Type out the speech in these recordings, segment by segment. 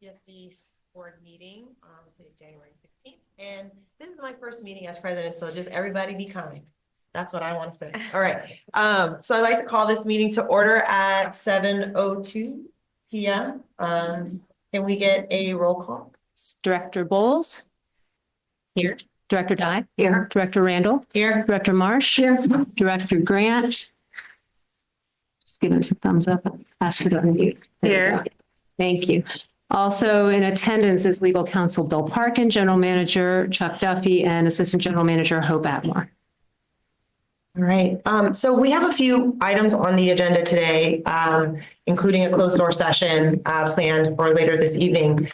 GCSD board meeting on January 16th. And this is my first meeting as president, so just everybody be kind. That's what I want to say. All right. So I'd like to call this meeting to order at 7:02 p.m. Can we get a roll call? Director Bowles? Here. Director Dye? Here. Director Randall? Here. Director Marsh? Here. Director Grant? Just give us a thumbs up. Ask for to unmute. Here. Thank you. Also in attendance is legal counsel Bill Parkin, general manager Chuck Duffy, and assistant general manager Hope Atmore. All right. So we have a few items on the agenda today, including a closed door session planned for later this evening.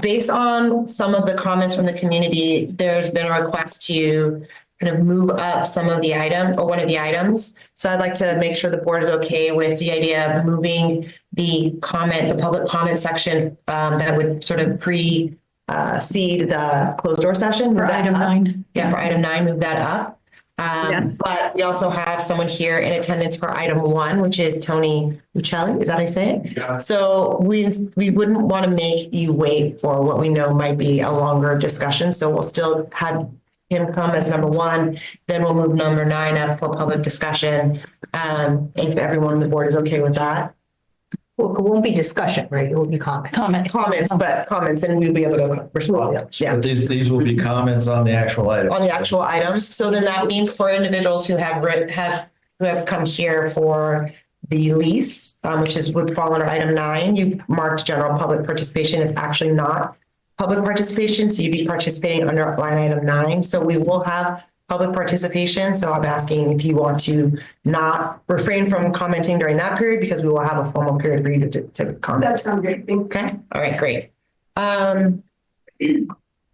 Based on some of the comments from the community, there's been a request to kind of move up some of the items or one of the items. So I'd like to make sure the board is okay with the idea of moving the public comment section that would sort of precede the closed door session. For item 9. Yeah, for item 9, move that up. Yes. But we also have someone here in attendance for item 1, which is Tony Uccelli. Is that how I say it? Yeah. So we wouldn't want to make you wait for what we know might be a longer discussion. So we'll still have him come as number 1. Then we'll move number 9 up for public discussion. If everyone on the board is okay with that. Well, it won't be discussion, right? It will be comment. Comments, and we'll be able to respond. Yeah. But these will be comments on the actual item. On the actual item. So then that means for individuals who have come here for the lease, which would fall under item 9, you've marked general public participation is actually not public participation. So you'd be participating under line item 9. So we will have public participation. So I'm asking if you want to not refrain from commenting during that period, because we will have a formal period for you to comment. That sounds great. Okay. All right, great.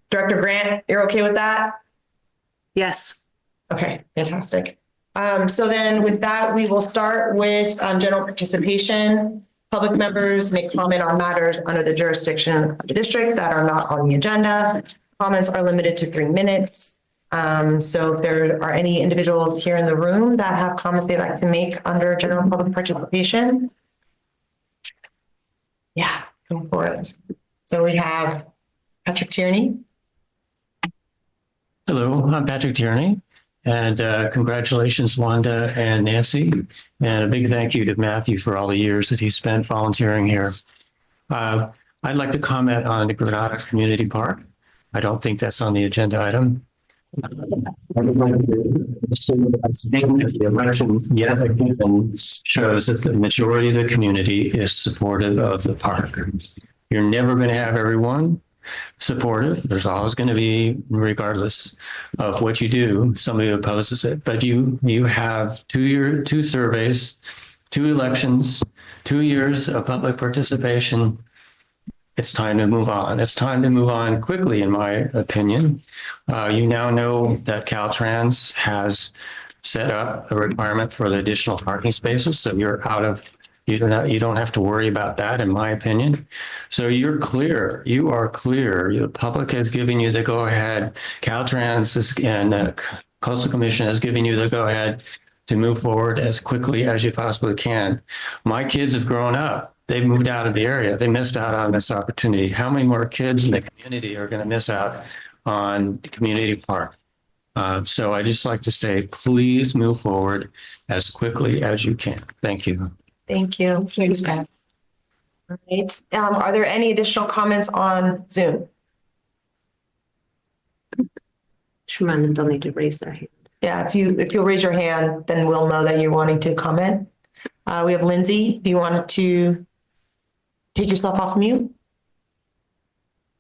Director Grant, you're okay with that? Yes. Okay, fantastic. So then with that, we will start with general participation. Public members may comment on matters under the jurisdiction of the district that are not on the agenda. Comments are limited to 3 minutes. So if there are any individuals here in the room that have comments they'd like to make under general public participation. Yeah, go for it. So we have Patrick Tierney. Hello, I'm Patrick Tierney, and congratulations, Wanda and Nancy, and a big thank you to Matthew for all the years that he spent volunteering here. I'd like to comment on the Granada Community Park. I don't think that's on the agenda item. I would like to say that I think that the election yet again shows that the majority of the community is supportive of the park. You're never going to have everyone supportive. There's always going to be, regardless of what you do, somebody who opposes it. But you have 2 surveys, 2 elections, 2 years of public participation. It's time to move on. It's time to move on quickly, in my opinion. You now know that Caltrans has set up a requirement for the additional parking spaces, so you're out of. You don't have to worry about that, in my opinion. So you're clear. You are clear. The public has given you the go-ahead. Caltrans and Coastal Commission has given you the go-ahead to move forward as quickly as you possibly can. My kids have grown up. They've moved out of the area. They missed out on this opportunity. How many more kids in the community are going to miss out on the community park? So I just like to say, please move forward as quickly as you can. Thank you. Thank you. Thanks, Pat. All right. Are there any additional comments on Zoom? Sherman, they'll need to raise their hand. Yeah, if you'll raise your hand, then we'll know that you're wanting to comment. We have Lindsay. Do you want to take yourself off mute?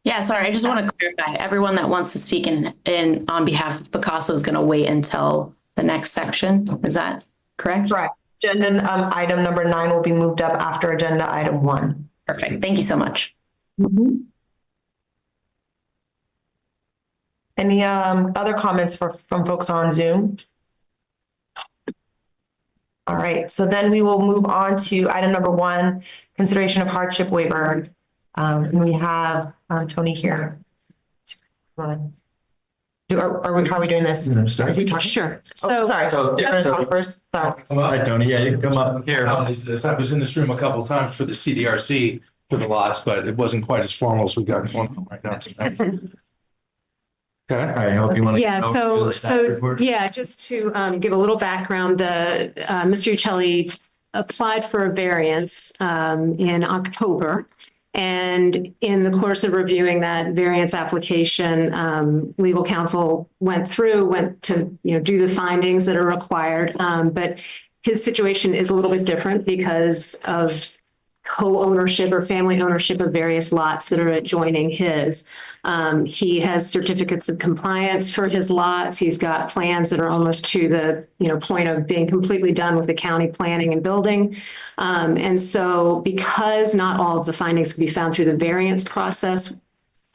Yeah, sorry. I just want to clarify. Everyone that wants to speak in on behalf of Picasso is going to wait until the next section. Is that correct? Correct. Agenda item number 9 will be moved up after agenda item 1. Perfect. Thank you so much. Any other comments from folks on Zoom? All right, so then we will move on to item number 1, consideration of hardship waiver. And we have Tony here. How are we doing this? Is he talking? Sure. Oh, sorry. You're going to talk first? Sorry. Hi, Tony. Yeah, you can come up here. I was in this room a couple of times for the CDRC for the lots, but it wasn't quite as formal as we got going on right now tonight. Okay. All right, I hope you want to. Yeah, yeah, just to give a little background, Mr. Uccelli applied for a variance in October. And in the course of reviewing that variance application, legal counsel went to, do the findings that are required. But his situation is a little bit different because of co-ownership or family ownership of various lots that are adjoining his. He has certificates of compliance for his lots. He's got plans that are almost to the, point of being completely done with the county planning and building. And so because not all of the findings can be found through the variance process,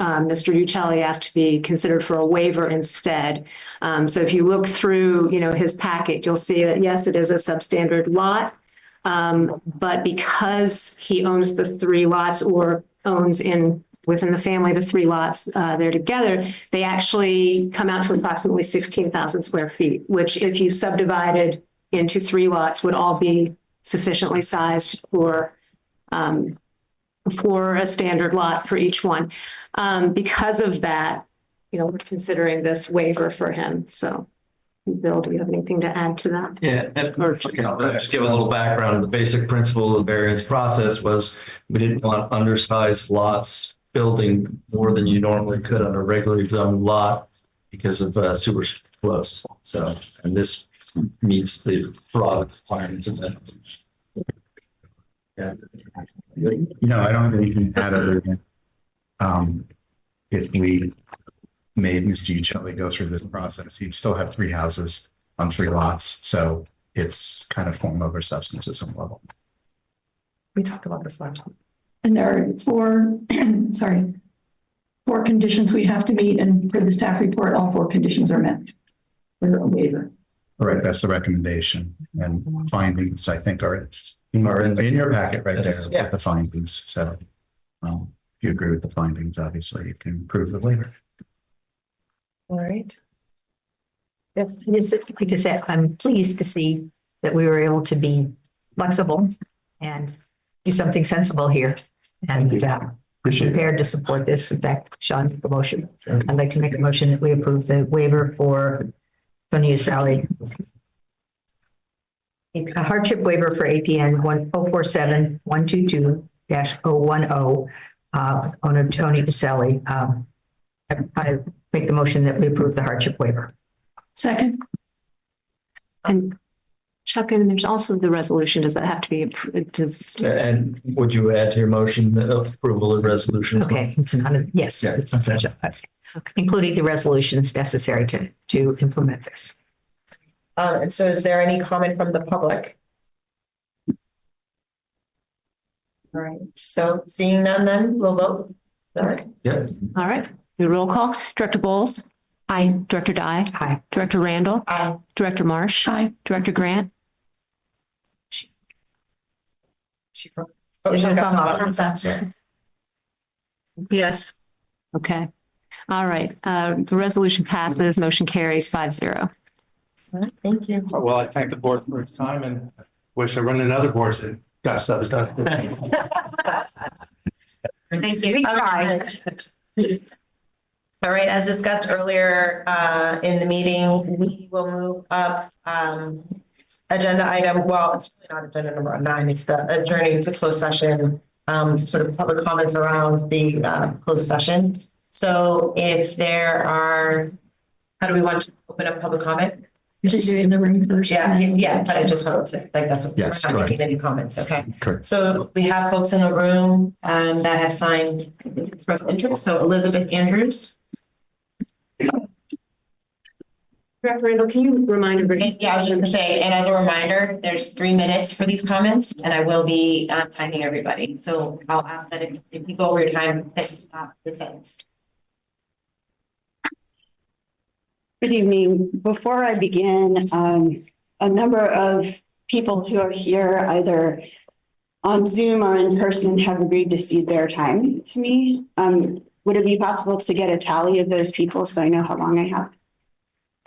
Mr. Uccelli asked to be considered for a waiver instead. So if you look through, his packet, you'll see that, yes, it is a substandard lot. But because he owns the 3 lots or owns within the family, the 3 lots there together, they actually come out to approximately 16,000 square feet, which if you subdivided into 3 lots would all be sufficiently sized for a standard lot for each one. Because of that, we're considering this waiver for him. So Bill, do you have anything to add to that? Yeah, and just give a little background. The basic principle of the variance process was we didn't want undersized lots building more than you normally could on a regularly done lot because of sewer flows. So, and this meets the broad requirements of that. Yeah. No, I don't have anything to add other than if we made Mr. Uccelli go through this process, he'd still have 3 houses on 3 lots. So it's kind of form over substance at some level. We talked about this last time. And there are 4, 4 conditions we have to meet, and for the staff report, all 4 conditions are met for a waiver. All right, that's the recommendation, and findings, I think, are in your packet right there, Yeah. with the findings. So if you agree with the findings, obviously you can approve the waiver. All right. Yes, we just said, I'm pleased to see that we were able to be flexible and do something sensible here. And prepared to support this. In fact, Sean, the motion. I'd like to make a motion that we approve the waiver for Tony Uccelli. A hardship waiver for APN 1047122-010, owner Tony Uccelli. I make the motion that we approve the hardship waiver. Second, And Chuck, and there's also the resolution. Does that have to be approved? And would you add to your motion the approval of resolution? Okay, it's not, yes, Yeah. it's including the resolutions necessary to implement this. And so is there any comment from the public? All right, so seeing none, then we'll vote. All right. Yeah. All right, do a roll call. Director Bowles? Aye. Director Dye? Aye. Director Randall? Aye. Director Marsh? Aye. Director Grant? Yes. Okay. All right, the resolution passes, motion carries 5-0. All right, thank you. Well, I thank the board for its time and wish I run another board that got stuff done. Thank you. All right, as discussed earlier in the meeting, we will move up agenda item, well, it's really not agenda number 9, it's the adjourning to closed session, sort of public comments around the closed session. So if there are, how do we want to open up public comment? should do it in the room first. Yeah, but I just wanted to, like, that's what, we're Yes, not correct. making any comments, okay? Correct. So we have folks in the room that have signed expressed interest. So Elizabeth Andrews. Director Randall, can you remind everybody? Yeah, I was just gonna say, and as a reminder, there's 3 minutes for these comments and I will be timing everybody. So I'll ask that if you go over your time, that you stop the sentence. Good evening. Before I begin, a number of people who are here either on Zoom or in person have agreed to cede their time to me. Would it be possible to get a tally of those people so I know how long I have?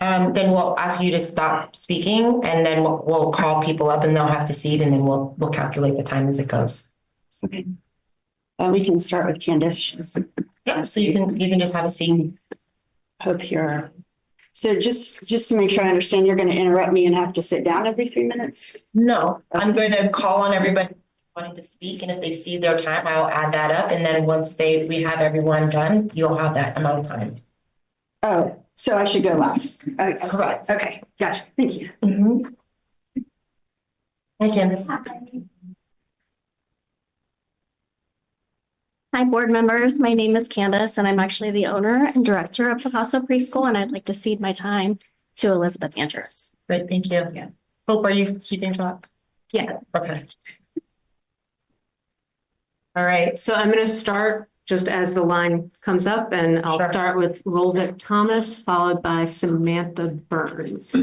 Then we'll ask you to stop speaking and then we'll call people up and they'll have to cede and then we'll calculate the time as it goes. Okay. We can start with Candace. She's Yeah, so you can just have a seat. up here. So just to make sure I understand, you're going to interrupt me and have to sit down every 3 minutes? No, I'm going to call on everybody wanting to speak, and if they see their time, I'll add that up, and then once we have everyone done, you'll have that amount of time. Oh, so I should go last. Correct. Okay, gotcha. Thank you. Mhm. Hi, Candace. Hi, board members. My name is Candace, and I'm actually the owner and director of Picasso Preschool, and I'd like to cede my time to Elizabeth Andrews. Great, thank you. Yeah. Hope, are you keeping track? Yeah. Okay. All right, So I'm going to start just as the line comes up, and I'll Sure. start with Rolvick Thomas, followed by Samantha Burns.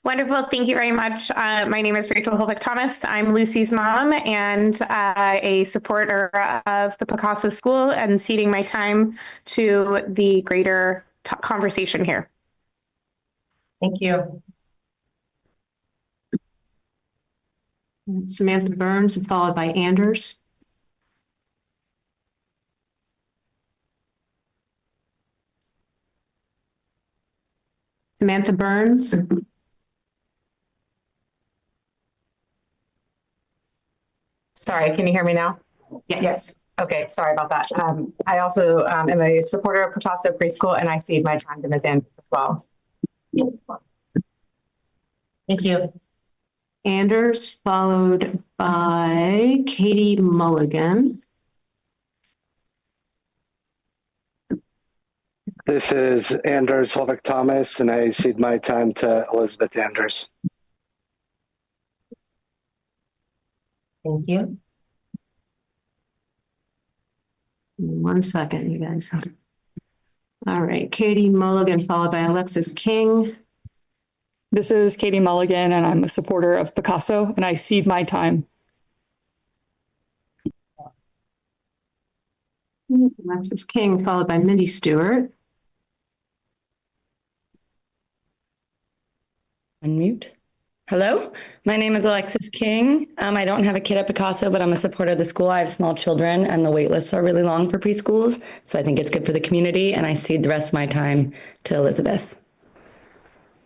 Wonderful. Thank you very much. My name is Rachel Holvick Thomas. I'm Lucy's mom and a supporter of the Picasso School and ceding my time to the greater conversation here. thank you. Samantha Burns, followed by Anders. Samantha Burns. Sorry, can you hear me now? Yes. Okay, sorry about that. I also am a supporter of Picasso Preschool, and I cede my time to Ms. Andrews as well. Thank you. Anders, followed by Katie Mulligan. This is Anders Holvick Thomas, and I cede my time to Elizabeth Anders. Thank you. 1 second, you guys. All right, Katie Mulligan, followed by Alexis King. This is Katie Mulligan, and I'm a supporter of Picasso, and I cede my time. Alexis King, followed by Mindy Stewart. Unmute. Hello, my name is Alexis King. I don't have a kid at Picasso, but I'm a supporter of the school. I have small children and the wait lists are really long for preschools. So I think it's good for the community, and I cede the rest of my time to Elizabeth.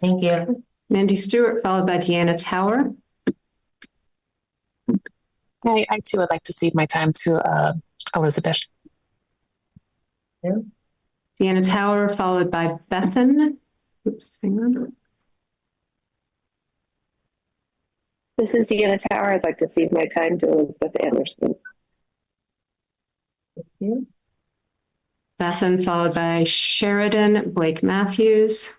Thank you. Mindy Stewart, followed by Deanna Tower. I too would like to cede my time to Elizabeth. Yeah. Deanna Tower, followed by Bethan. Oops, hang on. This is Deanna Tower. I'd like to cede my time to Elizabeth Anderson. Thank you. Bethan, followed by Sheridan Blake Matthews.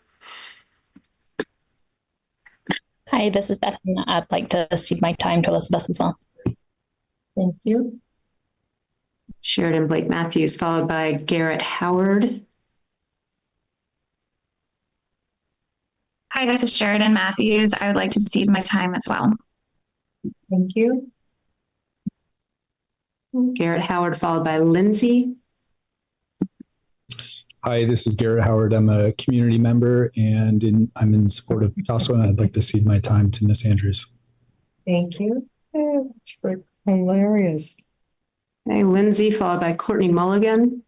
Hi, this is Bethan. I'd like to cede my time to Elizabeth as well. Thank you. Sheridan Blake Matthews, followed by Garrett Howard. Hi, this is Sheridan Matthews. I would like to cede my time as well. Thank you. Garrett Howard, followed by Lindsay. Hi, this is Garrett Howard. I'm a community member and I'm in support of Picasso, and I'd like to cede my time to Miss Andrews. Thank you. Hilarious. Okay, Lindsay, followed by Courtney Mulligan.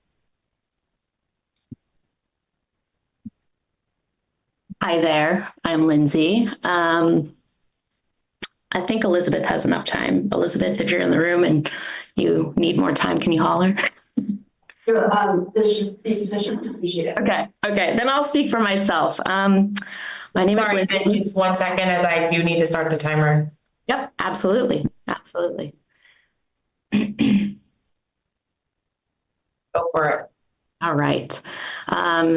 Hi there, I'm Lindsay. I think Elizabeth has enough time. Elizabeth, if you're in the room and you need more time, can you holler? This should be sufficient. Appreciate it. Okay, then I'll speak for myself. My name Sorry, is Lindsay. Just 1 second as I do need to start the timer. Yep, absolutely. Go for it. All right.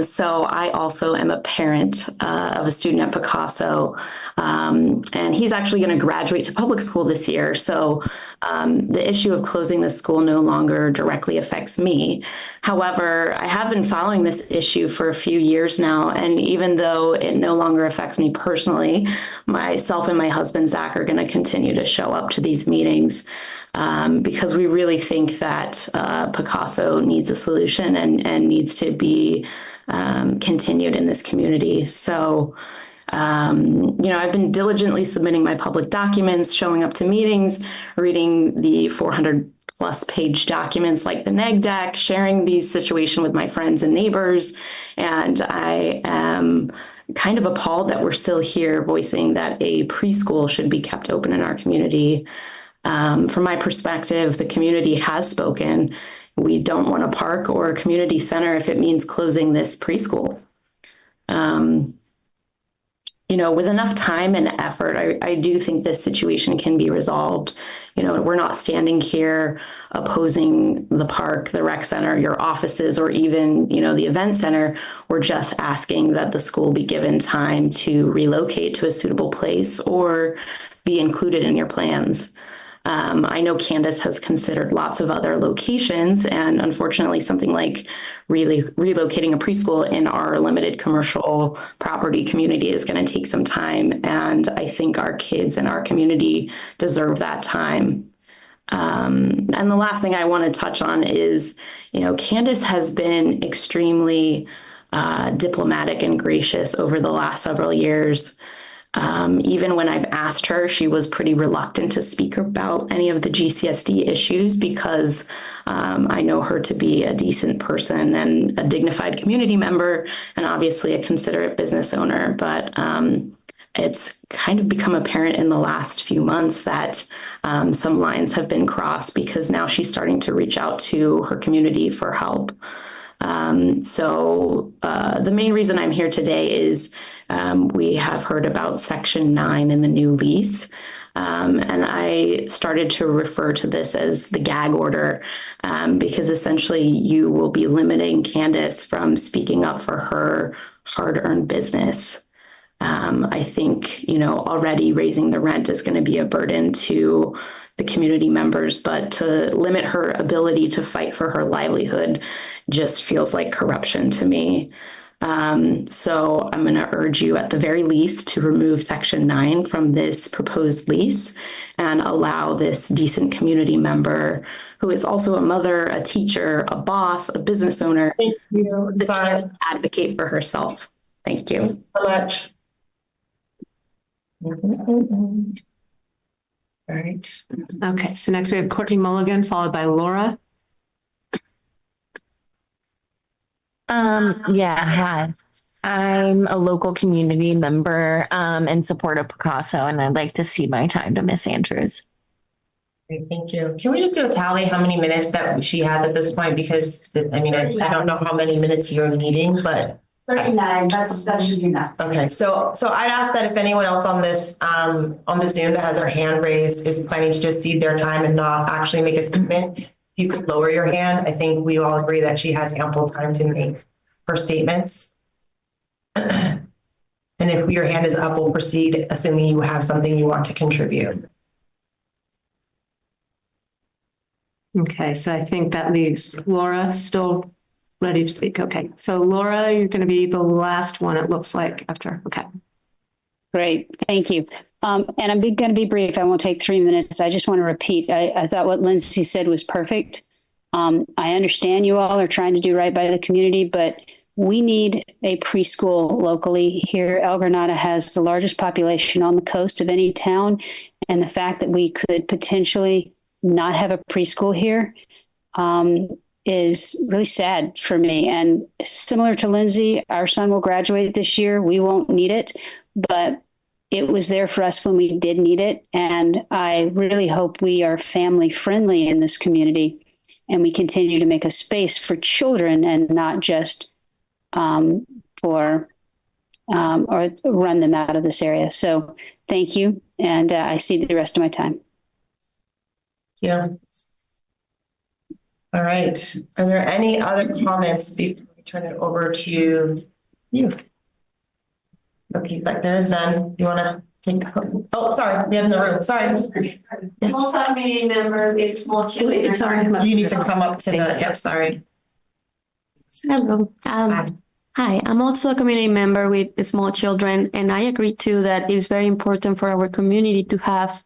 So I also am a parent of a student at Picasso, and he's actually going to graduate to public school this year. So the issue of closing the school no longer directly affects me. However, I have been following this issue for a few years now, and even though it no longer affects me personally, myself and my husband, Zach, are going to continue to show up to these meetings because we really think that Picasso needs a solution and needs to be continued in this community. So, I've been diligently submitting my public documents, showing up to meetings, reading the 400 plus page documents like the neg deck, sharing these situations with my friends and neighbors. And I am kind of appalled that we're still here voicing that a preschool should be kept open in our community. From my perspective, the community has spoken. We don't want a park or a community center if it means closing this preschool. With enough time and effort, I do think this situation can be resolved. We're not standing here opposing the park, the rec center, your offices, or even, the event center. We're just asking that the school be given time to relocate to a suitable place or be included in your plans. I know Candace has considered lots of other locations, and unfortunately, something like really relocating a preschool in our limited commercial property community is going to take some time. And I think our kids and our community deserve that time. And the last thing I want to touch on is, Candace has been extremely diplomatic and gracious over the last several years. Even when I've asked her, she was pretty reluctant to speak about any of the GCSD issues because I know her to be a decent person and a dignified community member and obviously a considerate business owner. But it's kind of become apparent in the last few months that some lines have been crossed because now she's starting to reach out to her community for help. So the main reason I'm here today is we have heard about Section 9 in the new lease. And I started to refer to this as the gag order because essentially you will be limiting Candace from speaking up for her hard-earned business. I think, already raising the rent is going to be a burden to the community members, but to limit her ability to fight for her livelihood just feels like corruption to me. So I'm going to urge you at the very least to remove Section 9 from this proposed lease and allow this decent community member who is also a mother, a teacher, a boss, a business owner, to advocate for herself. Thank you. Thank you so much. All right. Okay, so next we have Courtney Mulligan, followed by Laura. Hi. I'm a local community member and support of Picasso, and I'd like to cede my time to Miss Andrews. Great, thank you. Can we just do a tally how many minutes that she has at this point? Because I don't know how many minutes you're needing, but 39, that should be enough. okay. So I'd ask that if anyone else on this on the Zoom that has their hand raised is planning to just cede their time and not actually make a statement, if you could lower your hand. I think we all agree that she has ample time to make her statements. And if your hand is up, we'll proceed, assuming you have something you want to contribute. Okay, so I think that leaves Laura still ready to speak. Okay, so Laura, you're going to be the last one, it looks like, after. Okay. Great, thank you. And I'm going to be brief. I won't take 3 minutes. I just want to repeat. I thought what Lindsay said was perfect. I understand you all are trying to do right by the community, but we need a preschool locally here. El Granada has the largest population on the coast of any town. And the fact that we could potentially not have a preschool here is really sad for me. And similar to Lindsay, our son will graduate this year. We won't need it, but it was there for us when we did need it. And I really hope we are family friendly in this community and we continue to make a space for children and not just or run them out of this area. So thank you. And I cede the rest of my time. Yeah. All right. Are there any other comments before we turn it over to you? Okay, like there is none. You want to take? Oh, sorry. We have in the room. Sorry. Multi-community member, it's small children. Sorry. You need to come up to the. Yep. Sorry. Hello. Hi, I'm also a community member with small children, and I agree too that it's very important for our community to have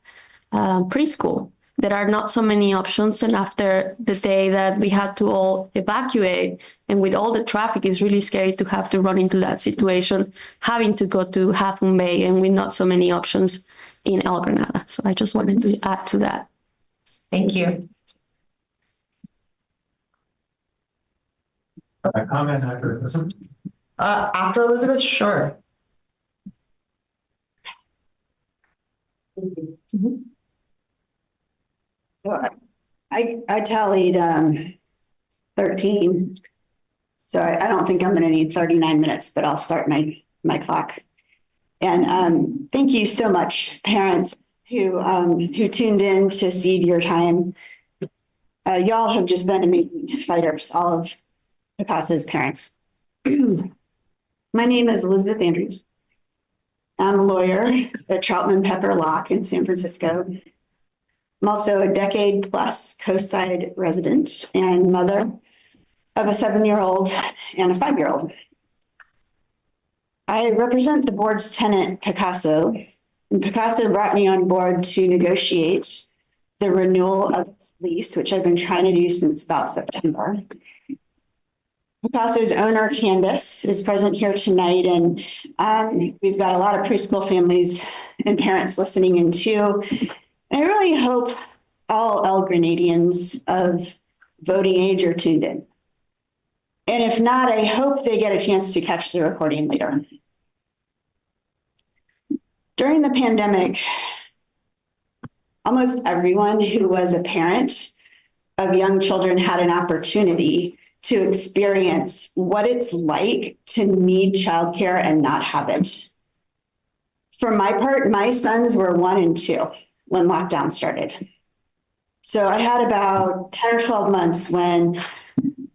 preschool. There are not so many options, and after the day that we had to all evacuate, and with all the traffic, it's really scary to have to run into that situation, having to go to Half Moon Bay, and with not so many options in El Granada. So I just wanted to add to that. Thank you. Comment after this one? After Elizabeth, sure. I tallied 13. So I don't think I'm going to need 39 minutes, but I'll start my clock. And thank you so much, parents who tuned in to cede your time. Y'all have just been amazing fighters, all of Picasso's parents. My name is Elizabeth Andrews. I'm a lawyer at Troutman Pepper Locke in San Francisco. I'm also a decade plus coastside resident and mother of a 7-year-old and a 5-year-old. I represent the board's tenant, Picasso, and Picasso brought me on board to negotiate the renewal of its lease, which I've been trying to do since about September. Picasso's owner, Candace, is present here tonight, and we've got a lot of preschool families and parents listening in too. And I really hope all El Grenadians of voting age are tuned in. And if not, I hope they get a chance to catch the recording later. During the pandemic, almost everyone who was a parent of young children had an opportunity to experience what it's like to need childcare and not have it. For my part, my sons were 1 and 2 when lockdown started. So I had about 10 or 12 months when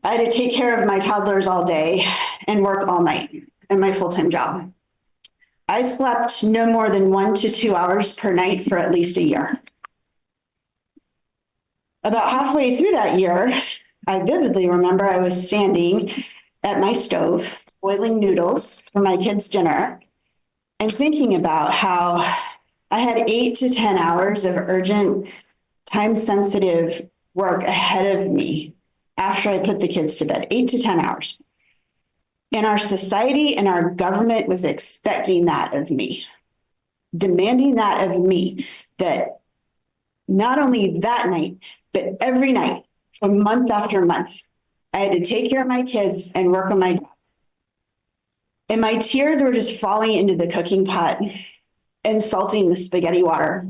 I had to take care of my toddlers all day and work all night in my full-time job. I slept no more than 1 to 2 hours per night for at least a year. About halfway through that year, I vividly remember I was standing at my stove, boiling noodles for my kids' dinner, and thinking about how I had 8 to 10 hours of urgent, time-sensitive work ahead of me after I put the kids to bed, 8 to 10 hours. And our society and our government was expecting that of me, demanding that of me, that not only that night, but every night for month after month, I had to take care of my kids and work on my job. And my tears were just falling into the cooking pot and salting the spaghetti water.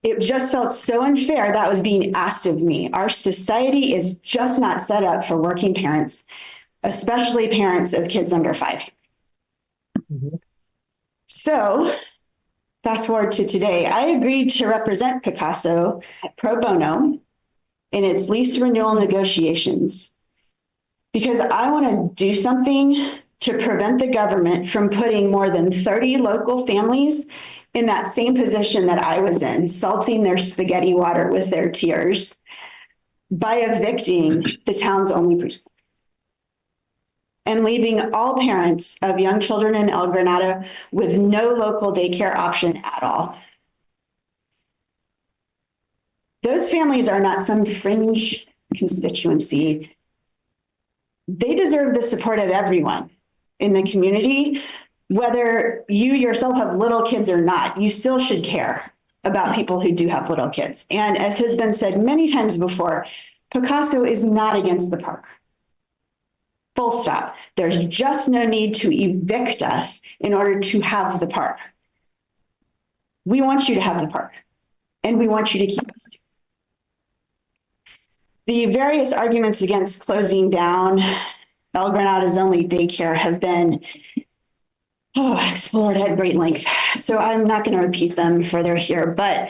It just felt so unfair that was being asked of me. Our society is just not set up for working parents, especially parents of kids under 5. So fast forward to today, I agreed to represent Picasso pro bono in its lease renewal negotiations because I want to do something to prevent the government from putting more than 30 local families in that same position that I was in, salting their spaghetti water with their tears by evicting the town's only preschool and leaving all parents of young children in El Granada with no local daycare option at all. Those families are not some fringe constituency. They deserve the support of everyone in the community. Whether you yourself have little kids or not, you still should care about people who do have little kids. And as has been said many times before, Picasso is not against the park. Full stop. There's just no need to evict us in order to have the park. We want you to have the park, and we want you to keep us. The various arguments against closing down El Granada's only daycare have been explored at great length. So I'm not going to repeat them further here, but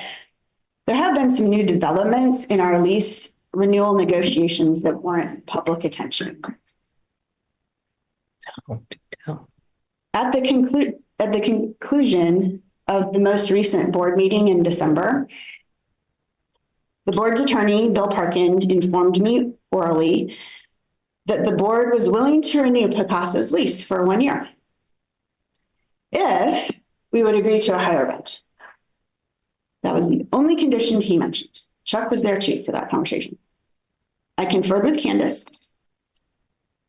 there have been some new developments in our lease renewal negotiations that warrant public attention. At the conclusion of the most recent board meeting in December, the board's attorney, Bill Parkin, informed me orally that the board was willing to renew Picasso's lease for 1 year if we would agree to a higher rent. That was the only condition he mentioned. Chuck was there too for that conversation. I conferred with Candace.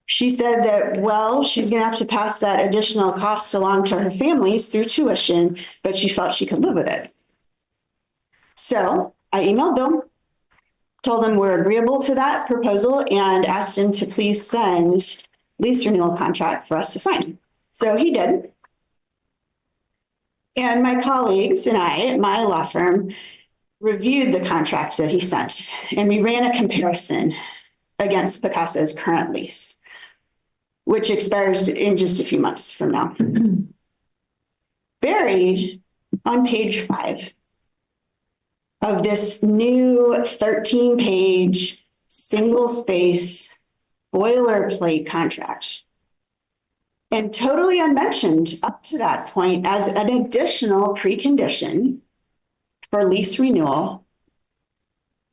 She said that, well, she's going to have to pass that additional cost along to her families through tuition, but she felt she could live with it. So I emailed Bill. told him we're agreeable to that proposal and asked him to please send lease renewal contract for us to sign. So he did. And my colleagues and I at my law firm reviewed the contract that he sent, and we ran a comparison against Picasso's current lease, which expires in just a few months from now. Buried on page 5 of this new 13-page single-space boilerplate contract, and totally unmentioned up to that point as an additional precondition for lease renewal,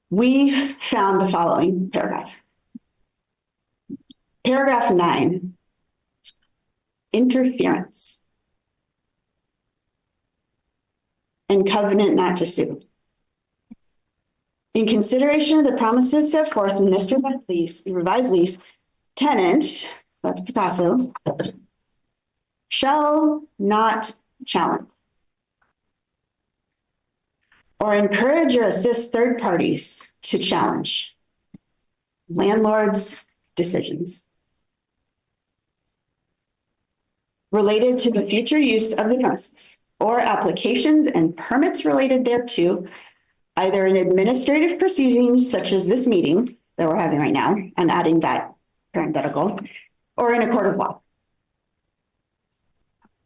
we found the following paragraph. Paragraph 9, interference and covenant not to sue. In consideration of the promises set forth in this revised lease, tenant, that's Picasso, shall not challenge or encourage or assist third parties to challenge landlord's decisions related to the future use of the premises or applications and permits related thereto, either in administrative proceedings such as this meeting that we're having right now, I'm adding that parenthetical, or in a court of law.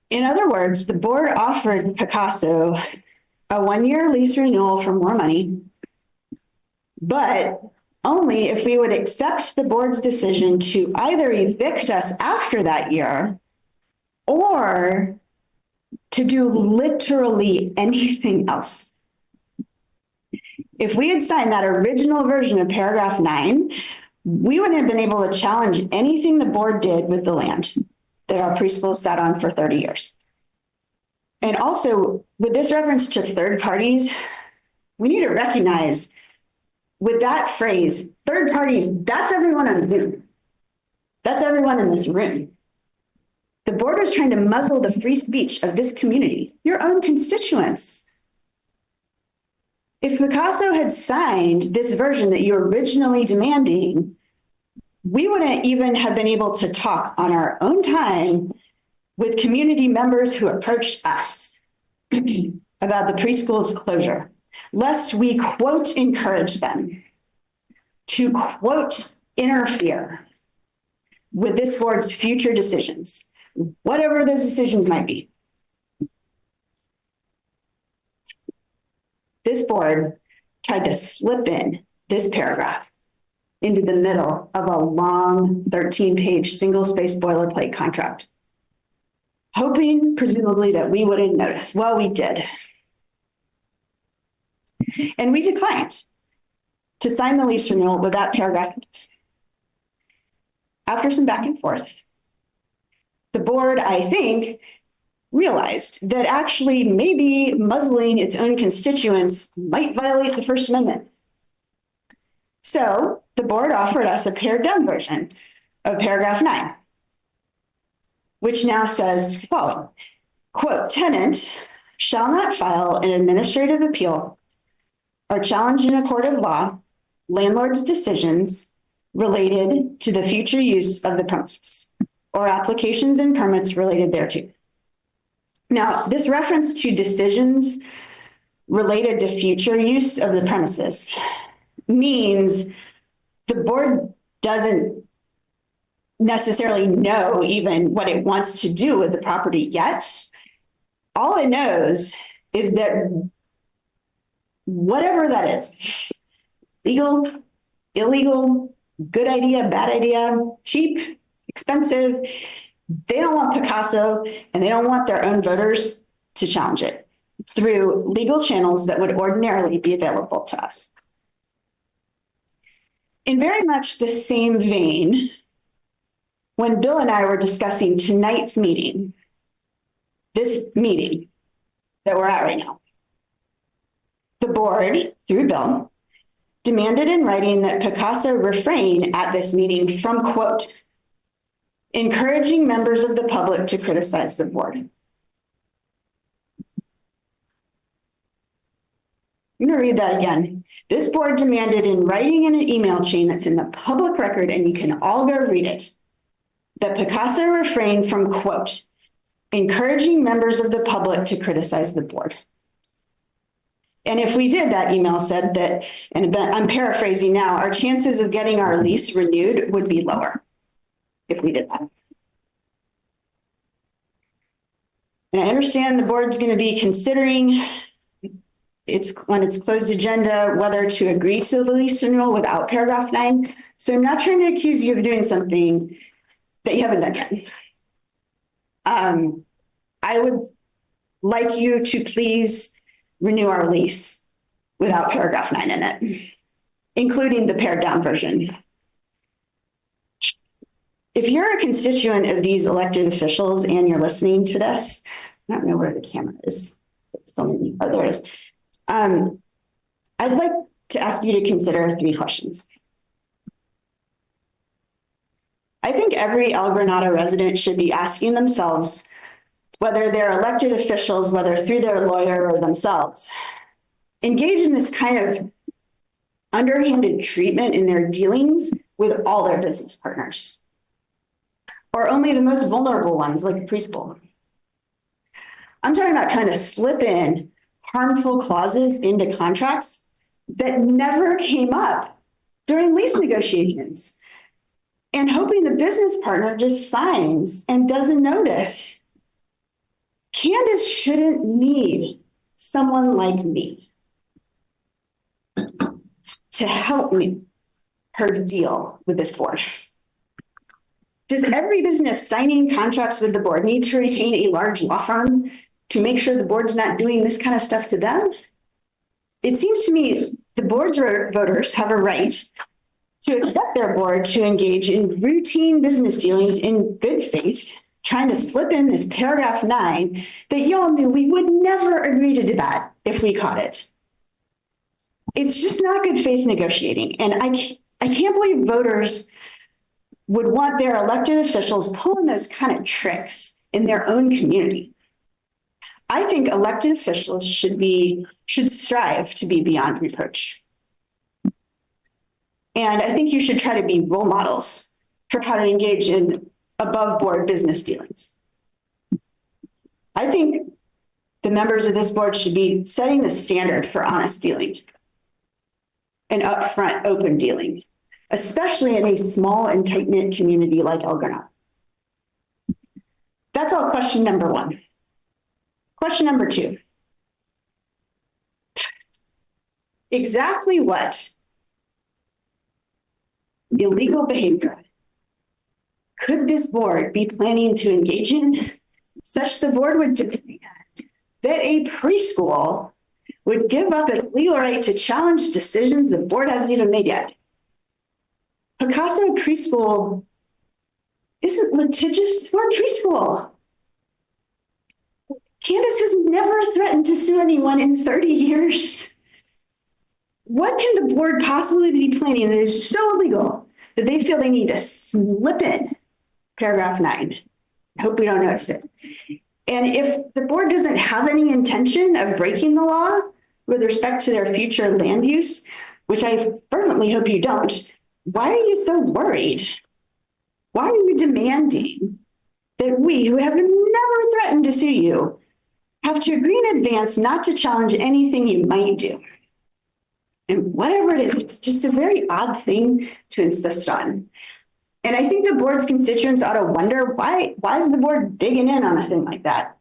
In other words, the board offered Picasso a 1-year lease renewal for more money, but only if we would accept the board's decision to either evict us after that year or to do literally anything else. If we had signed that original version of paragraph 9, we wouldn't have been able to challenge anything the board did with the land that our preschool sat on for 30 years. And also, with this reference to third parties, we need to recognize with that phrase, third parties, that's everyone on Zoom. That's everyone in this room. The board was trying to muzzle the free speech of this community, your own constituents. If Picasso had signed this version that you're originally demanding, we wouldn't even have been able to talk on our own time with community members who approached us about the preschool's closure, lest we, quote, encourage them to, quote, interfere with this board's future decisions, whatever those decisions might be. This board tried to slip in this paragraph into the middle of a long 13-page single-space boilerplate contract, hoping presumably that we wouldn't notice. Well, we did. And we declined to sign the lease renewal with that paragraph. After some back and forth, the board, I think, realized that actually maybe muzzling its own constituents might violate the First Amendment. So the board offered us a pared down version of paragraph 9, which now says the following, quote, tenant shall not file an administrative appeal or challenge in a court of law landlord's decisions related to the future use of the premises or applications and permits related thereto. Now, this reference to decisions related to future use of the premises means the board doesn't necessarily know even what it wants to do with the property yet. All it knows is that whatever that is, legal, illegal, good idea, bad idea, cheap, expensive, they don't want Picasso and they don't want their own voters to challenge it through legal channels that would ordinarily be available to us. In very much the same vein, when Bill and I were discussing tonight's meeting, this meeting that we're at right now, the board, through Bill, demanded in writing that Picasso refrain at this meeting from, quote, encouraging members of the public to criticize the board. I'm going to read that again. This board demanded in writing in an email chain that's in the public record, and you can all go read it, that Picasso refrained from, quote, encouraging members of the public to criticize the board. And if we did, that email said that, and I'm paraphrasing now, our chances of getting our lease renewed would be lower if we did that. And I understand the board's going to be considering when it's closed agenda, whether to agree to the lease renewal without paragraph 9. So I'm not trying to accuse you of doing something that you haven't done yet. I would like you to please renew our lease without paragraph 9 in it, including the pared down version. If you're a constituent of these elected officials and you're listening to this, I don't know where the camera is. Oh, there it is. I'd like to ask you to consider 3 questions. I think every El Granada resident should be asking themselves whether they're elected officials, whether through their lawyer or themselves, engage in this kind of underhanded treatment in their dealings with all their business partners, or only the most vulnerable ones like a preschool. I'm talking about trying to slip in harmful clauses into contracts that never came up during lease negotiations and hoping the business partner just signs and doesn't notice. Candace shouldn't need someone like me to help her deal with this board. Does every business signing contracts with the board need to retain a large law firm to make sure the board's not doing this kind of stuff to them? It seems to me the board's voters have a right to expect their board to engage in routine business dealings in good faith, trying to slip in this paragraph 9 that y'all knew we would never agree to do that if we caught it. It's just not good faith negotiating. And I can't believe voters would want their elected officials pulling those kind of tricks in their own community. I think elected officials should strive to be beyond reproach. And I think you should try to be role models for how to engage in above board business dealings. I think the members of this board should be setting the standard for honest dealing and upfront open dealing, especially in a small and tight-knit community like El Granada. That's all question number 1. Question number 2. Exactly what illegal behavior could this board be planning to engage in such the board would demand that a preschool would give up its legal right to challenge decisions the board hasn't even made yet? Picasso Preschool isn't litigious or preschool. Candace has never threatened to sue anyone in 30 years. What can the board possibly be planning that is so illegal that they feel they need to slip in paragraph 9? I hope we don't notice it. And if the board doesn't have any intention of breaking the law with respect to their future land use, which I fervently hope you don't, why are you so worried? Why are you demanding that we, who have never threatened to sue you, have to agree in advance not to challenge anything you might do? And whatever it is, it's just a very odd thing to insist on. And I think the board's constituents ought to wonder, why is the board digging in on a thing like that?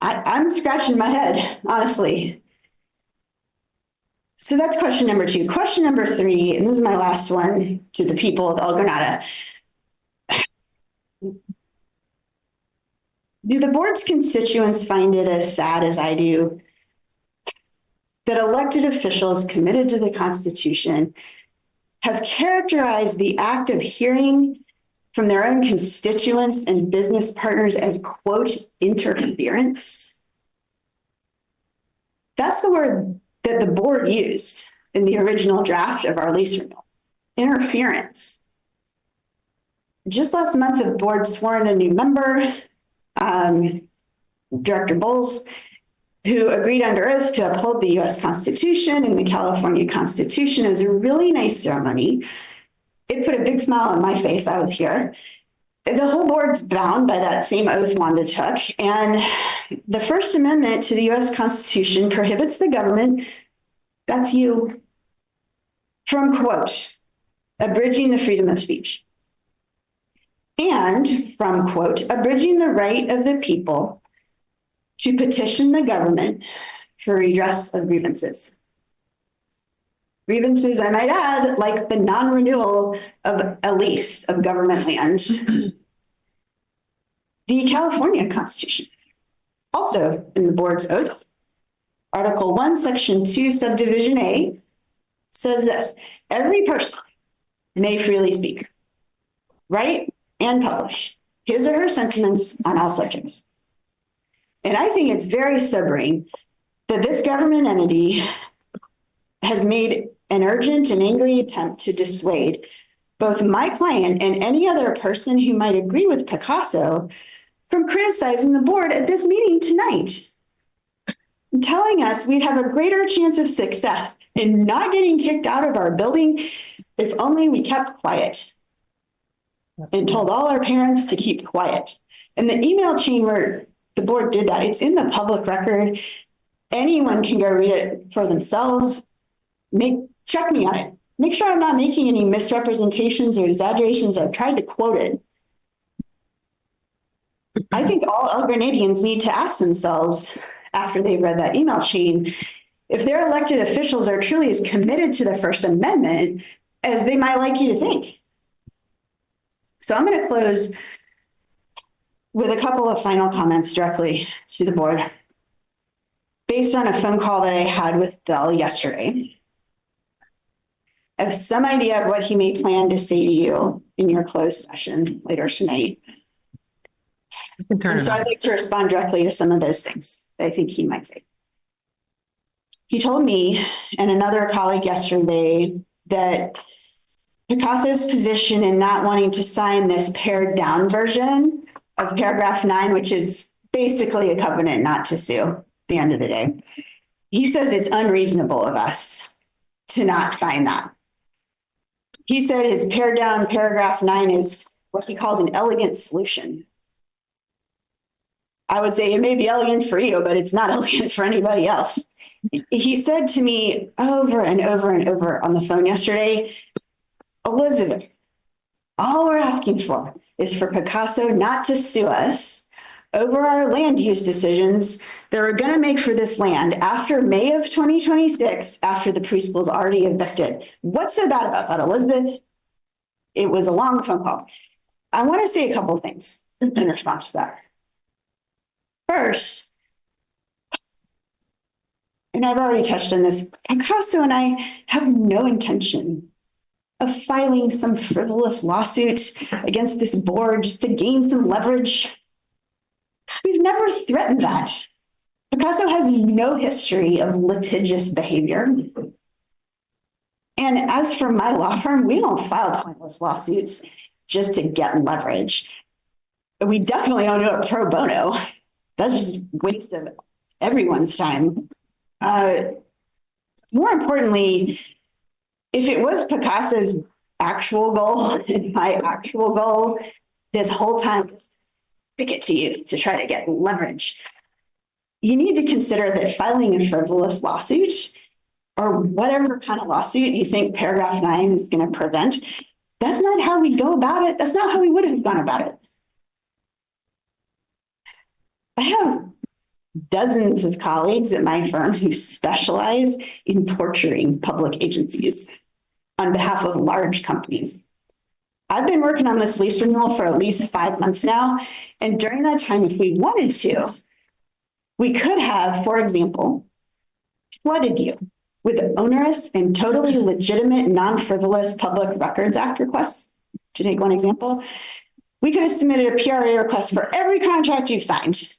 I'm scratching my head, honestly. So that's question number 2. Question number 3, and this is my last one to the people of El Granada. Do the board's constituents find it as sad as I do that elected officials committed to the Constitution have characterized the act of hearing from their own constituents and business partners as, quote, interference? That's the word that the board used in the original draft of our lease renewal, interference. Just last month, the board swore in a new member, Director Bowles, who agreed under oath to uphold the US Constitution and the California Constitution. It was a really nice ceremony. It put a big smile on my face. I was here. The whole board's bound by that same oath Wanda took. And the First Amendment to the US Constitution prohibits the government, that's you, from, quote, abridging the freedom of speech. And from, quote, abridging the right of the people to petition the government for redress of grievances. Grievances, I might add, like the non-renewal of a lease of government land. The California Constitution, also in the board's oath, Article 1, Section 2, Subdivision A, says this: every person may freely speak, write, and publish his or her sentiments on all subjects. And I think it's very sobering that this government entity has made an urgent and angry attempt to dissuade both my client and any other person who might agree with Picasso from criticizing the board at this meeting tonight, telling us we'd have a greater chance of success in not getting kicked out of our building if only we kept quiet, and told all our parents to keep quiet. And the email chain where the board did that, it's in the public record. Anyone can go read it for themselves. Check me on it. Make sure I'm not making any misrepresentations or exaggerations. I've tried to quote it. I think all El Grenadians need to ask themselves, after they've read that email chain, if their elected officials are truly as committed to the First Amendment as they might like you to think. So I'm going to close with a couple of final comments directly to the board. Based on a phone call that I had with Bill yesterday, I have some idea of what he may plan to say to you in your closed session later tonight. And so I'd like to respond directly to some of those things that I think he might say. He told me and another colleague yesterday that Picasso's position in not wanting to sign this pared down version of paragraph 9, which is basically a covenant not to sue at the end of the day. He says it's unreasonable of us to not sign that. He said his pared down paragraph 9 is what he called an elegant solution. I would say it may be elegant for you, but it's not elegant for anybody else. He said to me over and over and over on the phone yesterday, Elizabeth, all we're asking for is for Picasso not to sue us over our land use decisions that we're going to make for this land after May of 2026, after the preschool's already evicted. What's so bad about that, Elizabeth? It was a long phone call. I want to say a couple of things in response to that. First, and I've already touched on this, Picasso and I have no intention of filing some frivolous lawsuit against this board just to gain some leverage. We've never threatened that. Picasso has no history of litigious behavior. And as for my law firm, we don't file pointless lawsuits just to get leverage. We definitely don't do it pro bono. That's just a waste of everyone's time. More importantly, if it was Picasso's actual goal and my actual goal this whole time was to stick it to you to try to get leverage, you need to consider that filing a frivolous lawsuit or whatever kind of lawsuit you think paragraph 9 is going to prevent, that's not how we go about it. That's not how we would have gone about it. I have dozens of colleagues at my firm who specialize in torturing public agencies on behalf of large companies. I've been working on this lease renewal for at least 5 months now. And during that time, if we wanted to, we could have, for example, flooded you with onerous and totally legitimate, non-frivolous Public Records Act requests, to take one example. We could have submitted a PRA request for every contract you've signed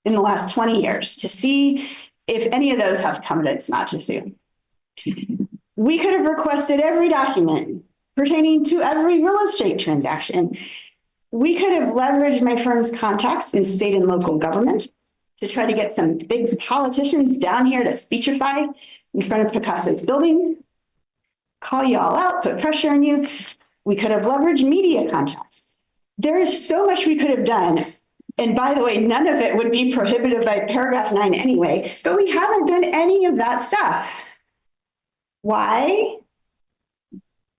in the last 20 years to see if any of those have covenants not to sue. We could have requested every document pertaining to every real estate transaction. We could have leveraged my firm's contacts in state and local government to try to get some big politicians down here to speechify in front of Picasso's building, call you all out, put pressure on you. We could have leveraged media contacts. There is so much we could have done. And by the way, none of it would be prohibited by paragraph 9 anyway, but we haven't done any of that stuff. Why?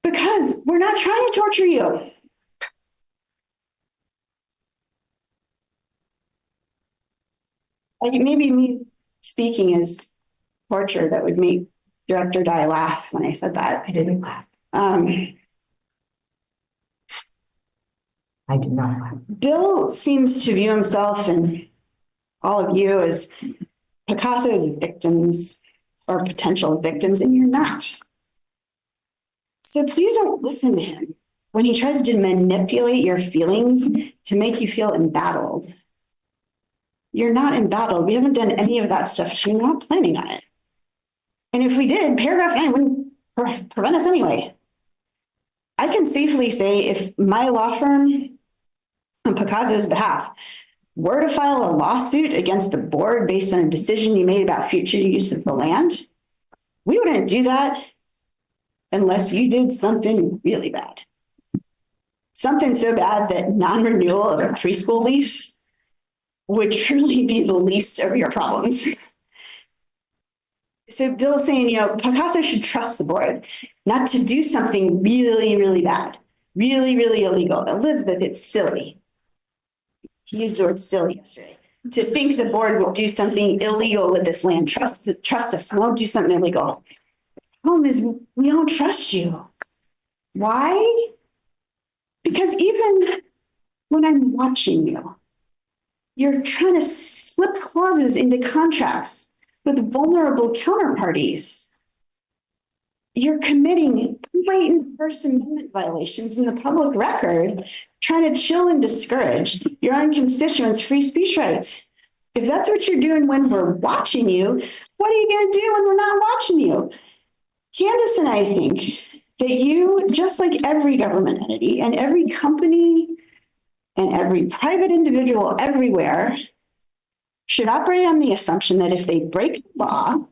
Because we're not trying to torture you. Like maybe me speaking is torture that would make Director Dye laugh when I said that. I didn't laugh. I did not laugh. Bill seems to view himself and all of you as Picasso's victims or potential victims, and you're not. So please don't listen to him when he tries to manipulate your feelings to make you feel embattled. You're not embattled. We haven't done any of that stuff. We're not planning on it. And if we did, paragraph 9 wouldn't prevent us anyway. I can safely say if my law firm on Picasso's behalf were to file a lawsuit against the board based on a decision you made about future use of the land, we wouldn't do that unless you did something really bad. Something so bad that non-renewal of a preschool lease would truly be the least of your problems. So Bill's saying, Picasso should trust the board not to do something really, really bad, really, really illegal. Elizabeth, it's silly. He used the word silly yesterday. To think the board will do something illegal with this land. Trust us, we won't do something illegal. The problem is we don't trust you. Why? Because even when I'm watching you, you're trying to slip clauses into contracts with vulnerable counterparties. You're committing blatant First Amendment violations in the public record, trying to chill and discourage your own constituents' free speech rights. If that's what you're doing when we're watching you, what are you going to do when we're not watching you? Candace and I think that you, just like every government entity and every company and every private individual everywhere, should operate on the assumption that if they break the law,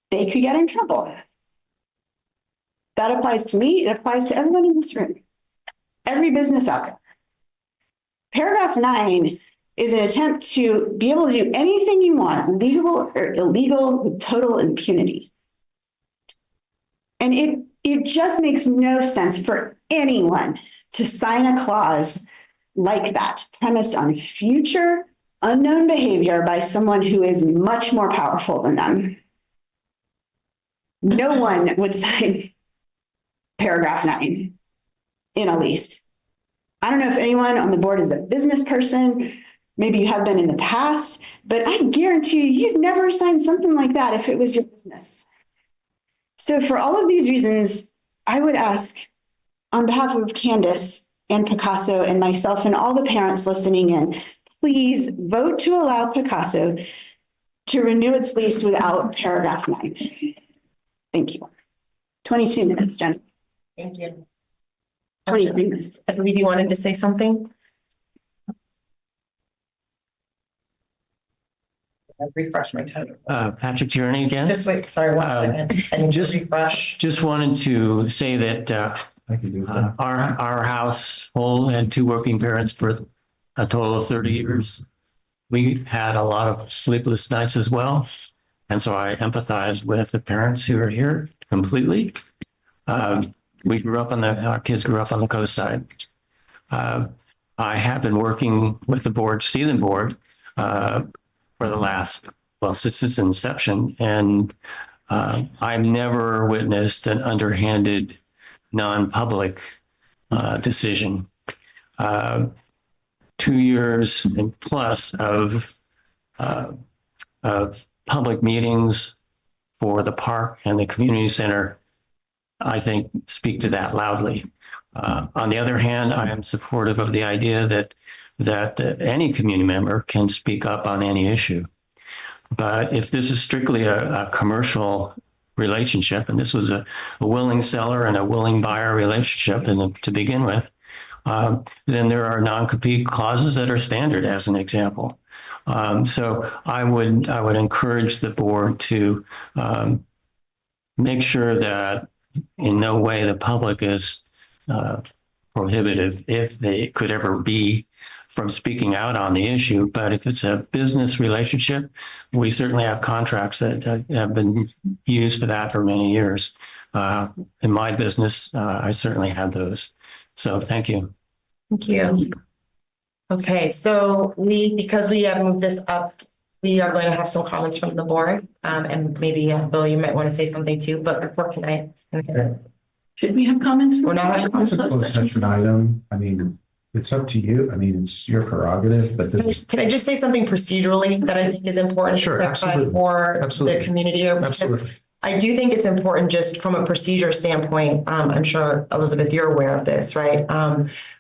they could get in trouble. That applies to me. It applies to everyone in this room, every business out there. Paragraph 9 is an attempt to be able to do anything you want, legal or illegal, with total impunity. And it just makes no sense for anyone to sign a clause like that, premised on future unknown behavior by someone who is much more powerful than them. No one would sign paragraph 9 in a lease. I don't know if anyone on the board is a business person. Maybe you have been in the past, but I guarantee you'd never sign something like that if it was your business. So for all of these reasons, I would ask on behalf of Candace and Picasso and myself and all the parents listening in, please vote to allow Picasso to renew its lease without paragraph 9. Thank you. 22 minutes, Jen. Thank you. 23 minutes. I believe you wanted to say something. I'll refresh my title. Patrick Journey again. Just wait, sorry, 1 second. I need to refresh. Just wanted to say that our household had 2 working parents for a total of 30 years. We had a lot of sleepless nights as well. And so I empathize with the parents who are here completely. Our kids grew up on the coast side. I have been working with the board, Sealand Board, for the last, since its inception. And I've never witnessed an underhanded, non-public decision. 2 years and plus of public meetings for the park and the community center, I think, speak to that loudly. On the other hand, I am supportive of the idea that any community member can speak up on any issue. But if this is strictly a commercial relationship, and this was a willing seller and a willing buyer relationship to begin with, then there are non-compete clauses that are standard, as an example. So I would encourage the board to make sure that in no way the public is prohibitive, if they could ever be, from speaking out on the issue. But if it's a business relationship, we certainly have contracts that have been used for that for many years. In my business, I certainly had those. So thank you. Thank you. Okay, so because we have moved this up, we are going to have some comments from the board. And maybe Bill, you might want to say something too, but before Should we have comments? We're not having It's a closed session item. I mean, it's up to you. I mean, it's your prerogative, but this. Can I just say something procedurally that I think is important? Sure, absolutely. For Absolutely. the community. Absolutely. I do think it's important just from a procedure standpoint. I'm sure, Elizabeth, you're aware of this, right?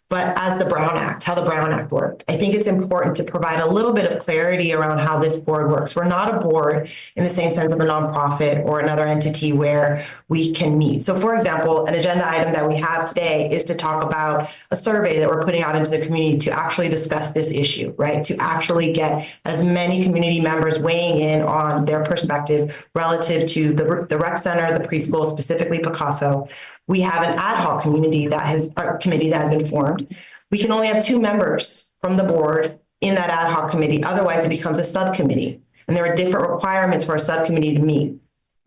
But as the Brown Act, how the Brown Act worked, I think it's important to provide a little bit of clarity around how this board works. We're not a board in the same sense of a nonprofit or another entity where we can meet. So for example, an agenda item that we have today is to talk about a survey that we're putting out into the community to actually discuss this issue, right? To actually get as many community members weighing in on their perspective relative to the rec center, the preschool, specifically Picasso. We have an ad hoc committee that has been formed. We can only have 2 members from the board in that ad hoc committee. Otherwise, it becomes a subcommittee. And there are different requirements for a subcommittee to meet.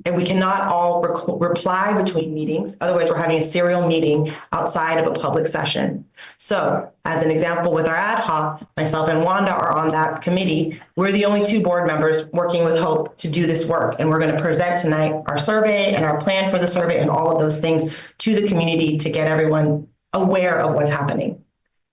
And we cannot all reply between meetings. Otherwise, we're having a serial meeting outside of a public session. So as an example, with our ad hoc, myself and Wanda are on that committee. We're the only 2 board members working with Hope to do this work. And we're going to present tonight our survey and our plan for the survey and all of those things to the community to get everyone aware of what's happening,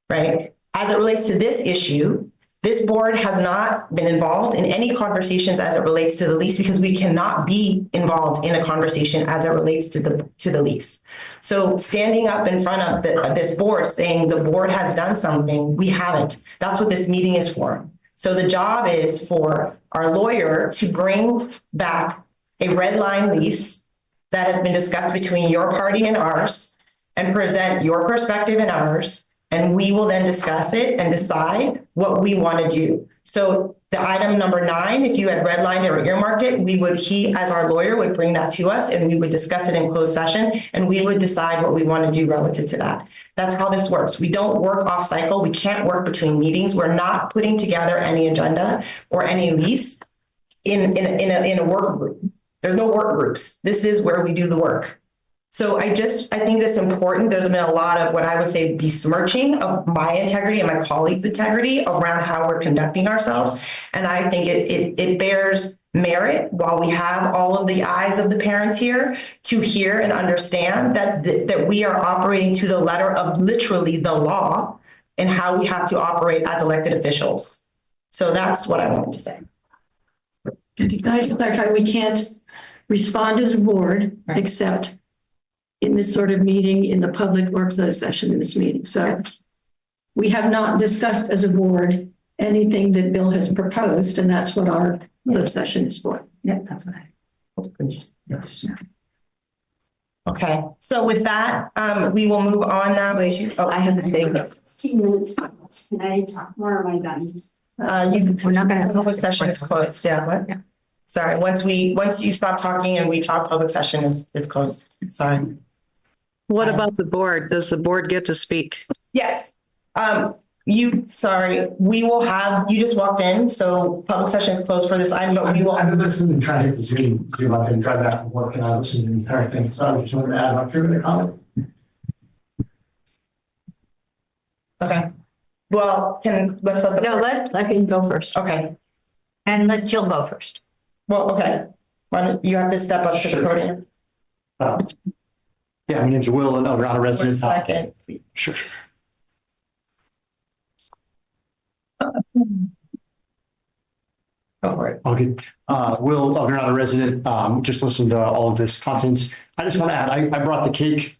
right? As it relates to this issue, this board has not been involved in any conversations as it relates to the lease because we cannot be involved in a conversation as it relates to the lease. So standing up in front of this board saying the board has done something, we haven't. That's what this meeting is for. So the job is for our lawyer to bring back a red line lease that has been discussed between your party and ours and present your perspective and ours. And we will then discuss it and decide what we want to do. So the item number 9, if you had redlined it or earmarked it, he as our lawyer would bring that to us and we would discuss it in closed session and we would decide what we want to do relative to that. That's how this works. We don't work off cycle. We can't work between meetings. We're not putting together any agenda or any lease in a work group. There's no work groups. This is where we do the work. So I think that's important. There's been a lot of what I would say besmirching of my integrity and my colleagues' integrity around how we're conducting ourselves. And I think it bears merit while we have all of the eyes of the parents here to hear and understand that we are operating to the letter of literally the law and how we have to operate as elected officials. So that's what I wanted to say. Can I just clarify, we can't respond as a board except in this sort of meeting in the public or closed session in this meeting. So we have not discussed as a board anything that Bill has proposed, and that's what our closed session is for. Yeah, that's what yes. Okay, so with that, we will move on now. I have to stay. 16 minutes. Can I talk more? Am I done? We're not going to have public session is closed. Yeah, what? Yeah. Sorry, once you stop talking and we talk, public session is closed. Sorry. What about the board? Does the board get to speak? Yes. We will have, you just walked in, so public session is closed for this item, but we will. I've been listening and trying to the Zoom, see if I can drive back and work, and I listened to the entire thing. So I just wanted to add my favorite comment. Okay. Well, let's let him go first. Okay. And let Jill go first. Well, okay. Why don't you have to step up to the podium? Yeah, my name's Will, and I'm not a resident. 1 second, please. Sure. Go for it. Okay. Will, I'm not a resident. Just listened to all of this content. I just want to add, I brought the cake.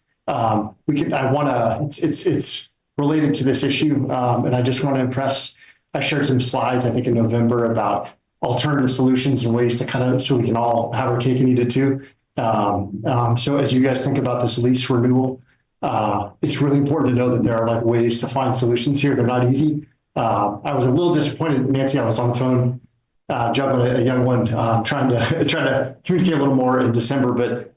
It's related to this issue. And I just want to impress, I shared some slides, I think in November, about alternative solutions and ways to so we can all have our cake and eat it too. So as you guys think about this lease renewal, it's really important to know that there are ways to find solutions here. They're not easy. I was a little disappointed, Nancy, I was on the phone, juggling a young one, trying to communicate a little more in December, but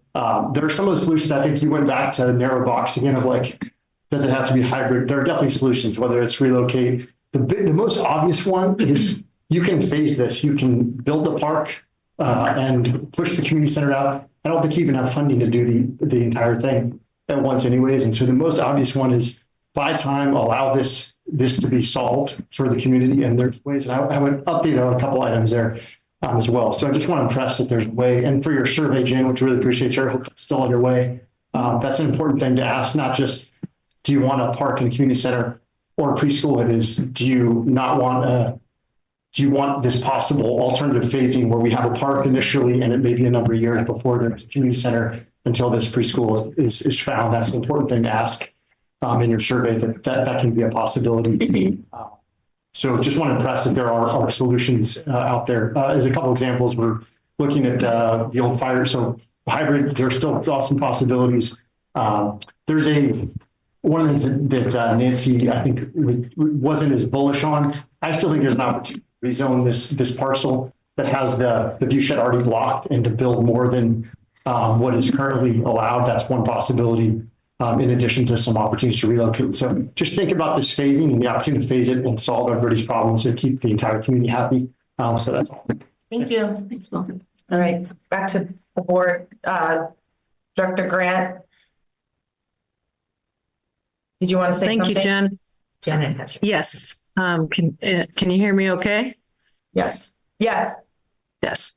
there are some of the solutions. I think you went back to narrow box again of like, does it have to be hybrid? There are definitely solutions, whether it's relocate. The most obvious one is you can phase this. You can build the park and push the community center out. I don't think you even have funding to do the entire thing at once anyways. And so the most obvious one is buy time, allow this to be solved for the community. And there's ways, and I would update on a couple items there as well. So I just want to impress that there's a way. And for your survey, Jan, which really appreciate your, I hope it's still underway. That's an important thing to ask, not just, do you want a park and community center or preschool? It is, do you want this possible alternative phasing where we have a park initially and it may be a number of years before there's a community center until this preschool is found? That's an important thing to ask in your survey, that can be a possibility. So just want to impress that there are solutions out there. As a couple examples, we're looking at the old fire. So hybrid, there's still awesome possibilities. There's one of the things that Nancy, I think, wasn't as bullish on. I still think there's an opportunity to rezone this parcel that has the view shed already blocked and to build more than what is currently allowed. That's one possibility, in addition to some opportunities to relocate. So just think about this phasing and the opportunity to phase it and solve everybody's problems and keep the entire community happy. So that's all. Thank you. Thanks, Will. All right, back to the board. Director Grant. Did you want to say something? Thank you, Jen. Janet has your. Yes. Can you hear me okay? Yes. Yes. Yes.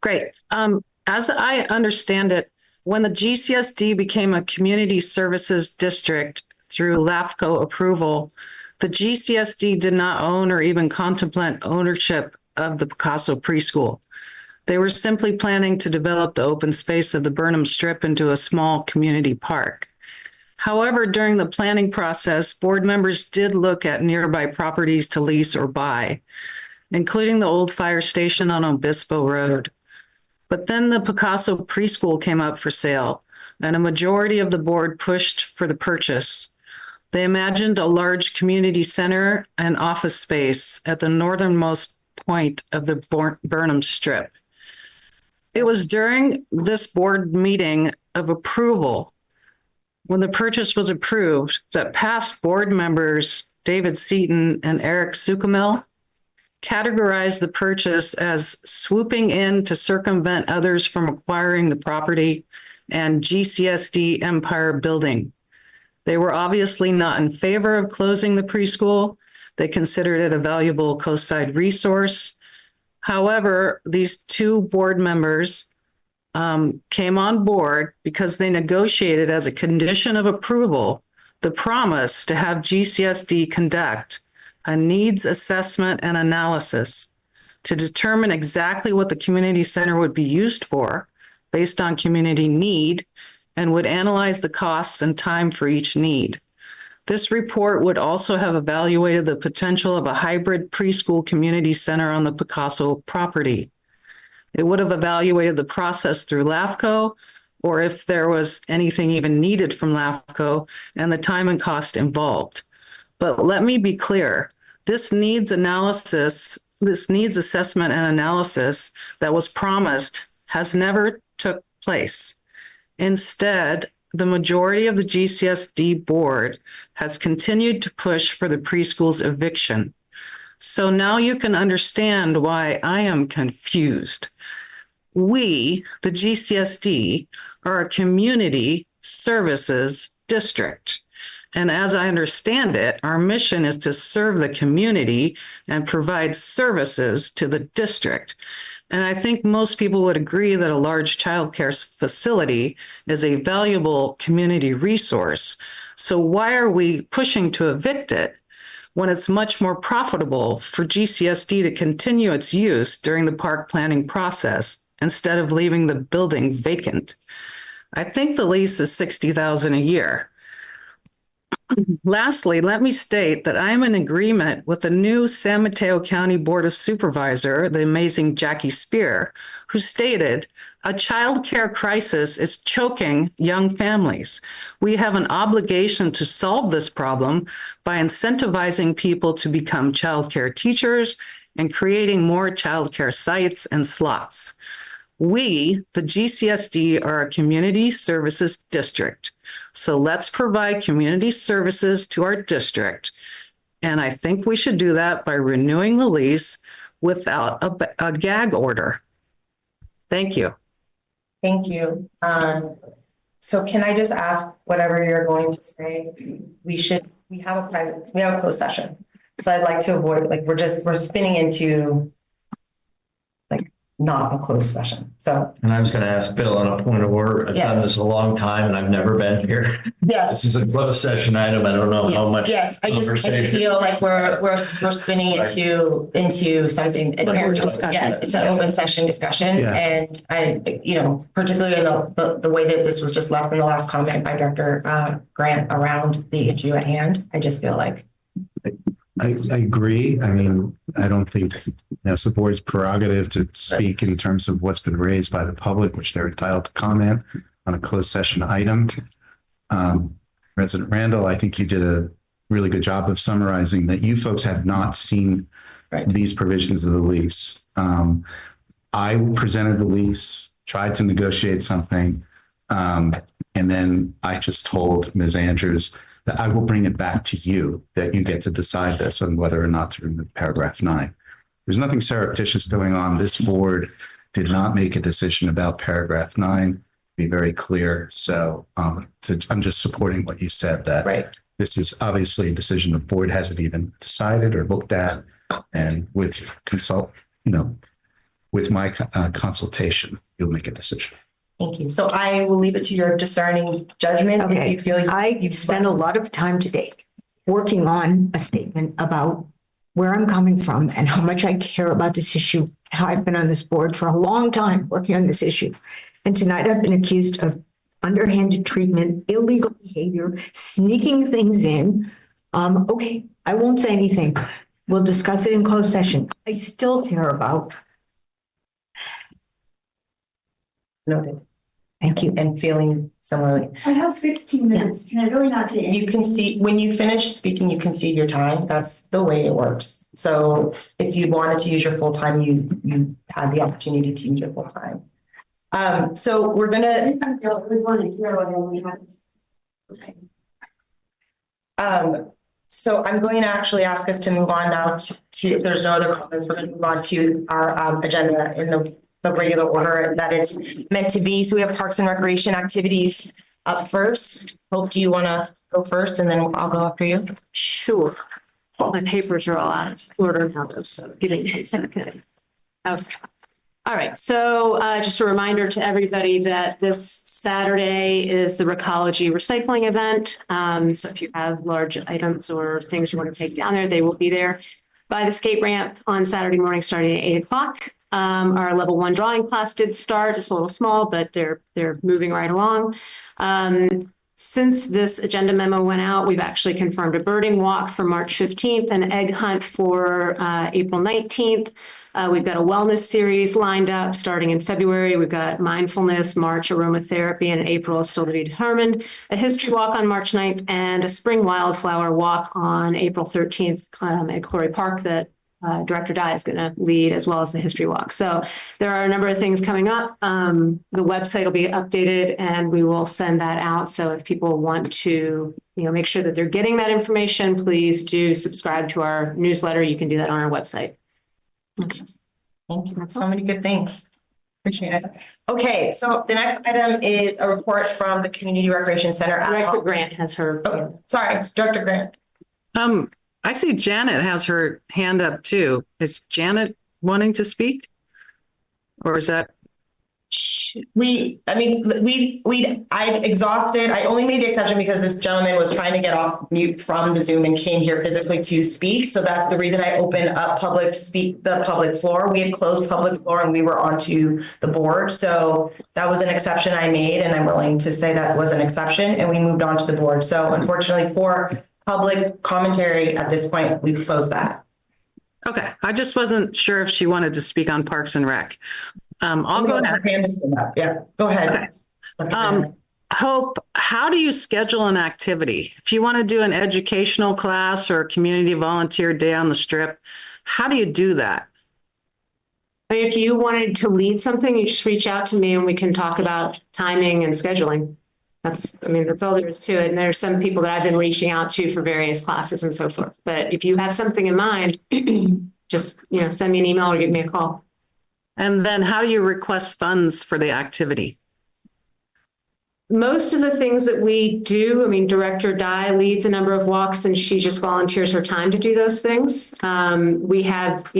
Great. As I understand it, when the GCSD became a community services district through LAFCO approval, the GCSD did not own or even contemplate ownership of the Picasso preschool. They were simply planning to develop the open space of the Burnham Strip into a small community park. However, during the planning process, board members did look at nearby properties to lease or buy, including the old fire station on Obispo Road. But then the Picasso preschool came up for sale, and a majority of the board pushed for the purchase. They imagined a large community center and office space at the northernmost point of the Burnham Strip. It was during this board meeting of approval, when the purchase was approved, that past board members, David Seaton and Eric Sukamel, categorized the purchase as swooping in to circumvent others from acquiring the property and GCSD empire building. They were obviously not in favor of closing the preschool. They considered it a valuable coastside resource. However, these two board members came on board because they negotiated as a condition of approval the promise to have GCSD conduct a needs assessment and analysis to determine exactly what the community center would be used for based on community need and would analyze the costs and time for each need. This report would also have evaluated the potential of a hybrid preschool community center on the Picasso property. It would have evaluated the process through LAFCO, or if there was anything even needed from LAFCO, and the time and cost involved. But let me be clear, this needs assessment and analysis that was promised has never took place. Instead, the majority of the GCSD board has continued to push for the preschool's eviction. So now you can understand why I am confused. We, the GCSD, are a community services district. And as I understand it, our mission is to serve the community and provide services to the district. And I think most people would agree that a large childcare facility is a valuable community resource. So why are we pushing to evict it when it's much more profitable for GCSD to continue its use during the park planning process instead of leaving the building vacant? I think the lease is $60,000 a year. Lastly, let me state that I am in agreement with the new San Mateo County Board of Supervisor, the amazing Jackie Spear, who stated, "A child care crisis is choking young families. We have an obligation to solve this problem by incentivizing people to become child care teachers and creating more child care sites and slots. We, the GCSD, are a community services district. So let's provide community services to our district. And I think we should do that by renewing the lease without a gag order." Thank you. Thank you. So can I just ask whatever you're going to say? We have a closed session. So I'd like to avoid, like, we're spinning into like not a closed session. So. And I was going to ask Bill on a point of order. I've done this a long time and I've never been here. Yes. This is a closed session item. I don't know how much. Yes, I feel like we're spinning into something. Yes, it's an open session discussion. Yeah. And particularly in the way that this was just left in the last comment by Director Grant around the issue at hand, I just feel like. I agree. I mean, I don't think it's the board's prerogative to speak in terms of what's been raised by the public, which they're entitled to comment on a closed session item. President Randall, I think you did a really good job of summarizing that you folks have not seen these provisions of the lease. I presented the lease, tried to negotiate something, and then I just told Ms. Andrews that I will bring it back to you, that you get to decide this on whether or not to remove paragraph 9. There's nothing surreptitious going on. This board did not make a decision about paragraph 9, be very clear. So I'm just supporting what you said, that this is obviously a decision the board hasn't even decided or looked at. And with my consultation, you'll make a decision. Thank you. So I will leave it to your discerning judgment. Okay. If you feel I've spent a lot of time today working on a statement about where I'm coming from and how much I care about this issue, how I've been on this board for a long time working on this issue. And tonight I've been accused of underhanded treatment, illegal behavior, sneaking things in. Okay, I won't say anything. We'll discuss it in closed session. I still care about. Noted. Thank you. And feeling similarly. I have 16 minutes. Can I really not say anything? You can see, when you finish speaking, you can see your time. That's the way it works. So if you wanted to use your full time, you had the opportunity to use your full time. So we're gonna. So I'm going to actually ask us to move on now to, if there's no other comments, we're going to move on to our agenda in the regular order that it's meant to be. So we have Parks and Recreation activities up first. Hope, do you want to go first and then I'll go after you? Sure. My papers are all out of order now, so give me a second. Okay. All right. So just a reminder to everybody that this Saturday is the Recology recycling event. So if you have large items or things you want to take down there, they will be there by the skate ramp on Saturday morning starting at 8 o'clock. Our level 1 drawing class did start. It's a little small, but they're moving right along. Since this agenda memo went out, we've actually confirmed a birding walk for March 15th, an egg hunt for April 19th. We've got a wellness series lined up starting in February. We've got mindfulness, March aromatherapy, and April is still to be determined. A history walk on March 9th and a spring wildflower walk on April 13th at Quarry Park that Director Dye is going to lead, as well as the history walk. So there are a number of things coming up. The website will be updated and we will send that out. So if people want to, make sure that they're getting that information, please do subscribe to our newsletter. You can do that on our website. Thank you. So many good things. Appreciate it. Okay, so the next item is a report from the Community Recreation Center. Director Grant has her. Oh, sorry, Director Grant. I see Janet has her hand up too. Is Janet wanting to speak? Or is that? I exhausted. I only made the exception because this gentleman was trying to get off mute from the Zoom and came here physically to speak. So that's the reason I opened up the public floor. We had closed public floor and we were onto the board. So that was an exception I made, and I'm willing to say that was an exception, and we moved on to the board. So unfortunately for public commentary at this point, we've closed that. Okay, I just wasn't sure if she wanted to speak on Parks and Rec. I'll go ahead. Yeah, go ahead. Hope, how do you schedule an activity? If you want to do an educational class or a community volunteer day on the Strip, how do you do that? I mean, if you wanted to lead something, you just reach out to me and we can talk about timing and scheduling. That's all there is to it. And there's some people that I've been reaching out to for various classes and so forth. But if you have something in mind, just, send me an email or give me a call. And then how do you request funds for the activity? Most of the things that we do, Director Dye leads a number of walks and she just volunteers her time to do those things. We have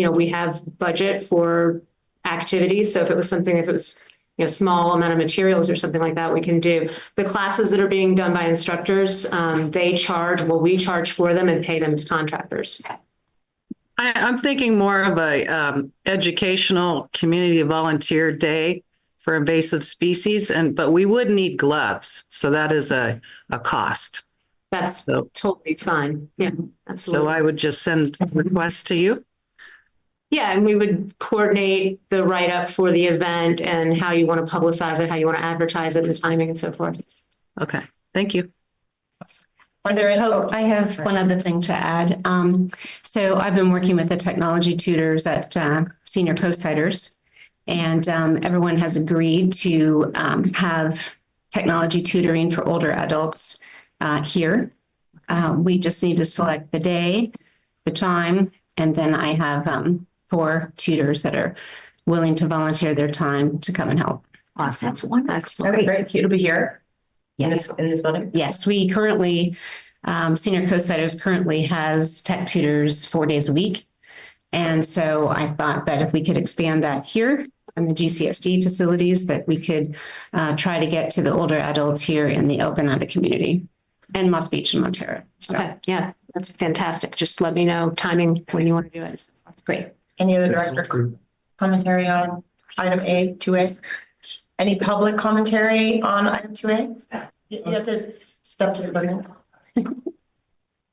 budget for activities. So if it was small amount of materials or something like that, we can do. The classes that are being done by instructors, we charge for them and pay them as contractors. I'm thinking more of a educational community volunteer day for invasive species, but we would need gloves. So that is a cost. That's totally fine. Yeah, absolutely. So I would just send a request to you. Yeah, and we would coordinate the write-up for the event and how you want to publicize it, how you want to advertise it, and the timing and so forth. Okay, thank you. Are there any? Oh, I have one other thing to add. So I've been working with the technology tutors at Senior Co-Siders, and everyone has agreed to have technology tutoring for older adults here. We just need to select the day, the time, and then I have 4 tutors that are willing to volunteer their time to come and help. Awesome. That's wonderful. Excellent. Great. Cute to be here. Yes. In this building. Yes, we currently, Senior Co-Siders currently has tech tutors 4 days a week. And so I thought that if we could expand that here in the GCSD facilities, that we could try to get to the older adults here in the El Granada community and Moss Beach and Montero. So. Okay, yeah, that's fantastic. Just let me know timing when you want to do it. That's great. Any other director commentary on item A, 2A? Any public commentary on item 2A? You have to step to the podium.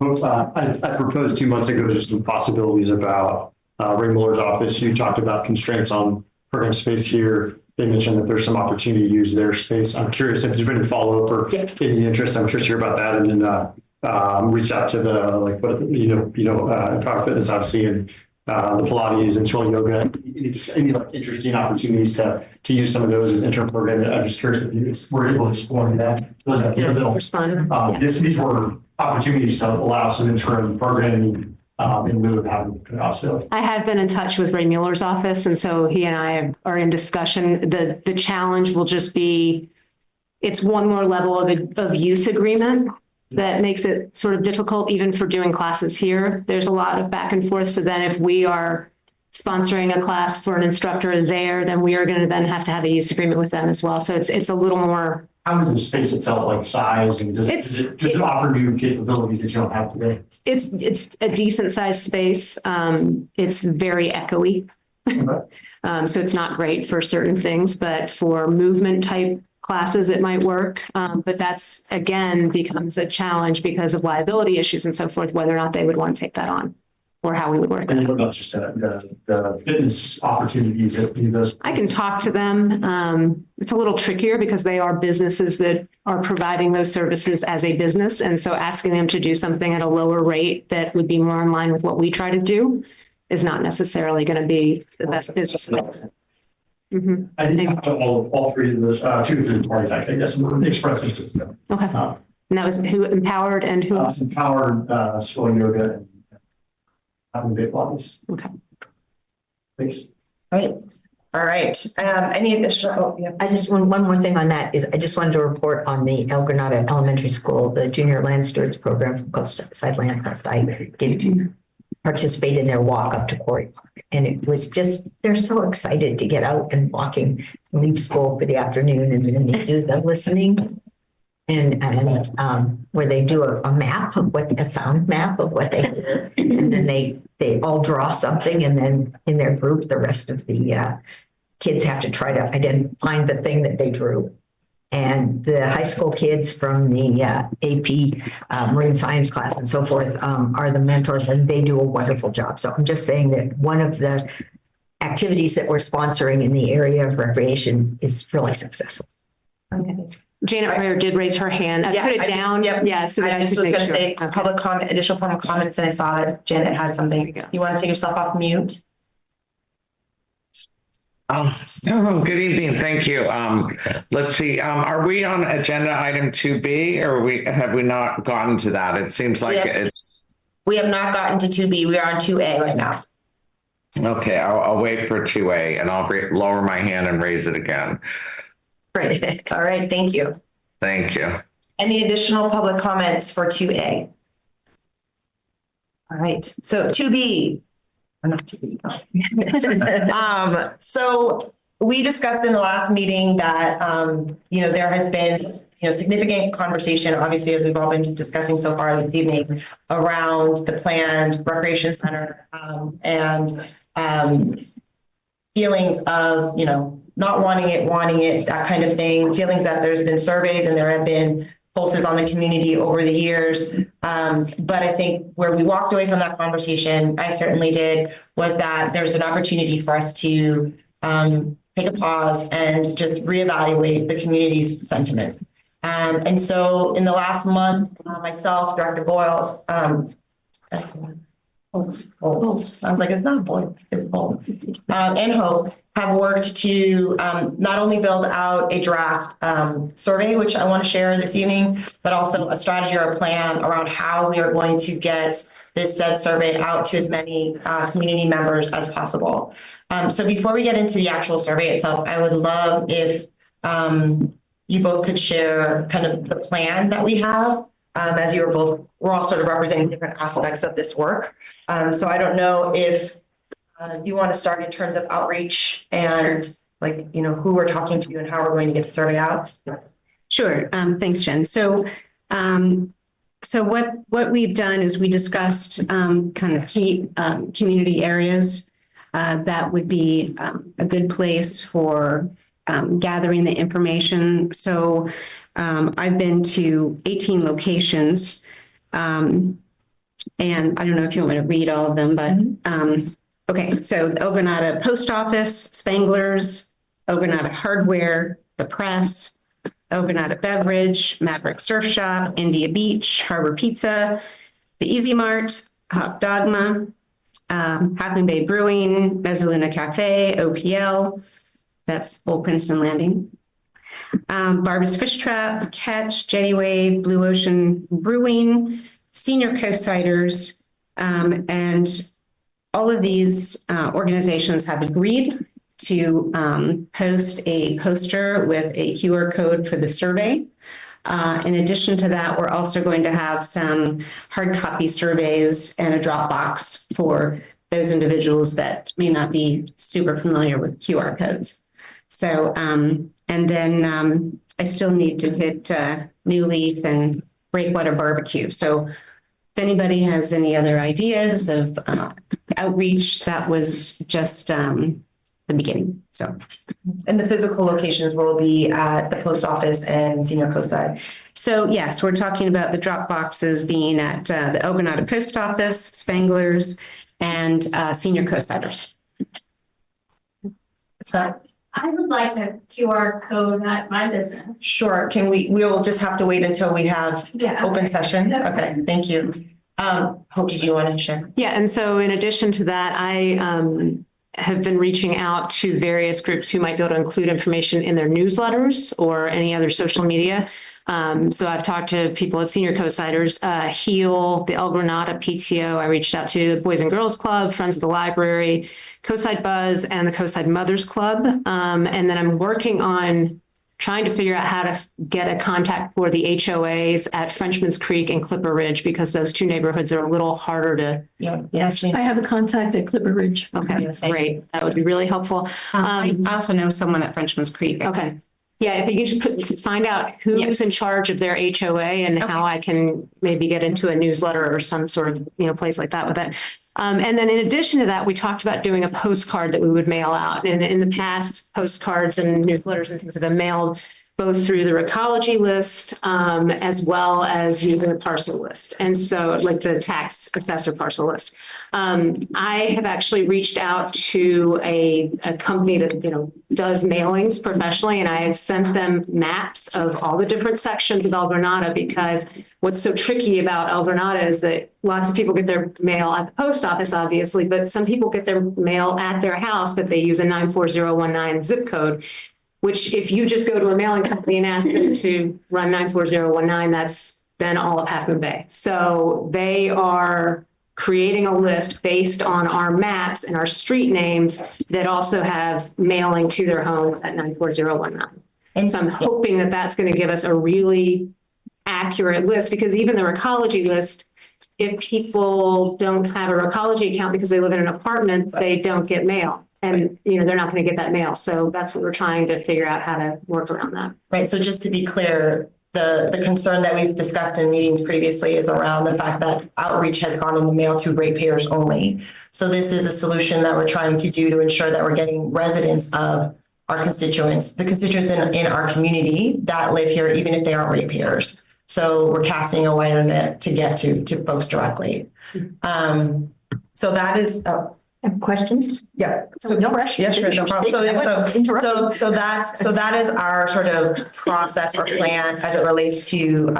I proposed 2 months ago just some possibilities about Ray Miller's office. You talked about constraints on program space here. They mentioned that there's some opportunity to use their space. I'm curious if there's been any follow-up or any interest. I'm curious to hear about that, and then reach out to the Empower Fitness, obviously, and the Pilates and Swirl Yoga. Any interesting opportunities to use some of those as interim program. I'm just curious if you were able to explore that. These were opportunities to allow some interim programming in lieu of having also. I have been in touch with Ray Mueller's office, and so he and I are in discussion. The challenge will just be, it's one more level of use agreement that makes it sort of difficult even for doing classes here. There's a lot of back and forth. So then if we are sponsoring a class for an instructor there, then we are going to then have to have a use agreement with them as well. So it's a little more. How is the space itself like size, and does it offer new capabilities that you don't have today? It's a decent sized space. It's very echoey. So it's not great for certain things, but for movement type classes, it might work. But that's, again, becomes a challenge because of liability issues and so forth, whether or not they would want to take that on or how we would work And that. what about just the fitness opportunities that those? I can talk to them. It's a little trickier because they are businesses that are providing those services as a business. And so asking them to do something at a lower rate that would be more in line with what we try to do is not necessarily going to be the best business. Mm-hmm. I didn't have all 3 of those, 2 of the parties, actually, I guess, were expressing. Okay. And that was who Empowered and who else? Empowered, Swirl Yoga, and having big bodies. Okay. Thanks. All right. Any additional? I just one more thing on that is I just wanted to report on the El Granada Elementary School, the Junior Land Stewards Program from Coastside Land Trust. I did participate in their walk up to Quarry Park, and it was just, they're so excited to get out and walking, leave school for the afternoon, and then they do the listening and where they do a map of a sound map of what they hear, and then they all draw something, and then in their group the rest of the kids have to try to find the thing that they drew. And the high school kids from the AP marine science class and so forth are the mentors, and they do a wonderful job. So I'm just saying that one of the activities that we're sponsoring in the area of recreation is really successful. Okay. Janet Pryor did raise her hand. I put it down. Yeah. So that I just was going to say public comment, additional public comments, and I saw that Janet had something. You want to take yourself off mute? Good evening. Thank you. Let's see. Are we on agenda item 2B, or have we not gotten to that? It seems like We have not gotten to 2B. We are on 2A right now. Okay, I'll wait for 2A, and I'll lower my hand and raise it again. Great. All right. Thank you. Thank you. Any additional public comments for 2A? All right. So 2B. Or not 2B. So we discussed in the last meeting that there has been significant conversation, obviously, as we've all been discussing so far this evening, around the planned recreation center and feelings of not wanting it, that kind of thing. Feelings that there's been surveys and there have been pulses on the community over the years. But I think where we walked away from that conversation, I certainly did, was that there's an opportunity for us to take a pause and just reevaluate the community's sentiment. And so in the last month, myself, Director Boyles, Boyles. I was like, it's not Boyles, it's Boyles. And Hope have worked to not only build out a draft survey, which I want to share this evening, but also a strategy or a plan around how we are going to get this said survey out to as many community members as possible. So before we get into the actual survey itself, I would love if you both could share kind of the plan that we have, as we're all sort of representing different aspects of this work. So I don't know if you want to start in terms of outreach and who we're talking to and how we're going to get the survey out. Sure. Thanks, Jen. So what we've done is we discussed kind of key community areas that would be a good place for gathering the information. So I've been to 18 locations, and I don't know if you want me to read all of them, but okay. So the Granada Post Office, Spangler's, Granada Hardware, the Press, Granada Beverage, Maverick Surf Shop, India Beach, Harbor Pizza, the Easy Mart, Hop Dogma, Half Moon Bay Brewing, Mezzaluna Cafe, OPL, that's Old Princeton Landing, Barbara's Fish Trap, Catch, Jetty Wave, Blue Ocean Brewing, Senior Coastsiders, and all of these organizations have agreed to post a poster with a QR code for the survey. In addition to that, we're also going to have some hard copy surveys and a Dropbox for those individuals that may not be super familiar with QR codes. So, and then I still need to hit New Leaf and Breakwater Barbecue. So if anybody has any other ideas of outreach, that was just the beginning. So, and the physical locations will be at the post office and Senior Coastside. So yes, we're talking about the drop boxes being at the Granada Post Office, Spangler's, and Senior Coastsiders. It's not. I would like a QR code at my business. Sure. We'll just have to wait until we have open session. Okay. Thank you. Hope, did you want to share? Yeah. And so in addition to that, I have been reaching out to various groups who might be able to include information in their newsletters or any other social media. So I've talked to people at Senior Coastsiders, HEAL, the El Granada PTO. I reached out to the Boys and Girls Club, Friends of the Library, Coastside Buzz, and the Coastside Mothers Club. And then I'm working on trying to figure out how to get a contact for the HOAs at Frenchman's Creek and Clipper Ridge, because those two neighborhoods are a little harder to. Yes, I have a contact at Clipper Ridge. Okay, great. That would be really helpful. I also know someone at Frenchman's Creek. Okay. Yeah, if you can just find out who's in charge of their HOA and how I can maybe get into a newsletter or some sort of place like that with it. And then in addition to that, we talked about doing a postcard that we would mail out. And in the past, postcards and newsletters and things have been mailed both through the recology list as well as using a parcel list. And so like the tax assessor parcel list. I have actually reached out to a company that, does mailings professionally, and I have sent them maps of all the different sections of El Granada, because what's so tricky about El Granada is that lots of people get their mail at the post office, obviously, but some people get their mail at their house, but they use a 94019 zip code, which if you just go to a mailing company and ask them to run 94019, that's then all of Half Moon Bay. So they are creating a list based on our maps and our street names that also have mailing to their homes at 94019. And so I'm hoping that that's going to give us a really accurate list, because even the recology list, if people don't have a recology account because they live in an apartment, they don't get mail. And, they're not going to get that mail. So that's what we're trying to figure out how to work around that. Right. So just to be clear, the concern that we've discussed in meetings previously is around the fact that outreach has gone in the mail to ratepayers only. So this is a solution that we're trying to do to ensure that we're getting residents of our constituents, the constituents in our community that live here, even if they aren't ratepayers. So we're casting a wider net to get to folks directly. So that is. Questions? Yeah. So no rush. Yeah, sure, no problem. So that is our sort of process or plan as it relates to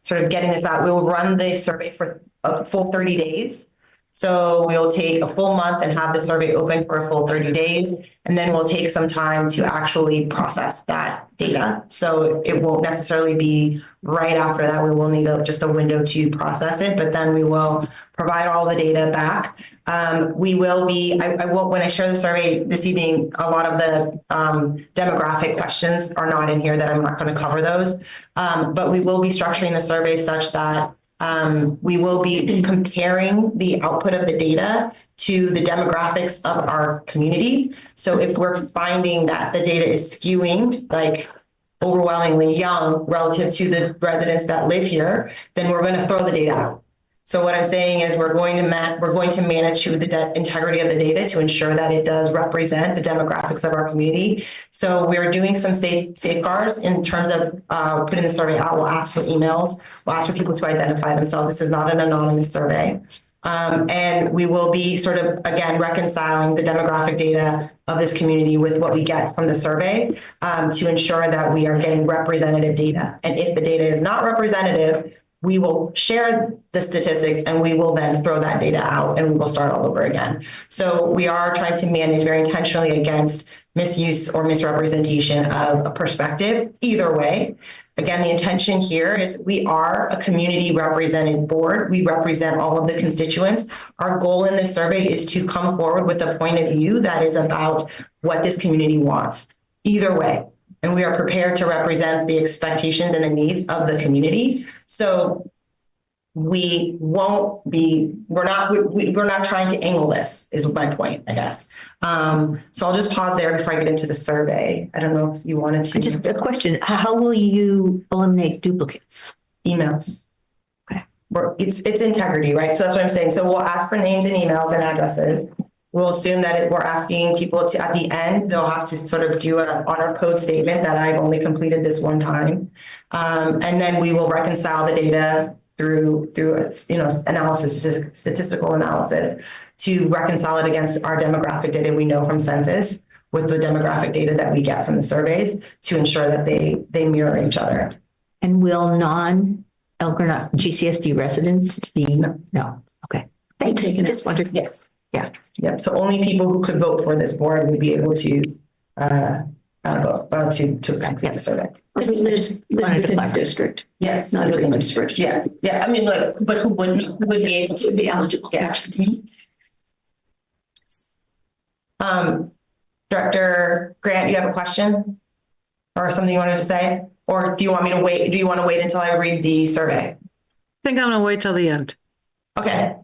sort of getting this out. We will run the survey for a full 30 days. So we'll take a full month and have the survey open for a full 30 days. And then we'll take some time to actually process that data. So it won't necessarily be right after that. We will need just a window to process it, but then we will provide all the data back. We will be, I will, when I share the survey this evening, a lot of the demographic questions are not in here, that I'm not going to cover those. But we will be structuring the survey such that we will be comparing the output of the data to the demographics of our community. So if we're finding that the data is skewing, like overwhelmingly young relative to the residents that live here, then we're going to throw the data out. So what I'm saying is we're going to manage the integrity of the data to ensure that it does represent the demographics of our community. So we're doing some safeguards in terms of putting the survey out. We'll ask for emails. We'll ask for people to identify themselves. This is not an anonymous survey. And we will be sort of, again, reconciling the demographic data of this community with what we get from the survey to ensure that we are getting representative data. And if the data is not representative, we will share the statistics and we will then throw that data out and we will start all over again. So we are trying to manage very intentionally against misuse or misrepresentation of a perspective either way. Again, the intention here is we are a community represented board. We represent all of the constituents. Our goal in this survey is to come forward with a point of view that is about what this community wants either way. And we are prepared to represent the expectations and the needs of the community. So we're not trying to angle this, is my point, I guess. So I'll just pause there before I get into the survey. I don't know if you wanted to. Just a question. How will you eliminate duplicates? Emails. Okay. It's integrity, right? So that's what I'm saying. So we'll ask for names and emails and addresses. We'll assume that we're asking people to, at the end, they'll have to sort of do an honor code statement that I've only completed this one time. And then we will reconcile the data through analysis, statistical analysis, to reconcile it against our demographic data we know from census with the demographic data that we get from the surveys to ensure that they mirror each other. And will non-El Granada GCSD residents be? No. Okay. Thanks. Just wondered. Yes. Yeah. Yep. So only people who could vote for this board would be able to complete the survey. Just live within the district. Yes. Not within the district. Yeah. Yeah. I mean, but who would be able to be eligible? Yeah. Director Grant, you have a question or something you wanted to say? Or do you want me to wait? Do you want to wait until I read the survey? I think I'm going to wait till the end. Okay.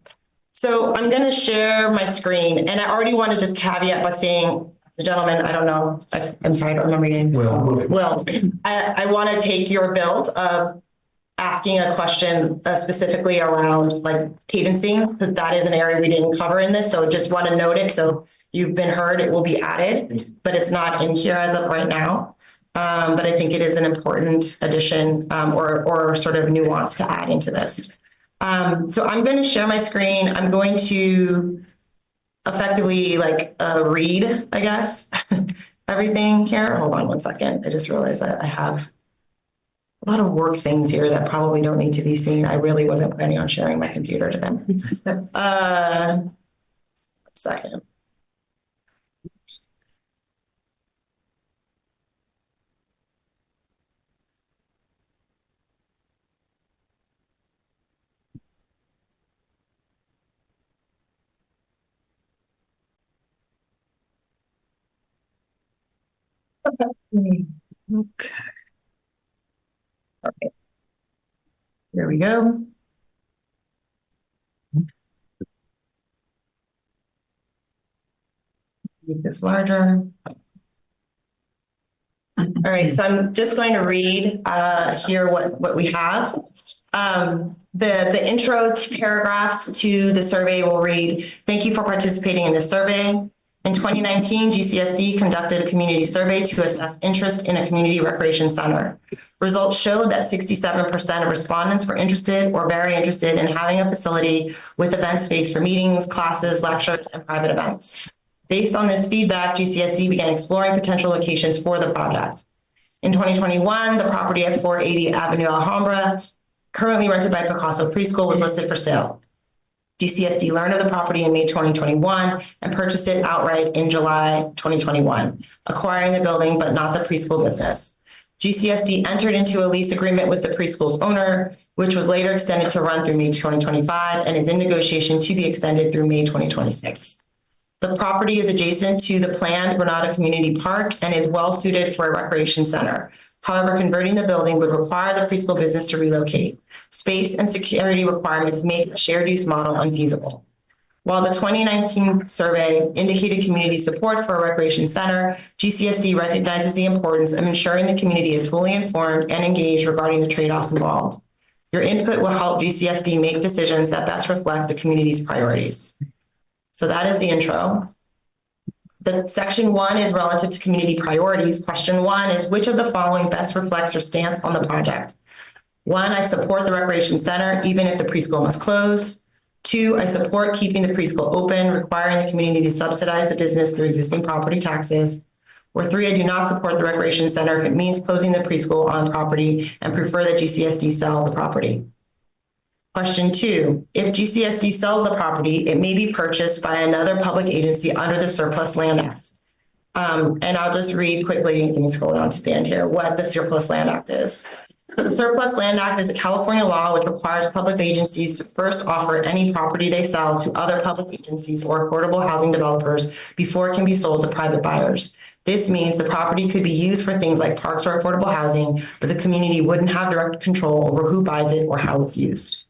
So I'm going to share my screen, and I already want to just caveat by saying, the gentleman, I don't know, I'm sorry, I don't remember your name. Will, I want to take your build of asking a question specifically around like cadencing, because that is an area we didn't cover in this. So just want to note it. So you've been heard, it will be added, but it's not in here as of right now. but I think it is an important addition or sort of nuance to add into this. So I'm going to share my screen. I'm going to effectively read, I guess, everything here. Hold on one second. I just realized that I have a lot of work things here that probably don't need to be seen. I really wasn't planning on sharing my computer today. Second. Okay. Okay. There we go. Make this larger. All right, so I'm just going to read here what we have. The intro to paragraphs to the survey will read, thank you for participating in this survey. In 2019, GCSD conducted a community survey to assess interest in a community recreation center. Results showed that 67% of respondents were interested or very interested in having a facility with event space for meetings, classes, lectures, and private events. Based on this feedback, GCSD began exploring potential locations for the project. In 2021, the property at 480 Avenue Alhambra, currently rented by Picasso Preschool, was listed for sale. GCSD learned of the property in May 2021 and purchased it outright in July 2021, acquiring the building but not the preschool business. GCSD entered into a lease agreement with the preschool's owner, which was later extended to run through May 2025 and is in negotiation to be extended through May 2026. The property is adjacent to the planned Granada Community Park and is well suited for a recreation center. However, converting the building would require the preschool business to relocate. Space and security requirements make a shared use model unfeasible. While the 2019 survey indicated community support for a recreation center, GCSD recognizes the importance of ensuring the community is fully informed and engaged regarding the trade-offs involved. Your input will help GCSD make decisions that best reflect the community's priorities. So that is the intro. The section 1 is relative to community priorities. Question 1 is, which of the following best reflects your stance on the project? 1, I support the recreation center, even if the preschool must close. 2, I support keeping the preschool open, requiring the community to subsidize the business through existing property taxes. Or 3, I do not support the recreation center if it means closing the preschool on property and prefer that GCSD sell the property. Question 2, if GCSD sells the property, it may be purchased by another public agency under the Surplus Land Act. And I'll just read quickly, let me scroll down to the end here, what the Surplus Land Act is. So the Surplus Land Act is a California law which requires public agencies to first offer any property they sell to other public agencies or affordable housing developers before it can be sold to private buyers. This means the property could be used for things like parks or affordable housing, but the community wouldn't have direct control over who buys it or how it's used.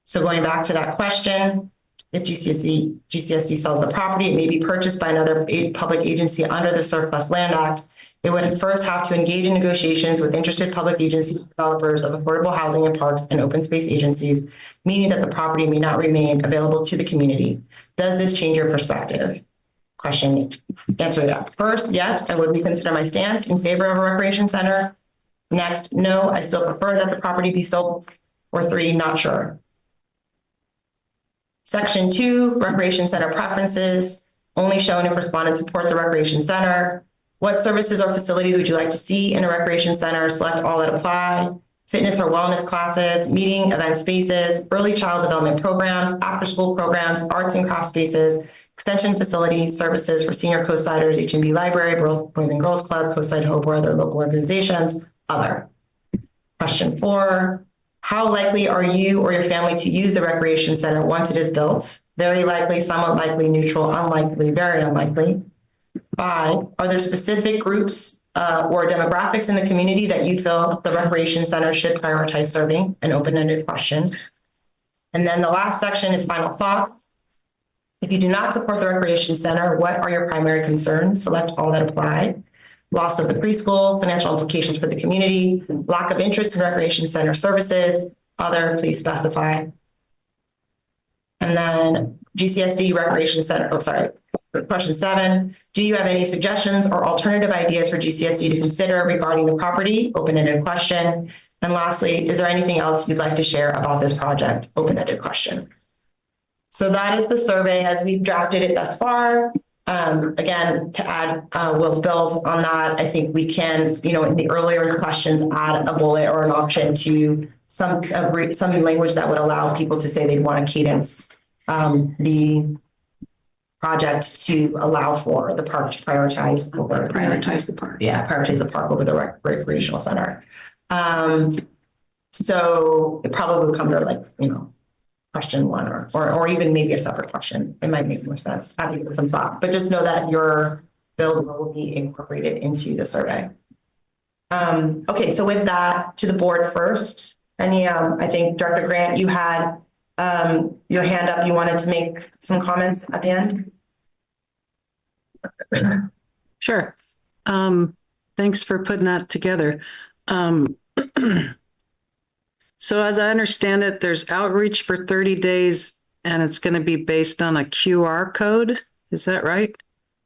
So going back to that question, if GCSD sells the property, it may be purchased by another public agency under the Surplus Land Act. It would first have to engage in negotiations with interested public agency developers of affordable housing and parks and open space agencies, meaning that the property may not remain available to the community. Does this change your perspective? Question, answer that. First, yes, I would reconsider my stance in favor of a recreation center. Next, no, I still prefer that the property be sold. Or 3, not sure. Section 2, recreation center preferences, only shown if respondents support the recreation center. What services or facilities would you like to see in a recreation center? Select all that apply. Fitness or wellness classes, meeting, event spaces, early child development programs, after-school programs, arts and craft spaces, extension facilities, services for senior co-siders, HMB Library, Boys and Girls Club, Co-Side Hope, or other local organizations, other. Question 4. How likely are you or your family to use the recreation center once it is built? Very likely, somewhat likely, neutral, unlikely, very unlikely. 5, are there specific groups or demographics in the community that you feel the recreation center should prioritize serving? An open-ended question. And then the last section is final thoughts. If you do not support the recreation center, what are your primary concerns? Select all that apply. Loss of the preschool, financial implications for the community, lack of interest in recreation center services, other, please specify. And then GCSD recreation center, Question 7, do you have any suggestions or alternative ideas for GCSD to consider regarding the property? Open-ended question. And lastly, is there anything else you'd like to share about this project? Open-ended question. So that is the survey as we've drafted it thus far. Again, to add Will's build on that, I think we can, in the earlier questions, add a bullet or an option to some language that would allow people to say they'd want to cadence the project to allow for the park to prioritize the park. Yeah, prioritize the park over the recreational center. So it probably would come to question 1 or even maybe a separate question. It might make more sense. I think it's some thought, but just know that your build will be incorporated into the survey. Okay, so with that, to the board first. I think Director Grant, you had your hand up. You wanted to make some comments at the end. Sure. Thanks for putting that together. So as I understand it, there's outreach for 30 days and it's going to be based on a QR code. Is that right?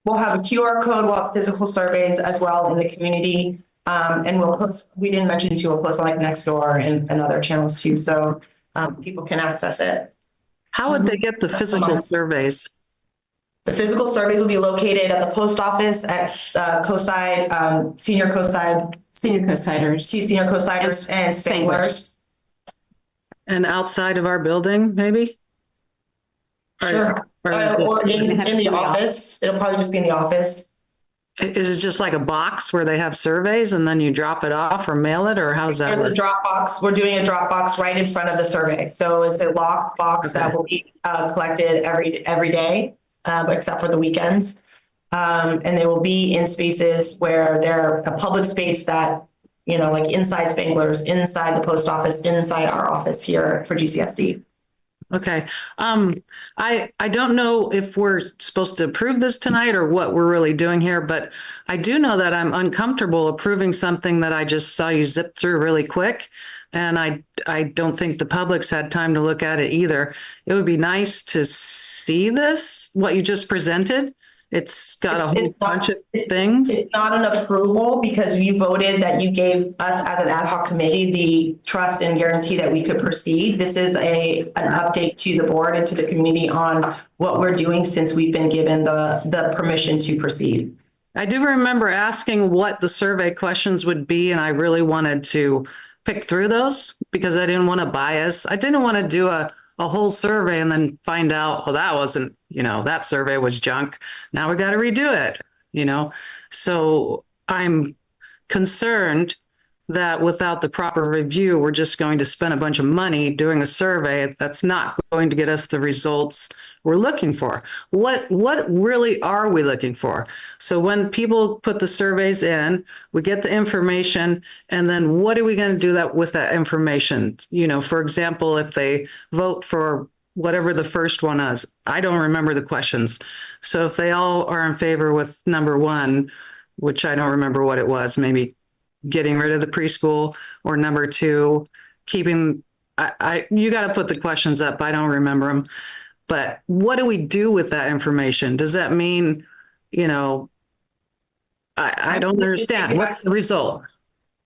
We'll have a QR code, we'll have physical surveys as well in the community. And we'll post, we didn't mention too, we'll post on Nextdoor and other channels too. So people can access it. How would they get the physical surveys? The physical surveys will be located at the post office at senior co-siders and Spanglers. And outside of our building, maybe? Sure. Or in the office. It'll probably just be in the office. Is it just like a box where they have surveys and then you drop it off or mail it, or how does that work? There's a drop box. We're doing a drop box right in front of the survey. So it's a locked box that will be collected every day, except for the weekends. And they will be in spaces where they're a public space that, like inside Spanglers, inside the post office, inside our office here for GCSD. Okay. I don't know if we're supposed to approve this tonight or what we're really doing here, but I do know that I'm uncomfortable approving something that I just saw you zip through really quick. And I don't think the public's had time to look at it either. It would be nice to see this, what you just presented. It's got a whole bunch of things. It's not an approval because you voted that you gave us as an ad hoc committee the trust and guarantee that we could proceed. This is an update to the board and to the community on what we're doing since we've been given the permission to proceed. I do remember asking what the survey questions would be, and I really wanted to pick through those because I didn't want to bias. I didn't want to do a whole survey and then find out, oh, that wasn't, that survey was junk. Now we got to redo it, So I'm concerned that without the proper review, we're just going to spend a bunch of money doing a survey that's not going to get us the results we're looking for. What really are we looking for? So when people put the surveys in, we get the information, and then what are we going to do with that information? For example, if they vote for whatever the first one is, I don't remember the questions. So if they all are in favor with number 1, which I don't remember what it was, maybe getting rid of the preschool, or number 2, keeping, you got to put the questions up. I don't remember them. But what do we do with that information? Does that mean, I don't understand. What's the result?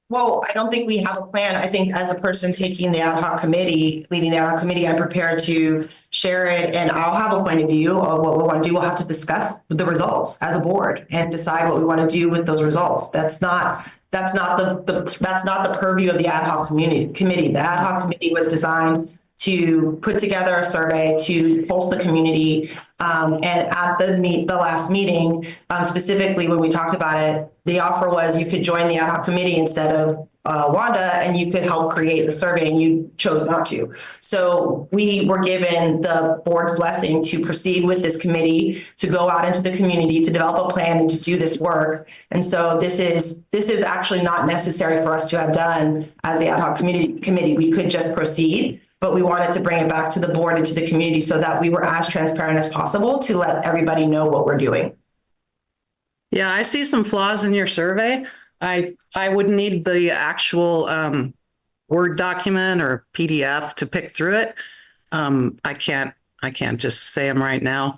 Well, I don't think we have a plan. I think as a person taking the ad hoc committee, leading the ad hoc committee, I'm prepared to share it, and I'll have a point of view of what we want to do. We'll have to discuss the results as a board and decide what we want to do with those results. That's not the purview of the ad hoc committee. The ad hoc committee was designed to put together a survey to pulse the community. And at the last meeting, specifically when we talked about it, the offer was you could join the ad hoc committee instead of Wanda, and you could help create the survey, and you chose not to. So we were given the board's blessing to proceed with this committee, to go out into the community, to develop a plan and to do this work. And so this is actually not necessary for us to have done as the ad hoc committee. We could just proceed, but we wanted to bring it back to the board and to the community so that we were as transparent as possible to let everybody know what we're doing. Yeah, I see some flaws in your survey. I would need the actual Word document or PDF to pick through it. I can't just say them right now.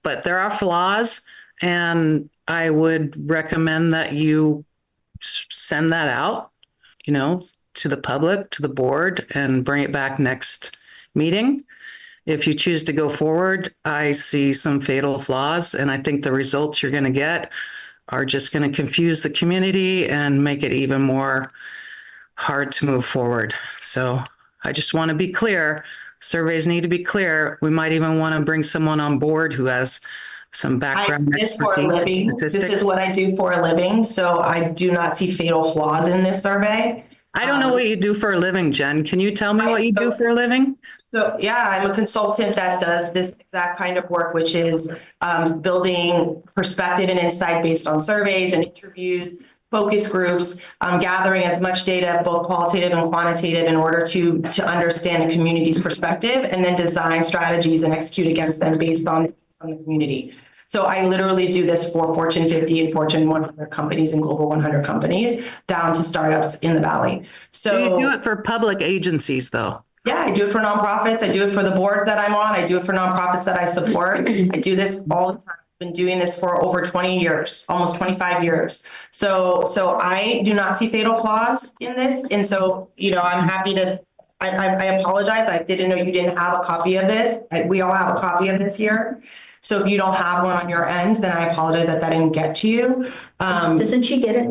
but there are flaws, and I would recommend that you send that out, to the public, to the board, and bring it back next meeting. If you choose to go forward, I see some fatal flaws, and I think the results you're going to get are just going to confuse the community and make it even more hard to move forward. So I just want to be clear. Surveys need to be clear. We might even want to bring someone on board who has some background This for a expertise, living. statistics. This is what I do for a living, so I do not see fatal flaws in this survey. I don't know what you do for a living, Jen. Can you tell me what you do for a living? So yeah, I'm a consultant that does this exact kind of work, which is building perspective and insight based on surveys and interviews, focus groups, gathering as much data, both qualitative and quantitative, in order to understand a community's perspective and then design strategies and execute against them based on the community. So I literally do this for Fortune 50 and Fortune 100 companies and Global 100 companies down to startups in the Valley. So you do it for public agencies though? Yeah, I do it for nonprofits. I do it for the boards that I'm on. I do it for nonprofits that I support. I do this all the time. I've been doing this for over 20 years, almost 25 years. So I do not see fatal flaws in this. And so, I'm happy to, I apologize. I didn't know you didn't have a copy of this. We all have a copy of this here. So if you don't have one on your end, then I apologize that didn't get to you. Doesn't she get it?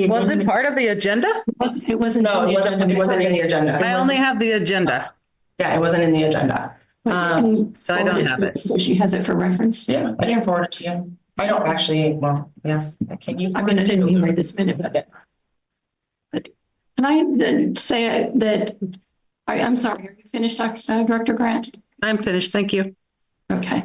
Was it part of the agenda? It wasn't. No, it wasn't in the agenda. I only have the agenda. Yeah, it wasn't in the agenda. So I don't have it. So she has it for reference. Yeah, I can forward it to you. I don't actually, well, yes, can you? I'm going to take you right this minute, but can I then say that, I'm sorry, are you finished, Director Grant? I'm finished, thank you. Okay.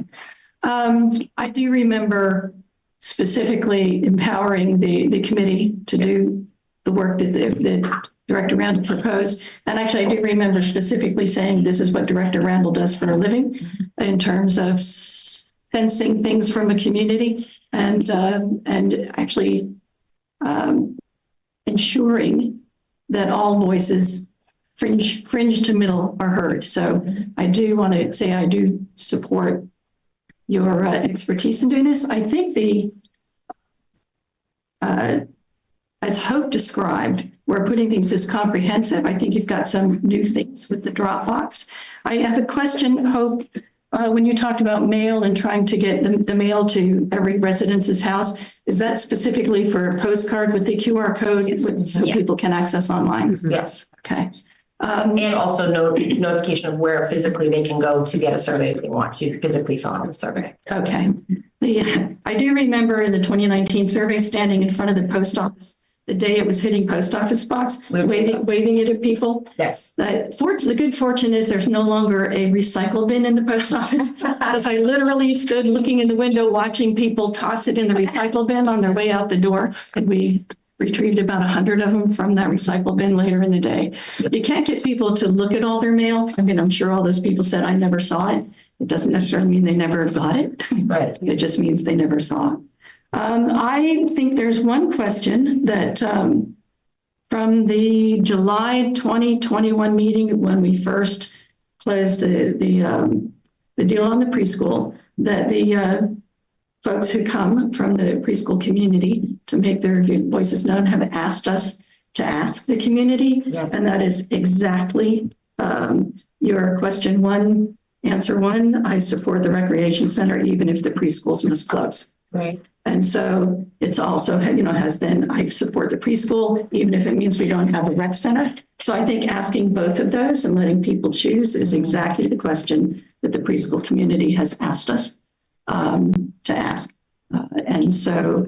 I do remember specifically empowering the committee to do the work that Director Randall proposed. And actually, I do remember specifically saying this is what Director Randall does for a living in terms of sensing things from a community and actually ensuring that all voices fringe to middle are heard. So I do want to say I do support your expertise in doing this. I think as Hope described, we're putting things as comprehensive. I think you've got some new things with the Dropbox. I have a question, Hope. When you talked about mail and trying to get the mail to every resident's house, is that specifically for a postcard with the QR code so people can access online? Yes. Okay. And also notification of where physically they can go to get a survey if they want to physically fill out a survey. Okay. I do remember in the 2019 survey standing in front of the post office the day it was hitting post office box, waving it at people. Yes. The good fortune is there's no longer a recycle bin in the post office, because I literally stood looking in the window watching people toss it in the recycle bin on their way out the door, and we retrieved about 100 of them from that recycle bin later in the day. You can't get people to look at all their mail. I mean, I'm sure all those people said, I never saw it. It doesn't necessarily mean they never got it. Right. It just means they never saw it. I think there's one question that from the July 2021 meeting, when we first closed the deal on the preschool, that the folks who come from the preschool community to make their voices known have asked us to ask the community. Yes. And that is exactly your question one, answer one. I support the recreation center, even if the preschools must close. Right. And so it's also, has then I support the preschool, even if it means we don't have a rec center. So I think asking both of those and letting people choose is exactly the question that the preschool community has asked us to ask. And so,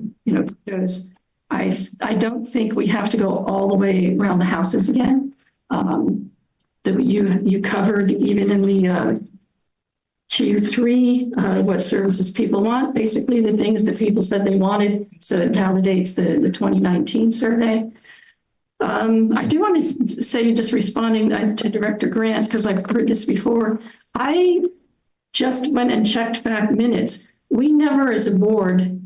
those, I don't think we have to go all the way around the houses again. That you covered even in the Q3, what services people want, basically the things that people said they wanted. So it validates the 2019 survey. I do want to say, just responding to Director Grant, because I've heard this before, I just went and checked back minutes. We never as a board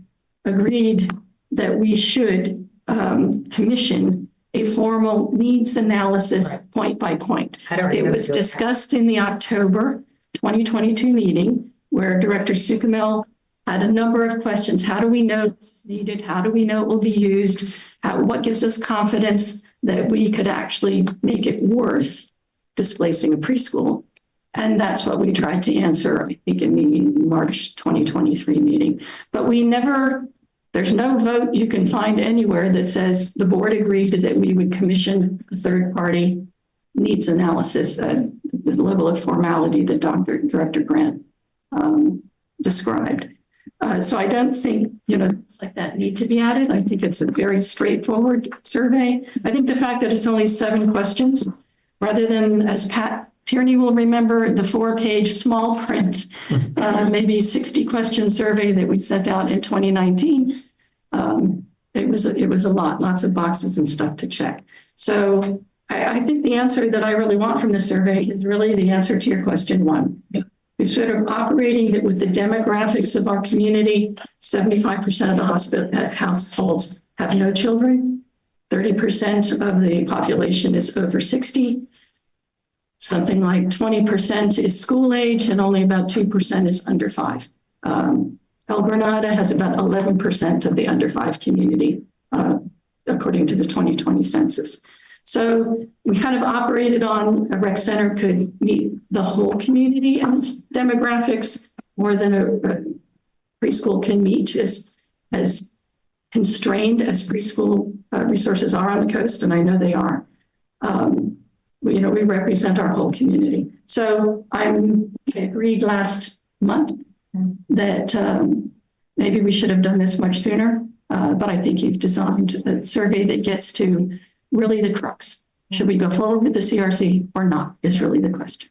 agreed that we should commission a formal needs analysis point by point. It was discussed in the October 2022 meeting where Director Sukamel had a number of questions. How do we know this is needed? How do we know it will be used? What gives us confidence that we could actually make it worth displacing a preschool? And that's what we tried to answer, I think, in the March 2023 meeting. But there's no vote you can find anywhere that says the board agreed that we would commission a third-party needs analysis at the level of formality that Director Grant described. So I don't think, things like that need to be added. I think it's a very straightforward survey. I think the fact that it's only 7 questions, rather than, as Pat Tierney will remember, the 4-page small print, maybe 60-question survey that we sent out in 2019, it was a lot, lots of boxes and stuff to check. So I think the answer that I really want from the survey is really the answer to your question 1. We're sort of operating with the demographics of our community. 75% of the households have no children. 30% of the population is over 60. Something like 20% is school age and only about 2% is under 5. El Granada has about 11% of the under 5 community, according to the 2020 census. So we kind of operated on a rec center could meet the whole community and its demographics more than a preschool can meet, as constrained as preschool resources are on the coast, and I know they are. We represent our whole community. So I agreed last month that maybe we should have done this much sooner, but I think you've designed a survey that gets to really the crux. Should we go forward with the CRC or not is really the question.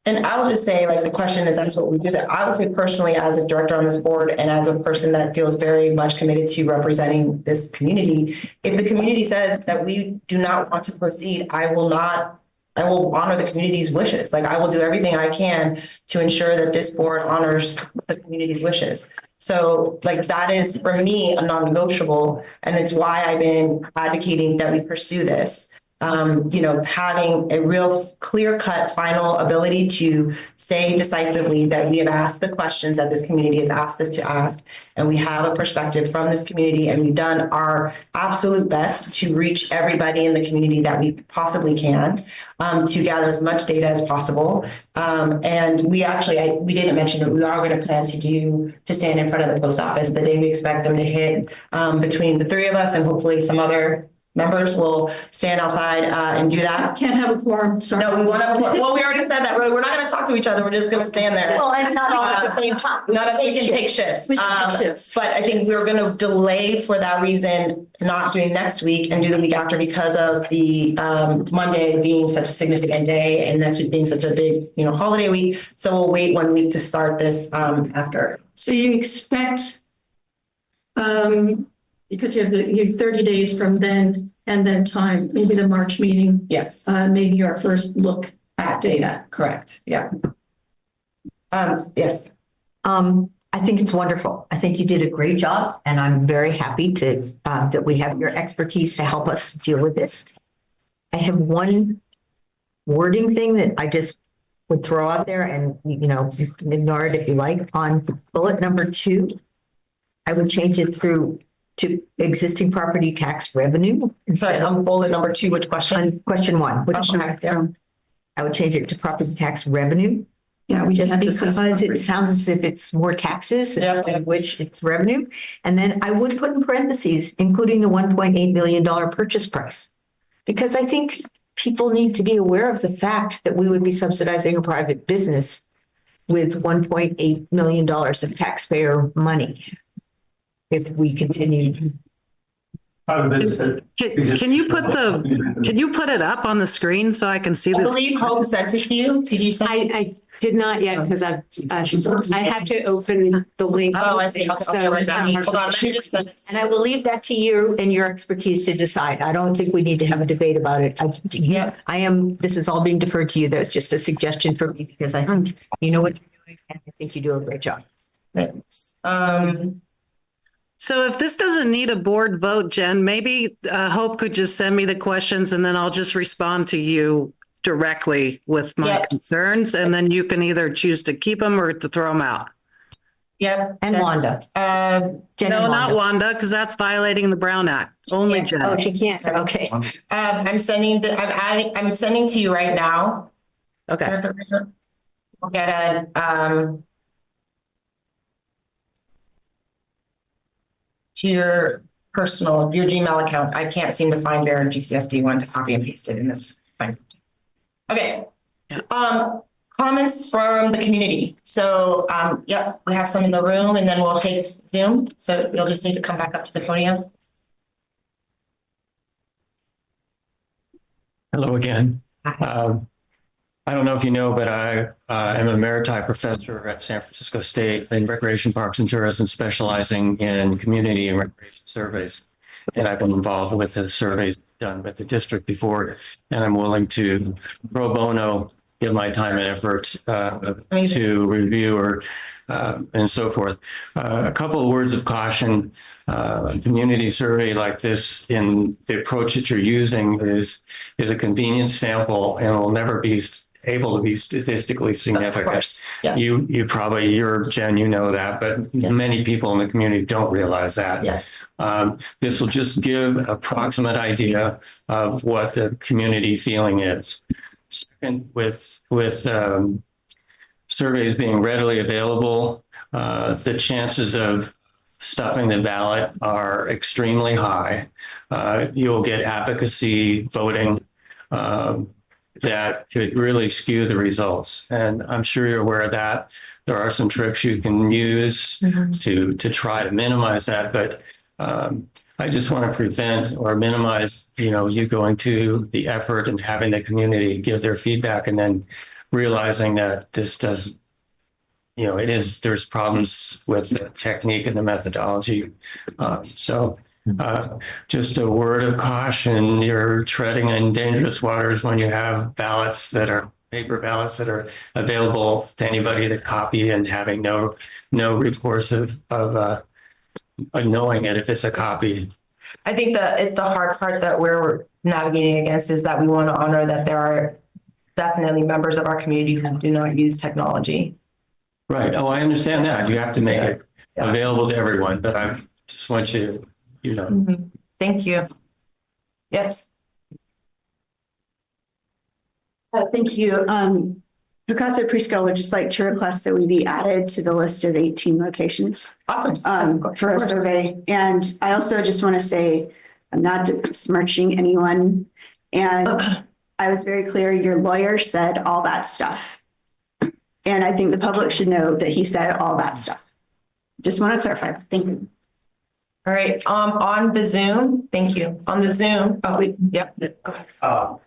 And I'll just say, the question is, that's what we do. That I would say personally, as a director on this board and as a person that feels very much committed to representing this community, if the community says that we do not want to proceed, I will honor the community's wishes. I will do everything I can to ensure that this board honors the community's wishes. So that is for me a non-negotiable, and it's why I've been advocating that we pursue this. Having a real clear-cut final ability to say decisively that we have asked the questions that this community has asked us to ask, and we have a perspective from this community, and we've done our absolute best to reach everybody in the community that we possibly can, to gather as much data as possible. And we didn't mention that we are going to plan to stand in front of the post office the day we expect them to hit, between the 3 of us and hopefully some other members will stand outside and do that. Can't have a quorum, sorry. No, we want to, well, we already said that. We're not going to talk to each other. We're just going to stand there. Well, and not all at the same time. Not if we can take shifts. But I think we're going to delay for that reason, not doing next week and do the week after because of the Monday being such a significant day and next week being such a big, holiday week. So we'll wait 1 week to start this after. So you expect, because you have 30 days from then and then time, maybe the March meeting. Yes. Maybe our first look at data. Correct. Yeah. Yes. I think it's wonderful. I think you did a great job, and I'm very happy that we have your expertise to help us deal with this. I have one wording thing that I just would throw out there, and you can ignore it if you like. On bullet number 2, I would change it to existing property tax revenue. Sorry, on bullet number 2, which question? Question 1. Okay. I would change it to property tax revenue. Yeah, we Just had because it sounds as if it's more taxes instead of which it's revenue. And then I would put in parentheses, including the $1.8 million purchase price. Because I think people need to be aware of the fact that we would be subsidizing a private business with $1.8 million of taxpayer money if we continue. Can you put it up on the screen so I can see I this? believe Hope sent it to you. Did you send it? I did not yet because I have to open the link. Oh, I see. So Hold on, let me just send it. And I will leave that to you and your expertise to decide. I don't think we need to have a debate about it. This is all being deferred to you. That's just a suggestion for me because I think you know what you're doing and I think you do a great job. Thanks. So if this doesn't need a board vote, Jen, maybe Hope could just send me the questions and then I'll just respond to you directly with my concerns. And then you can either choose to keep them or to throw them out. Yep. And Wanda. Jen No, and not Wanda. Wanda, because that's violating the Brown Act. Only Jen. Oh, she can't. Okay. I'm sending I'm sending to you right now. Okay. We'll get a, to your Gmail account. I can't seem to find your GCSD one to copy and paste it in this. Fine. Okay. Comments from the community. So, yep, we have some in the room and then we'll take Zoom. So you'll just need to come back up to the podium. Hello again. I don't know if you know, but I am a emeriti professor at San Francisco State in Recreation, Parks, and Tourism, specializing in community and recreation surveys. And I've been involved with the surveys done with the district before, and I'm willing to pro bono give my time and effort to review or and so forth. A couple of words of caution. A community survey like this, in the approach that you're using, is a convenient sample and will never be able to be statistically significant. Yes. You're Jen, you know that, but many people in the community don't realize that. Yes. This will just give an approximate idea of what the community feeling is. Second, with surveys being readily available, the chances of stuffing the ballot are extremely high. You'll get advocacy voting that could really skew the results. And I'm sure you're aware of that. There are some tricks you can use to try to minimize that, but I just want to prevent or minimize, you going to the effort and having the community give their feedback and then realizing that this does, there's problems with the technique and the methodology. Just a word of caution, you're treading in dangerous waters when you have paper ballots that are available to anybody to copy and having no recourse of knowing it if it's a copy. I think the hard part that we're navigating against is that we want to honor that there are definitely members of our community who do not use technology. Right. Oh, I understand that. You have to make it available to everyone, but I just want you, Thank you. Yes. Thank you. Picasso Preschool would just like to request that we be added to the list of 18 locations. Awesome. For a survey. And I also just want to say, I'm not besmirching anyone. And I was very clear, your lawyer said all that stuff. And I think the public should know that he said all that stuff. Just want to clarify. Thank you. All right. On the Zoom, thank you. On the Zoom. Oh, wait. Yep. Go ahead.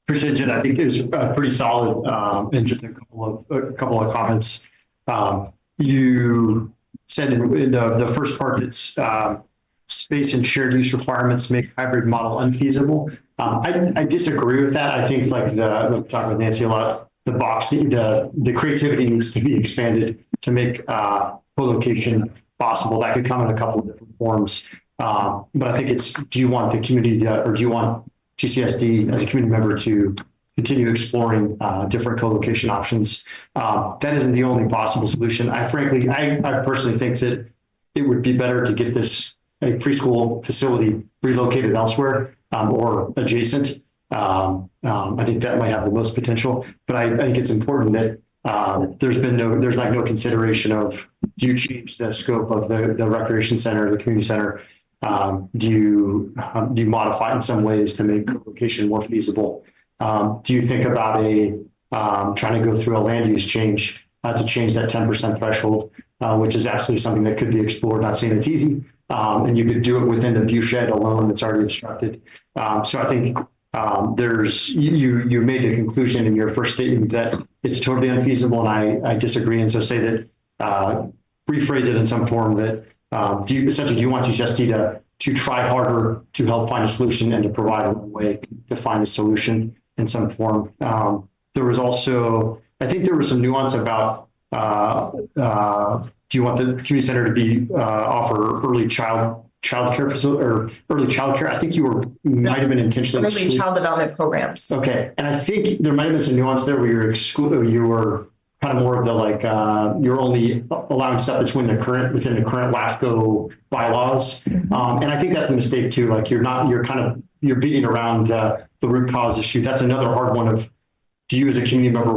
Appreciate it. I think is pretty solid. And just a couple of comments. You said in the first part that space and shared use requirements make hybrid model unfeasible. I disagree with that. I think I'm talking with Nancy a lot. The creativity needs to be expanded to make co-location possible. That could come in a couple of different forms. But I think do you want the community or do you want GCSD as a community member to continue exploring different co-location options? That isn't the only possible solution. I personally think that it would be better to get a preschool facility relocated elsewhere or adjacent. I think that might have the most potential, but I think it's important that there's no consideration of, do you change the scope of the recreation center, the community center? Do you modify it in some ways to make co-location more feasible? Do you think about trying to go through a land use change to change that 10% threshold, which is absolutely something that could be explored, not saying it's easy. And you could do it within the view shed alone that's already obstructed. So I think you made the conclusion in your first statement that it's totally unfeasible, and I disagree. And so say that, rephrase it in some form that do you want GCSD to try harder to help find a solution and to provide a way to find a solution in some form. There was also, I think there was some nuance about do you want the community center to be offer early childcare facility or early childcare? I think might have been intentionally early child development programs. Okay, and I think there might have been some nuance there where you were kind of more of the like, you're only allowing stuff that's within the current LAFCO bylaws. And I think that's a mistake too. Like you're beating around the root cause issue. That's another hard one of, do you as a community member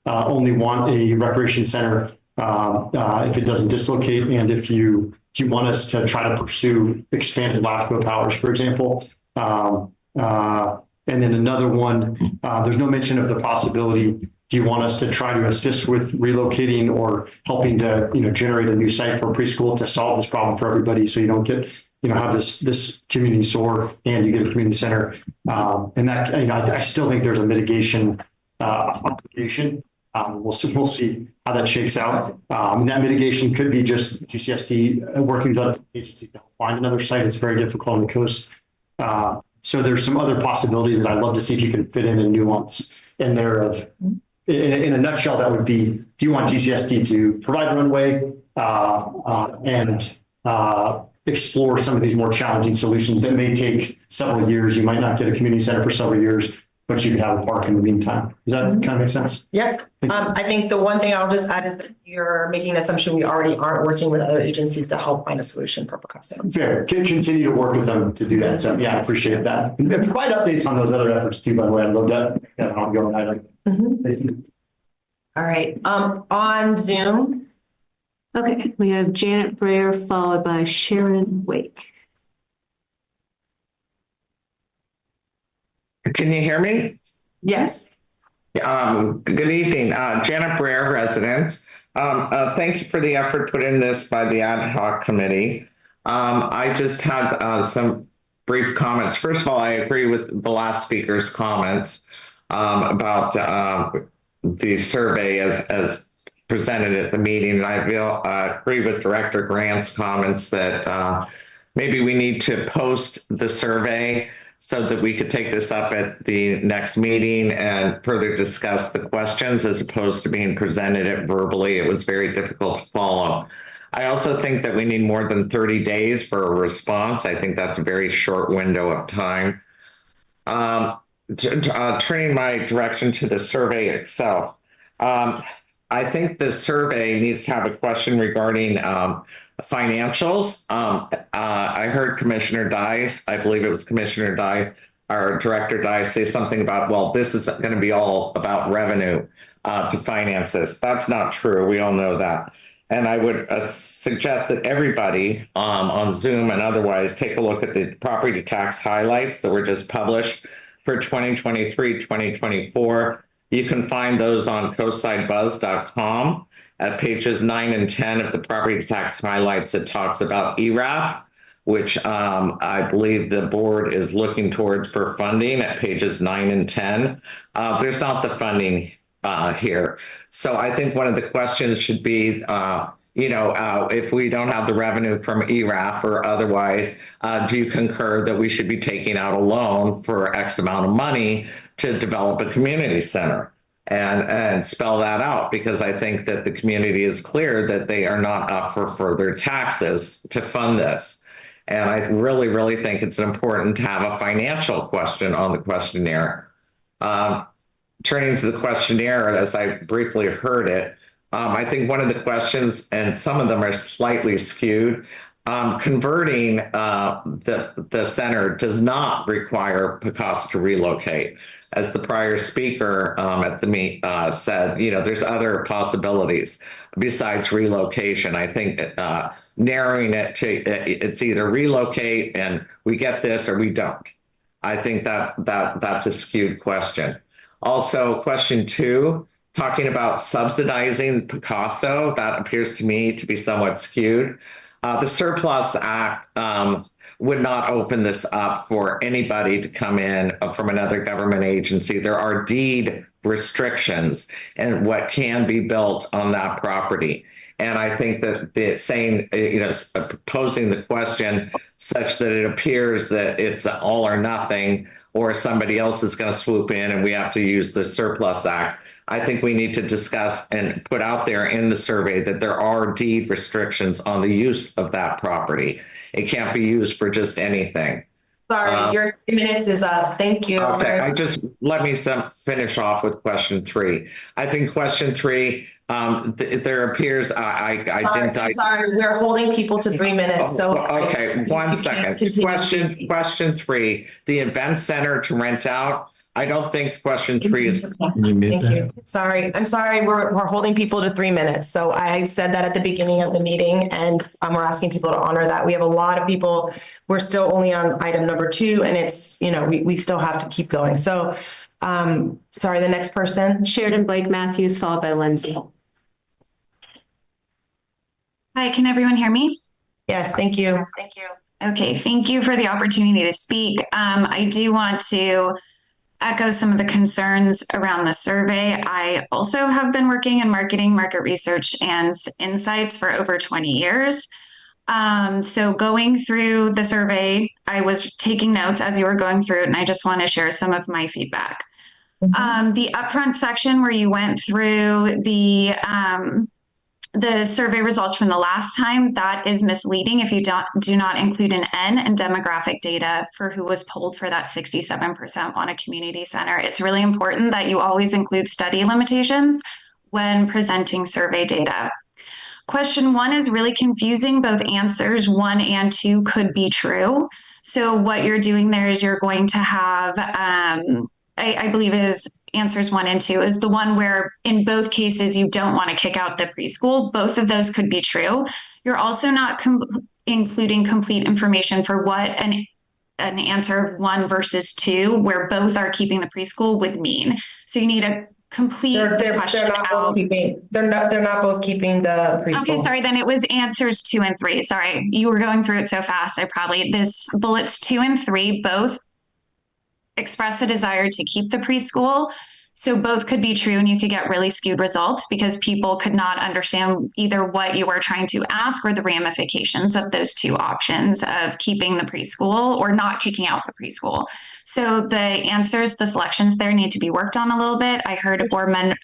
only want a recreation center if it doesn't dislocate? And do you want us to try to pursue expanded LAFCO powers, for example? And then another one, there's no mention of the possibility. Do you want us to try to assist with relocating or helping to, generate a new site for preschool to solve this problem for everybody, so you don't get, have this community SOAR and you get a community center? And that, I still think there's a mitigation obligation. We'll see how that shakes out. And that mitigation could be just GCSD working with other agencies to help find another site. It's very difficult on the coast. So there's some other possibilities that I'd love to see if you can fit in a nuance in there of, in a nutshell, that would be, do you want GCSD to provide runway and explore some of these more challenging solutions that may take several years? You might not get a community center for several years, but you could have a park in the meantime. Does that kind of make sense? Yes. I think the one thing I'll just add is that you're making an assumption we already aren't working with other agencies to help find a solution for Picasso. Fair. Continue to work with them to do that. So yeah, I appreciate that. And provide updates on those other efforts too, by the way. I'd love that. Yeah, ongoing item. Thank you. All right. On Zoom. Okay, we have Janet Brayer followed by Sharon Wake. Can you hear me? Yes. Good evening, Janet Brayer, residents. Thank you for the effort put in this by the ad hoc committee. I just had some brief comments. First of all, I agree with the last speaker's comments about the survey as presented at the meeting. And I agree with Director Grant's comments that maybe we need to post the survey so that we could take this up at the next meeting and further discuss the questions as opposed to being presented it verbally. It was very difficult to follow. I also think that we need more than 30 days for a response. I think that's a very short window of time. Turning my direction to the survey itself. I think the survey needs to have a question regarding financials. I heard Commissioner Dye, I believe it was Commissioner Dye, our Director Dye, say something about, well, this is going to be all about revenue to finance this. That's not true. We all know that. And I would suggest that everybody on Zoom and otherwise take a look at the property tax highlights that were just published for 2023, 2024. You can find those on coastsidebuzz.com. At pages 9 and 10 of the property tax highlights, it talks about ERAF, which I believe the board is looking towards for funding at pages 9 and 10. There's not the funding here. So I think one of the questions should be, if we don't have the revenue from ERAF or otherwise, do you concur that we should be taking out a loan for X amount of money to develop a community center? And spell that out, because I think that the community is clear that they are not up for further taxes to fund this. And I really, really think it's important to have a financial question on the questionnaire. Turning to the questionnaire, as I briefly heard it, I think one of the questions, and some of them are slightly skewed, converting the center does not require Picasso to relocate. As the prior speaker at the meet said, there's other possibilities besides relocation. I think narrowing it to it's either relocate and we get this or we don't. I think that's a skewed question. Also, question 2, talking about subsidizing Picasso, that appears to me to be somewhat skewed. The Surplus Act would not open this up for anybody to come in from another government agency. There are deed restrictions and what can be built on that property. And I think that posing the question such that it appears that it's all or nothing, or somebody else is going to swoop in and we have to use the Surplus Act. I think we need to discuss and put out there in the survey that there are deed restrictions on the use of that property. It can't be used for just anything. Sorry, your 3 minutes is up. Thank you. Okay, let me finish off with question 3. I think question 3, there appears, I'm sorry, we're holding people to 3 minutes, so. Okay, one second. Question 3, the event center to rent out. I don't think question 3 is. Thank you. Sorry, I'm sorry, we're holding people to 3 minutes. So I said that at the beginning of the meeting, and we're asking people to honor that. We have a lot of people. We're still only on item number 2, and it's, we still have to keep going. So, sorry, the next person. Sheridan Blake Matthews, followed by Lindsay. Hi, can everyone hear me? Yes, thank you. Okay, thank you for the opportunity to speak. I do want to echo some of the concerns around the survey. I also have been working in marketing, market research, and insights for over 20 years. So going through the survey, I was taking notes as you were going through it, and I just want to share some of my feedback. The upfront section where you went through the survey results from the last time, that is misleading if you do not include an N and demographic data for who was polled for that 67% want a community center. It's really important that you always include study limitations when presenting survey data. Question 1 is really confusing. Both answers 1 and 2 could be true. So what you're doing there is you're going to have, I believe it is answers 1 and 2 is the one where in both cases you don't want to kick out the preschool. Both of those could be true. You're also not including complete information for what an answer of 1 versus 2, where both are keeping the preschool, would mean. So you need a complete question out. They're not both keeping the preschool. Okay, sorry, then it was answers 2 and 3. Sorry, you were going through it so fast. This bullets 2 and 3 both express a desire to keep the preschool. So both could be true, and you could get really skewed results because people could not understand either what you were trying to ask or the ramifications of those 2 options of keeping the preschool or not kicking out the preschool. So the answers, the selections there need to be worked on a little bit. I heard a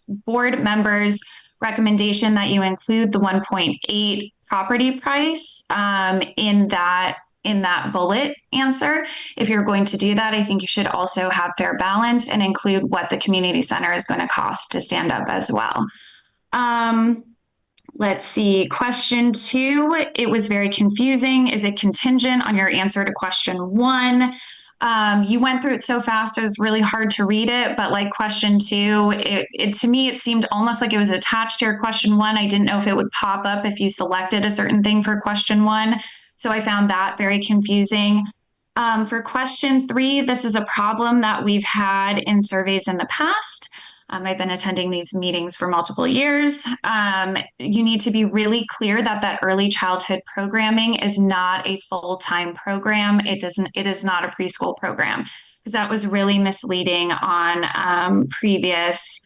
board member's recommendation that you include the 1.8 property price in that bullet answer. If you're going to do that, I think you should also have fair balance and include what the community center is going to cost to stand up as well. Let's see, question 2, it was very confusing. Is it contingent on your answer to question 1? You went through it so fast, it was really hard to read it, but like question 2, to me, it seemed almost like it was attached to your question 1. I didn't know if it would pop up if you selected a certain thing for question 1. So I found that very confusing. For question 3, this is a problem that we've had in surveys in the past. I've been attending these meetings for multiple years. You need to be really clear that early childhood programming is not a full-time program. It is not a preschool program, because that was really misleading on previous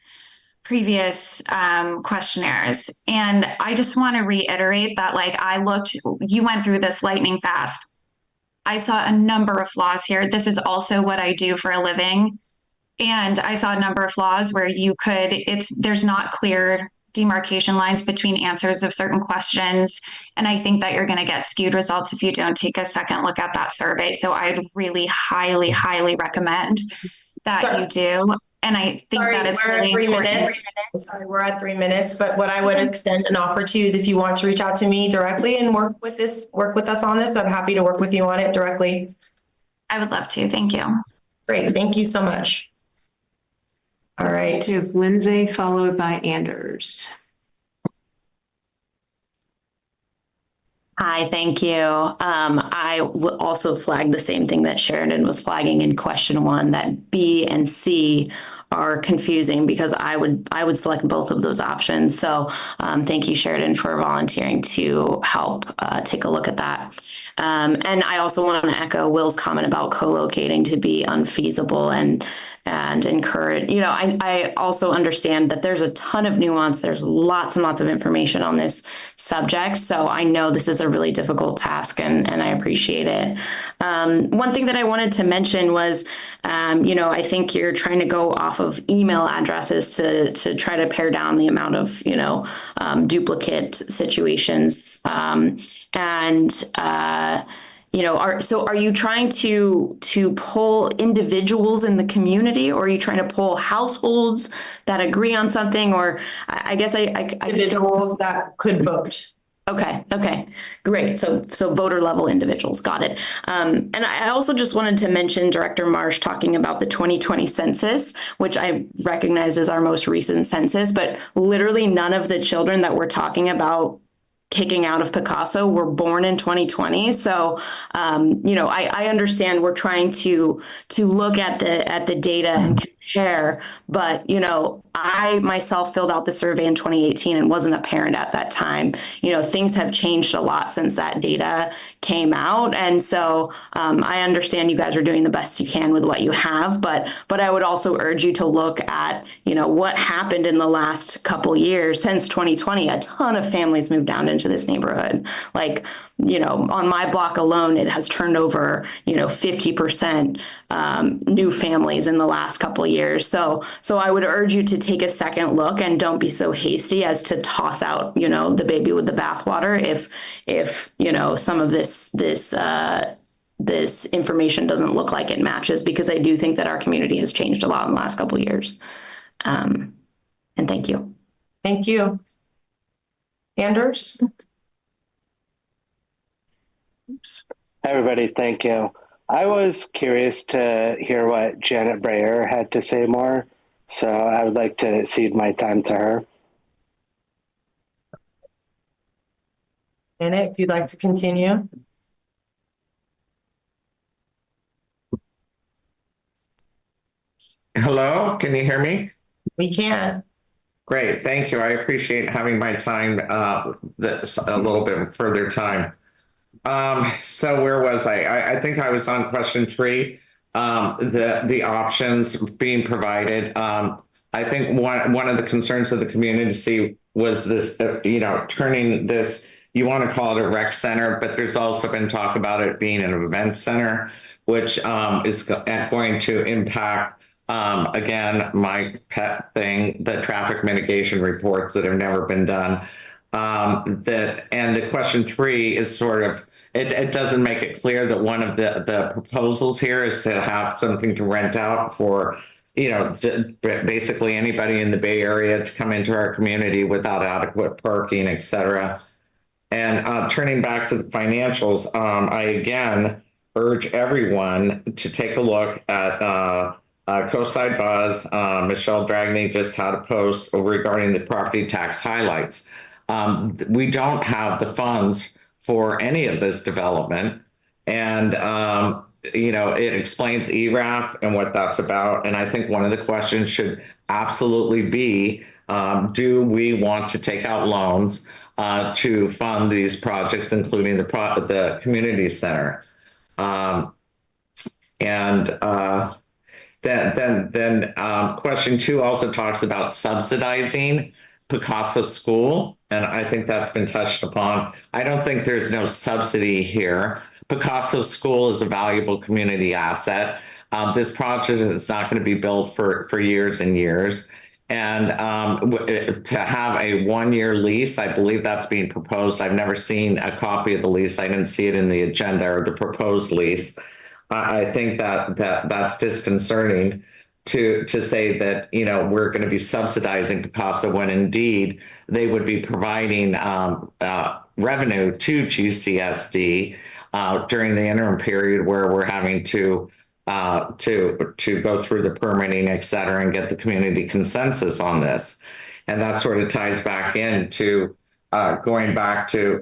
questionnaires. And I just want to reiterate that you went through this lightning fast. I saw a number of flaws here. This is also what I do for a living. And I saw a number of flaws where there's not clear demarcation lines between answers of certain questions. And I think that you're going to get skewed results if you don't take a second look at that survey. So I'd really highly, highly recommend that you do. And I think that it's really important. Sorry, we're at 3 minutes, but what I would extend an offer to you is if you want to reach out to me directly and work with us on this, I'm happy to work with you on it directly. I would love to. Thank you. Great. Thank you so much. All right. To Lindsay, followed by Anders. Hi, thank you. I will also flag the same thing that Sheridan was flagging in question 1, that B and C are confusing because I would select both of those options. So thank you, Sheridan, for volunteering to help take a look at that. And I also want to echo Will's comment about co-locating to be unfeasible and encourage, I also understand that there's a ton of nuance. There's lots and lots of information on this subject. So I know this is a really difficult task and I appreciate it. One thing that I wanted to mention was, I think you're trying to go off of email addresses to try to pare down the amount of, duplicate situations. are you trying to pull individuals in the community, or are you trying to pull households that agree on something? Or I guess I individuals that could vote. Okay, great. So voter level individuals, got it. And I also just wanted to mention Director Marsh talking about the 2020 census, which I recognize is our most recent census, but literally none of the children that we're talking about kicking out of Picasso were born in 2020. So, I understand we're trying to look at the data and compare, but, I myself filled out the survey in 2018 and wasn't a parent at that time. Things have changed a lot since that data came out. And so, I understand you guys are doing the best you can with what you have, but I would also urge you to look at, what happened in the last couple years since 2020. A ton of families moved down into this neighborhood. Like, on my block alone, it has turned over, 50% new families in the last couple of years. So I would urge you to take a second look and don't be so hasty as to toss out, the baby with the bathwater if some of this information doesn't look like it matches, because I do think that our community has changed a lot in the last couple of years. And thank you. Thank you. Anders? Hi, everybody. Thank you. I was curious to hear what Janet Breyer had to say more, so I would like to cede my time to her. Janet, if you'd like to continue. Hello, can you hear me? We can. Great, thank you. I appreciate having my time, this a little bit further time. So where was I? I think I was on question 3, the options being provided. I think one of the concerns of the community was this, turning this, you want to call it a rec center, but there's also been talk about it being an event center, which is going to impact, again, my pet thing, the traffic mitigation reports that have never been done. And the question 3 is sort of, it doesn't make it clear that one of the proposals here is to have something to rent out for, basically anybody in the Bay Area to come into our community without adequate parking, et cetera. And turning back to the financials, I again urge everyone to take a look at Coastside Buzz. Michelle Dragney just had a post regarding the property tax highlights. We don't have the funds for any of this development. And, it explains ERAF and what that's about. And I think one of the questions should absolutely be, do we want to take out loans to fund these projects, including the community center? Then question 2 also talks about subsidizing Picasso School, and I think that's been touched upon. I don't think there's no subsidy here. Picasso School is a valuable community asset. This project is not going to be built for years and years. And to have a 1-year lease, I believe that's being proposed. I've never seen a copy of the lease. I didn't see it in the agenda or the proposed lease. I think that's disconcerting to say that, we're going to be subsidizing Picasso when indeed they would be providing revenue to GCSD during the interim period where we're having to go through the permitting, et cetera, and get the community consensus on this. And that sort of ties back into going back to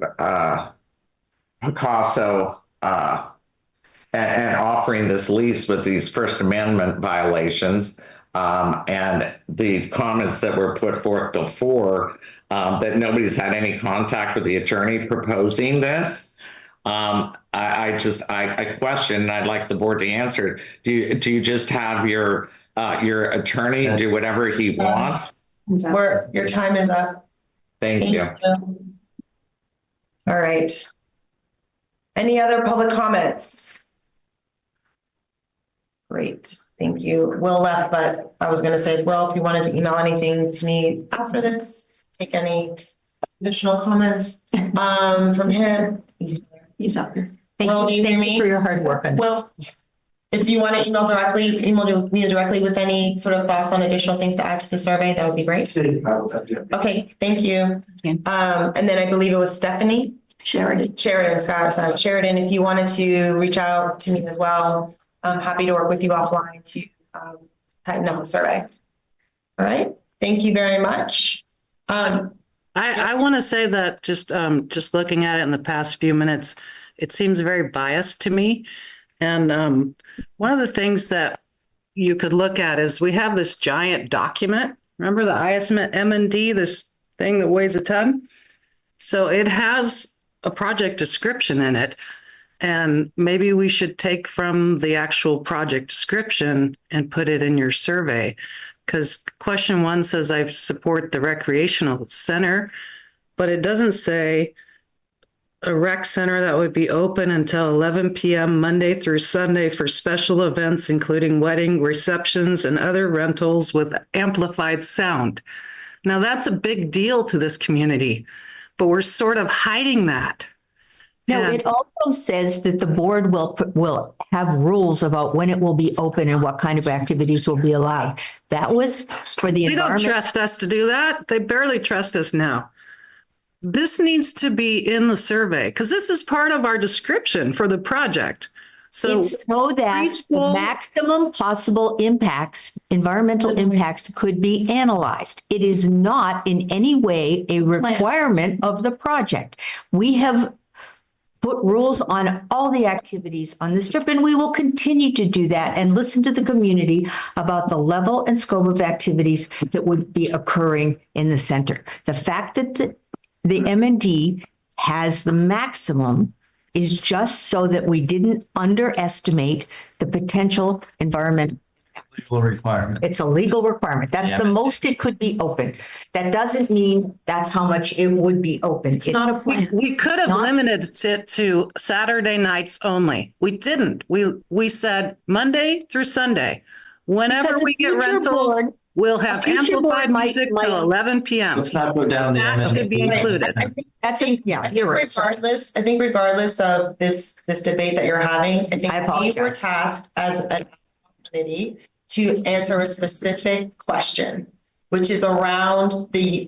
Picasso and offering this lease with these First Amendment violations, and the comments that were put forth before, that nobody's had any contact with the attorney proposing this. I question, and I'd like the board to answer. Do you just have your attorney do whatever he wants? Your time is up. Thank you. All right. Any other public comments? Great, thank you. Will left, but I was going to say, Will, if you wanted to email anything to me after this, take any additional comments from him. He's up here. Will, do you hear Thank me? you for your hard work on this. Well, if you want to email me directly with any sort of thoughts on additional things to add to the survey, that would be great. Okay, thank you. And then I believe it was Stephanie. Sheridan, sorry, Sheridan, if you wanted to reach out to me as well, I'm happy to work with you offline to tighten up the survey. All right, thank you very much. I want to say that just looking at it in the past few minutes, it seems very biased to me. And one of the things that you could look at is we have this giant document. Remember the ISM&D, this thing that weighs a ton? So it has a project description in it. And maybe we should take from the actual project description and put it in your survey. Because question 1 says I support the recreational center, but it doesn't say a rec center that would be open until 11 p.m. Monday through Sunday for special events, including wedding receptions and other rentals with amplified sound. Now that's a big deal to this community, but we're sort of hiding that. No, it also says that the board will have rules about when it will be open and what kind of activities will be allowed. That was for the environment. They don't trust us to do that. They barely trust us now. This needs to be in the survey because this is part of our description for the project. So it's so that the maximum possible impacts, environmental impacts could be analyzed. It is not in any way a requirement of the project. We have put rules on all the activities on this trip, and we will continue to do that and listen to the community about the level and scope of activities that would be occurring in the center. The fact that the M&D has the maximum is just so that we didn't underestimate the potential environmental. Legal requirement. It's a legal requirement. That's the most it could be open. That doesn't mean that's how much it would be open. It's not a plan. We could have limited it to Saturday nights only. We didn't. We said Monday through Sunday. Whenever we get rentals, we'll have amplified music till 11 p.m. Let's not go down the That should be included. You're right. I think regardless of this debate that you're having, I think we were tasked as a committee to answer a specific question, which is around the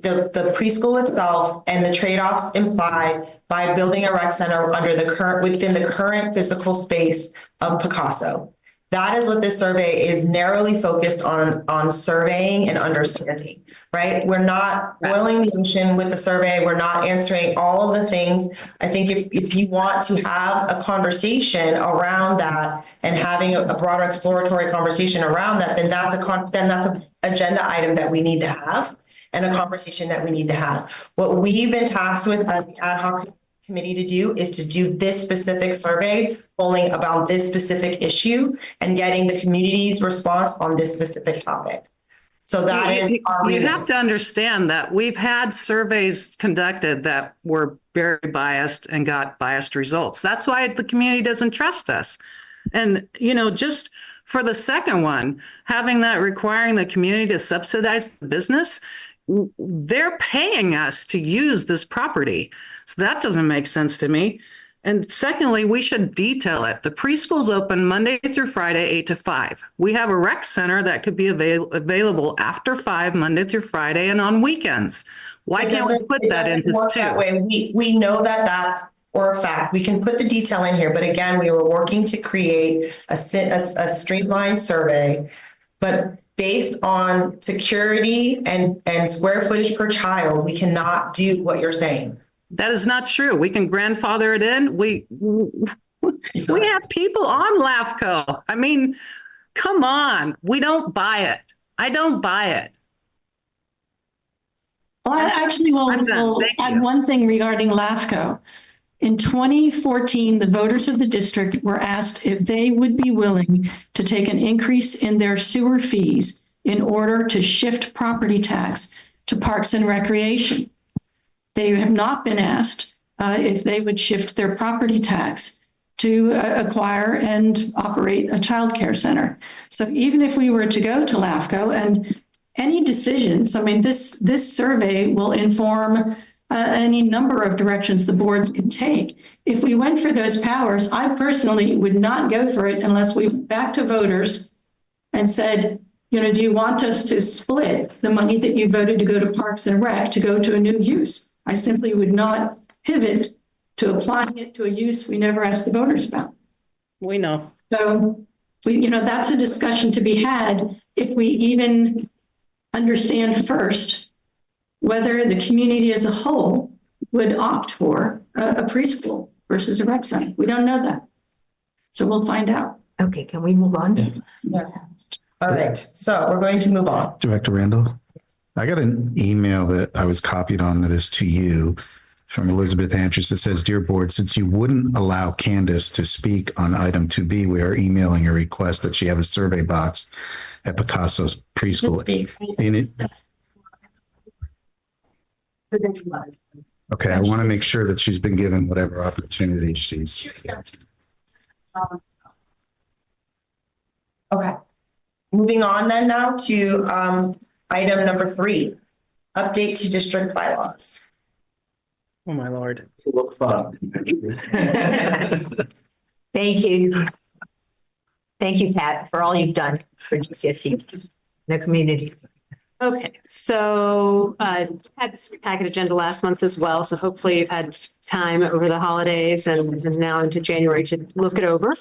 preschool itself and the trade-offs implied by building a rec center within the current physical space of Picasso. That is what this survey is narrowly focused on surveying and understanding, right? We're not boiling the ocean with the survey. We're not answering all of the things. I think if you want to have a conversation around that and having a broader exploratory conversation around that, then that's an agenda item that we need to have and a conversation that we need to have. What we've been tasked with as the ad hoc committee to do is to do this specific survey polling about this specific issue and getting the community's response on this specific topic. So that is you have to understand that we've had surveys conducted that were very biased and got biased results. That's why the community doesn't trust us. And, just for the second one, having that requiring the community to subsidize the business, they're paying us to use this property. So that doesn't make sense to me. And secondly, we should detail it. The preschool's open Monday through Friday, 8 to 5. We have a rec center that could be available after 5, Monday through Friday, and on weekends. Why can't we put that in this too? That way. We know that for a fact. We can put the detail in here, but again, we were working to create a streamlined survey, but based on security and square footage per child, we cannot do what you're saying. That is not true. We can grandfather it in. We have people on LAFCO. I mean, come on. We don't buy it. I don't buy it. Well, I actually will add one thing regarding LAFCO. In 2014, the voters of the district were asked if they would be willing to take an increase in their sewer fees in order to shift property tax to parks and recreation. They have not been asked if they would shift their property tax to acquire and operate a childcare center. So even if we were to go to LAFCO and any decisions, I mean, this survey will inform any number of directions the board could take. If we went for those powers, I personally would not go for it unless we went back to voters and said, do you want us to split the money that you voted to go to Parks and Rec to go to a new use? I simply would not pivot to applying it to a use we never asked the voters about. We know. So, that's a discussion to be had if we even understand first whether the community as a whole would opt for a preschool versus a rec center. We don't know that. So we'll find out. Okay, can we move on? Yeah. All right, so we're going to move on. Director Randall, I got an email that I was copied on that is to you from Elizabeth Andrews that says, "Dear Board, since you wouldn't allow Candace to speak on item 2B, we are emailing a request that she have a survey box at Picasso's preschool." In it. Okay, I want to make sure that she's been given whatever opportunity she's. Okay. Moving on then now to item number 3, update to district bylaws. Oh, my Lord. Look fun. Thank you. Thank you, Pat, for all you've done for GCSD, the community. Okay, so had this packet agenda last month as well, so hopefully you've had time over the holidays and now into January to look it over.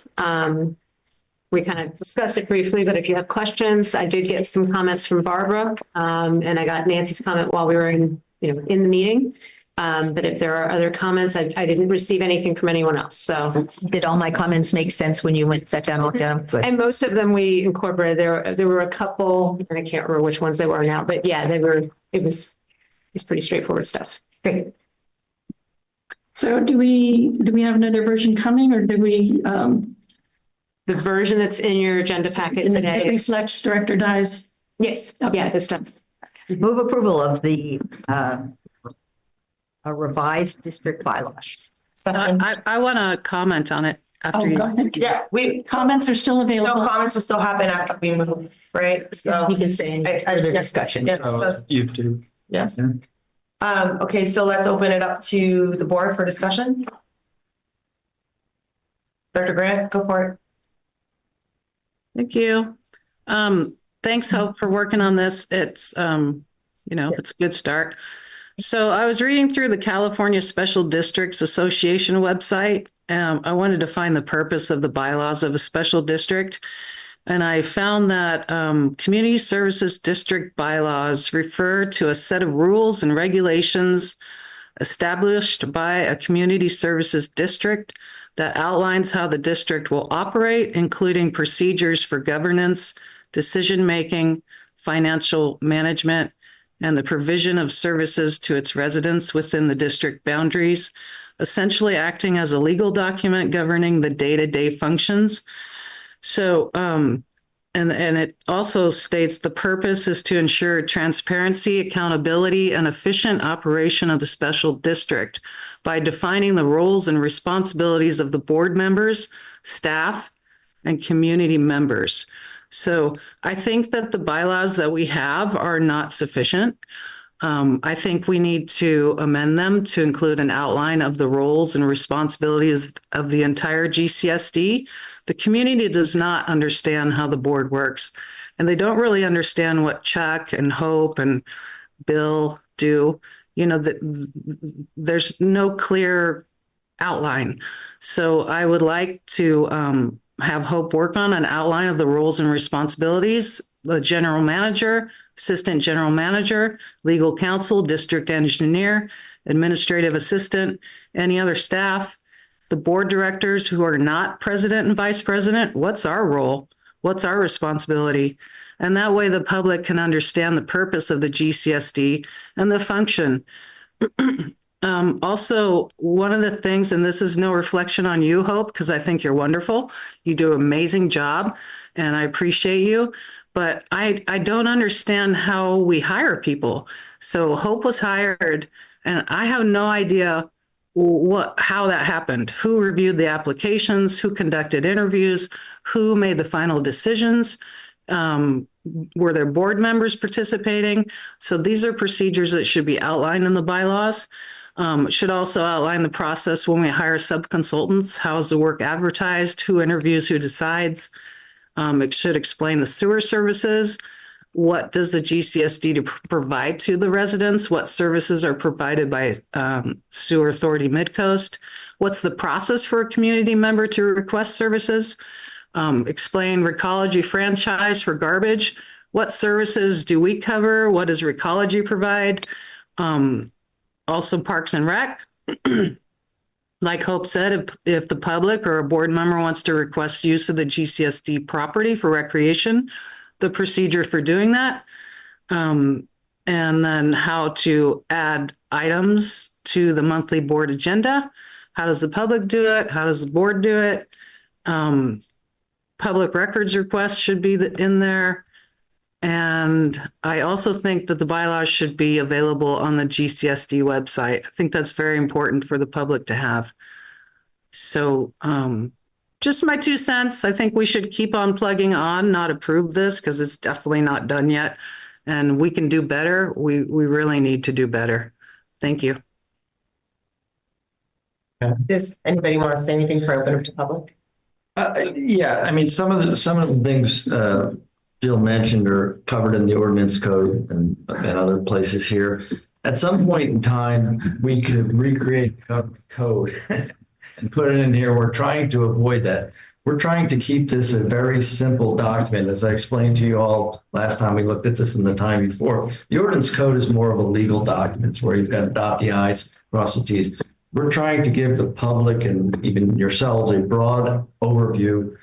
We kind of discussed it briefly, but if you have questions, I did get some comments from Barbara, and I got Nancy's comment while we were in the meeting. But if there are other comments, I didn't receive anything from anyone else. So did all my comments make sense when you sat down and looked at them? Good. And most of them we incorporated. There were a couple, and I can't remember which ones they were now, but yeah, it was pretty straightforward stuff. Great. So do we have another version coming, or do we the version that's in your agenda packet today it reflects Director Dye's? Yes. Okay. Yeah, this does. Move approval of the a revised district bylaws. I want to comment on it after you. Go ahead. Yeah, comments are still available. No, comments will still happen after we move, right? So You can say any further discussion. Yeah, so, You do. yeah. Okay, so let's open it up to the board for discussion. Dr. Grant, go for it. Thank you. Thanks, Hope, for working on this. It's, it's a good start. So I was reading through the California Special Districts Association website. I wanted to find the purpose of the bylaws of a special district. And I found that community services district bylaws refer to a set of rules and regulations established by a community services district that outlines how the district will operate, including procedures for governance, decision-making, financial management, and the provision of services to its residents within the district boundaries, essentially acting as a legal document governing the day-to-day functions. So, and it also states the purpose is to ensure transparency, accountability, and efficient operation of the special district by defining the roles and responsibilities of the board members, staff, and community members. So I think that the bylaws that we have are not sufficient. I think we need to amend them to include an outline of the roles and responsibilities of the entire GCSD. The community does not understand how the board works, and they don't really understand what Chuck and Hope and Bill do. There's no clear outline. So I would like to have Hope work on an outline of the roles and responsibilities, the general manager, assistant general manager, legal counsel, district engineer, administrative assistant, any other staff, the board directors who are not president and vice president. What's our role? What's our responsibility? And that way the public can understand the purpose of the GCSD and the function. Also, one of the things, and this is no reflection on you, Hope, because I think you're wonderful. You do an amazing job, and I appreciate you. But I don't understand how we hire people. So Hope was hired, and I have no idea how that happened. Who reviewed the applications? Who conducted interviews? Who made the final decisions? Were there board members participating? So these are procedures that should be outlined in the bylaws. Should also outline the process when we hire sub-consultants. How is the work advertised? Who interviews? Who decides? It should explain the sewer services. What does the GCSD provide to the residents? What services are provided by Sewer Authority Midcoast? What's the process for a community member to request services? Explain Recology franchise for garbage. What services do we cover? What does Recology provide? Also Parks and Rec. Like Hope said, if the public or a board member wants to request use of the GCSD property for recreation, the procedure for doing that, and then how to add items to the monthly board agenda. How does the public do it? How does the board do it? Public records requests should be in there. And I also think that the bylaws should be available on the GCSD website. I think that's very important for the public to have. So just my 2 cents. I think we should keep on plugging on, not approve this because it's definitely not done yet. And we can do better. We really need to do better. Thank you. Does anybody want to say anything for open to public? Yeah, I mean, some of the things Jill mentioned are covered in the ordinance code and other places here. At some point in time, we could recreate code and put it in here. We're trying to avoid that. We're trying to keep this a very simple document. As I explained to you all last time we looked at this and the time before, the ordinance code is more of a legal document where you've got to dot the I's, cross the T's. We're trying to give the public and even yourselves a broad overview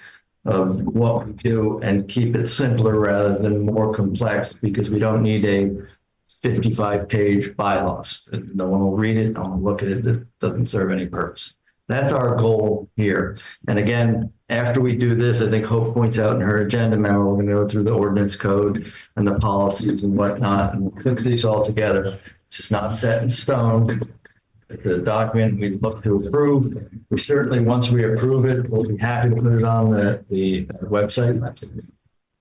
of what we do and keep it simpler rather than more complex, because we don't need a 55-page bylaws. No one will read it, no one will look at it. It doesn't serve any purpose. That's our goal here. And again, after we do this, I think Hope points out in her agenda memo, we're going to go through the ordinance code and the policies and whatnot and put these all together. This is not set in stone. The document we look to approve. We certainly, once we approve it, we'll be happy to put it on the website.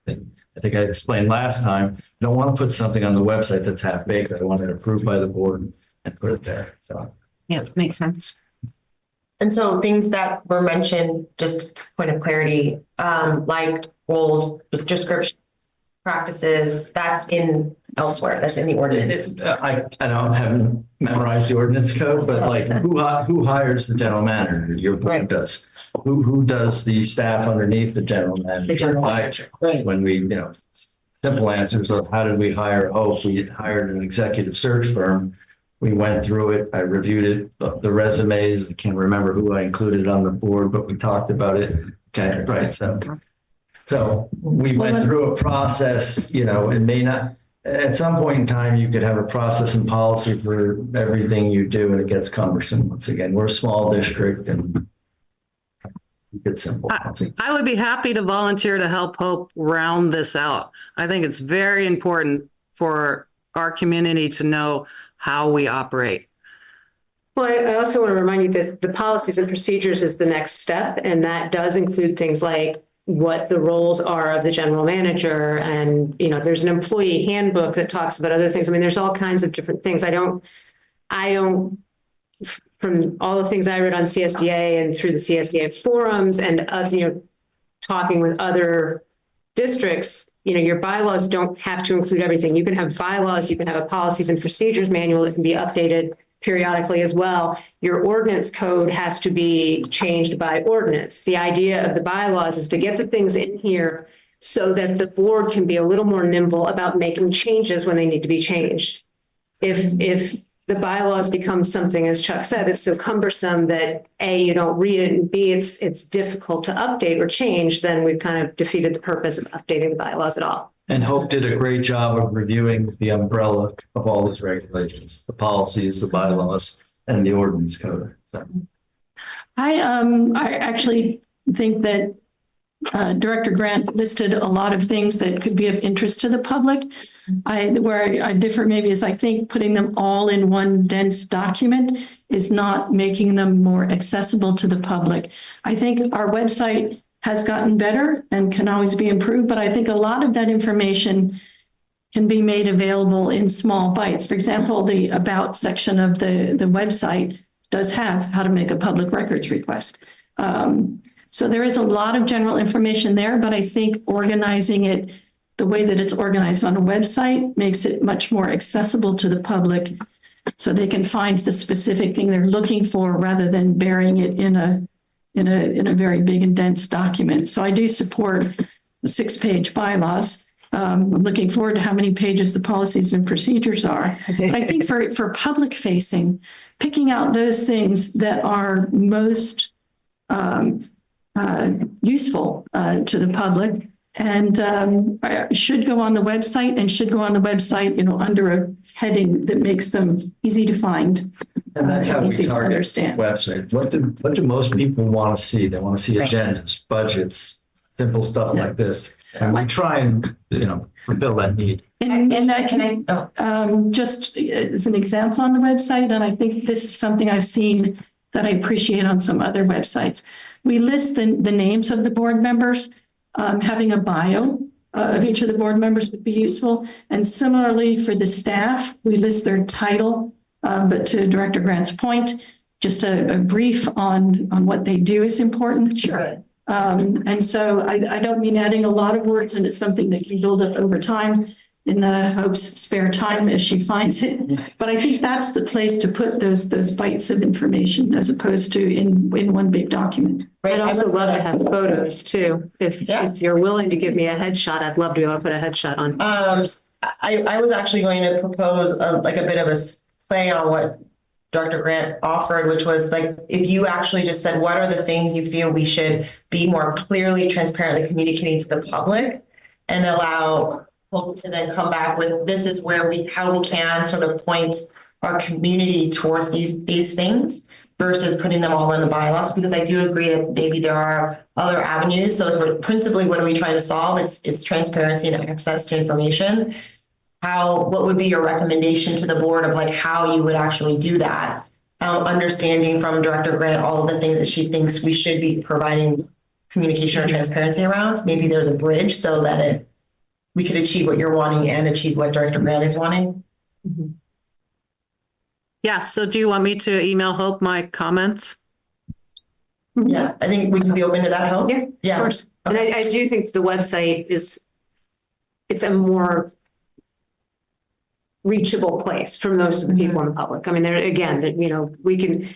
I think I explained last time, I don't want to put something on the website that's half-baked. I want it approved by the board and put it there. So. Yeah, makes sense. And so things that were mentioned, just point of clarity, like roles, description, practices, that's in elsewhere. That's in the ordinance. I haven't memorized the ordinance code, but like who hires the general manager? Your board does. Who does the staff underneath the general manager? The general manager. Right. When we, simple answers of how did we hire Hope? We hired an executive search firm. We went through it. I reviewed it, the resumes. I can't remember who I included on the board, but we talked about it. Okay, right. So we went through a process, it may not, at some point in time, you could have a process and policy for everything you do and it gets cumbersome. Once again, we're a small district and it's simple. I would be happy to volunteer to help Hope round this out. I think it's very important for our community to know how we operate. Well, I also want to remind you that the policies and procedures is the next step, and that does include things like what the roles are of the general manager. And, there's an employee handbook that talks about other things. I mean, there's all kinds of different things. I don't, from all the things I read on CSDA and through the CSDA forums and, talking with other districts, your bylaws don't have to include everything. You can have bylaws, you can have a policies and procedures manual that can be updated periodically as well. Your ordinance code has to be changed by ordinance. The idea of the bylaws is to get the things in here so that the board can be a little more nimble about making changes when they need to be changed. If the bylaws become something, as Chuck said, it's so cumbersome that A, you don't read it, and B, it's difficult to update or change, then we've kind of defeated the purpose of updating the bylaws at all. And Hope did a great job of reviewing the umbrella of all these regulations, the policies, the bylaws, and the ordinance code. So. I actually think that Director Grant listed a lot of things that could be of interest to the public. Where I differ maybe is I think putting them all in one dense document is not making them more accessible to the public. I think our website has gotten better and can always be improved, but I think a lot of that information can be made available in small bites. For example, the about section of the website does have how to make a public records request. So there is a lot of general information there, but I think organizing it the way that it's organized on a website makes it much more accessible to the public so they can find the specific thing they're looking for rather than burying it in a very big and dense document. So I do support the 6-page bylaws. I'm looking forward to how many pages the policies and procedures are. But I think for public facing, picking out those things that are most useful to the public and should go on the website under a heading that makes them easy to find. And that's how we easy to target understand. websites. What do most people want to see? They want to see agendas, budgets, simple stuff like this. And we try and, fulfill that need. Just as an example on the website, and I think this is something I've seen that I appreciate on some other websites. We list the names of the board members. Having a bio of each of the board members would be useful. And similarly for the staff, we list their title, but to Director Grant's point, just a brief on what they do is important. Sure. And so I don't mean adding a lot of words, and it's something that can build up over time in the Hope's spare time as she finds it. But I think that's the place to put those bites of information as opposed to in one big document. I'd also love to have photos too. If you're willing to give me a headshot, I'd love to be able to put a headshot on. I was actually going to propose a bit of a play on what Dr. Grant offered, which was like, if you actually just said, what are the things you feel we should be more clearly, transparently communicating to the public, and allow people to then come back with, this is how we can sort of point our community towards these things versus putting them all in the bylaws, because I do agree that maybe there are other avenues. So principally, what are we trying to solve? It's transparency and access to information. What would be your recommendation to the board of how you would actually do that? Understanding from Director Grant all of the things that she thinks we should be providing communication or transparency around. Maybe there's a bridge so that we could achieve what you're wanting and achieve what Director Grant is wanting. Mm-hmm. Yeah. So do you want me to email Hope my comments? Yeah, I think we can be open to that, Hope. Yeah, of course. Okay. And I do think the website it's a more reachable place for most of the people in the public. I mean, we can,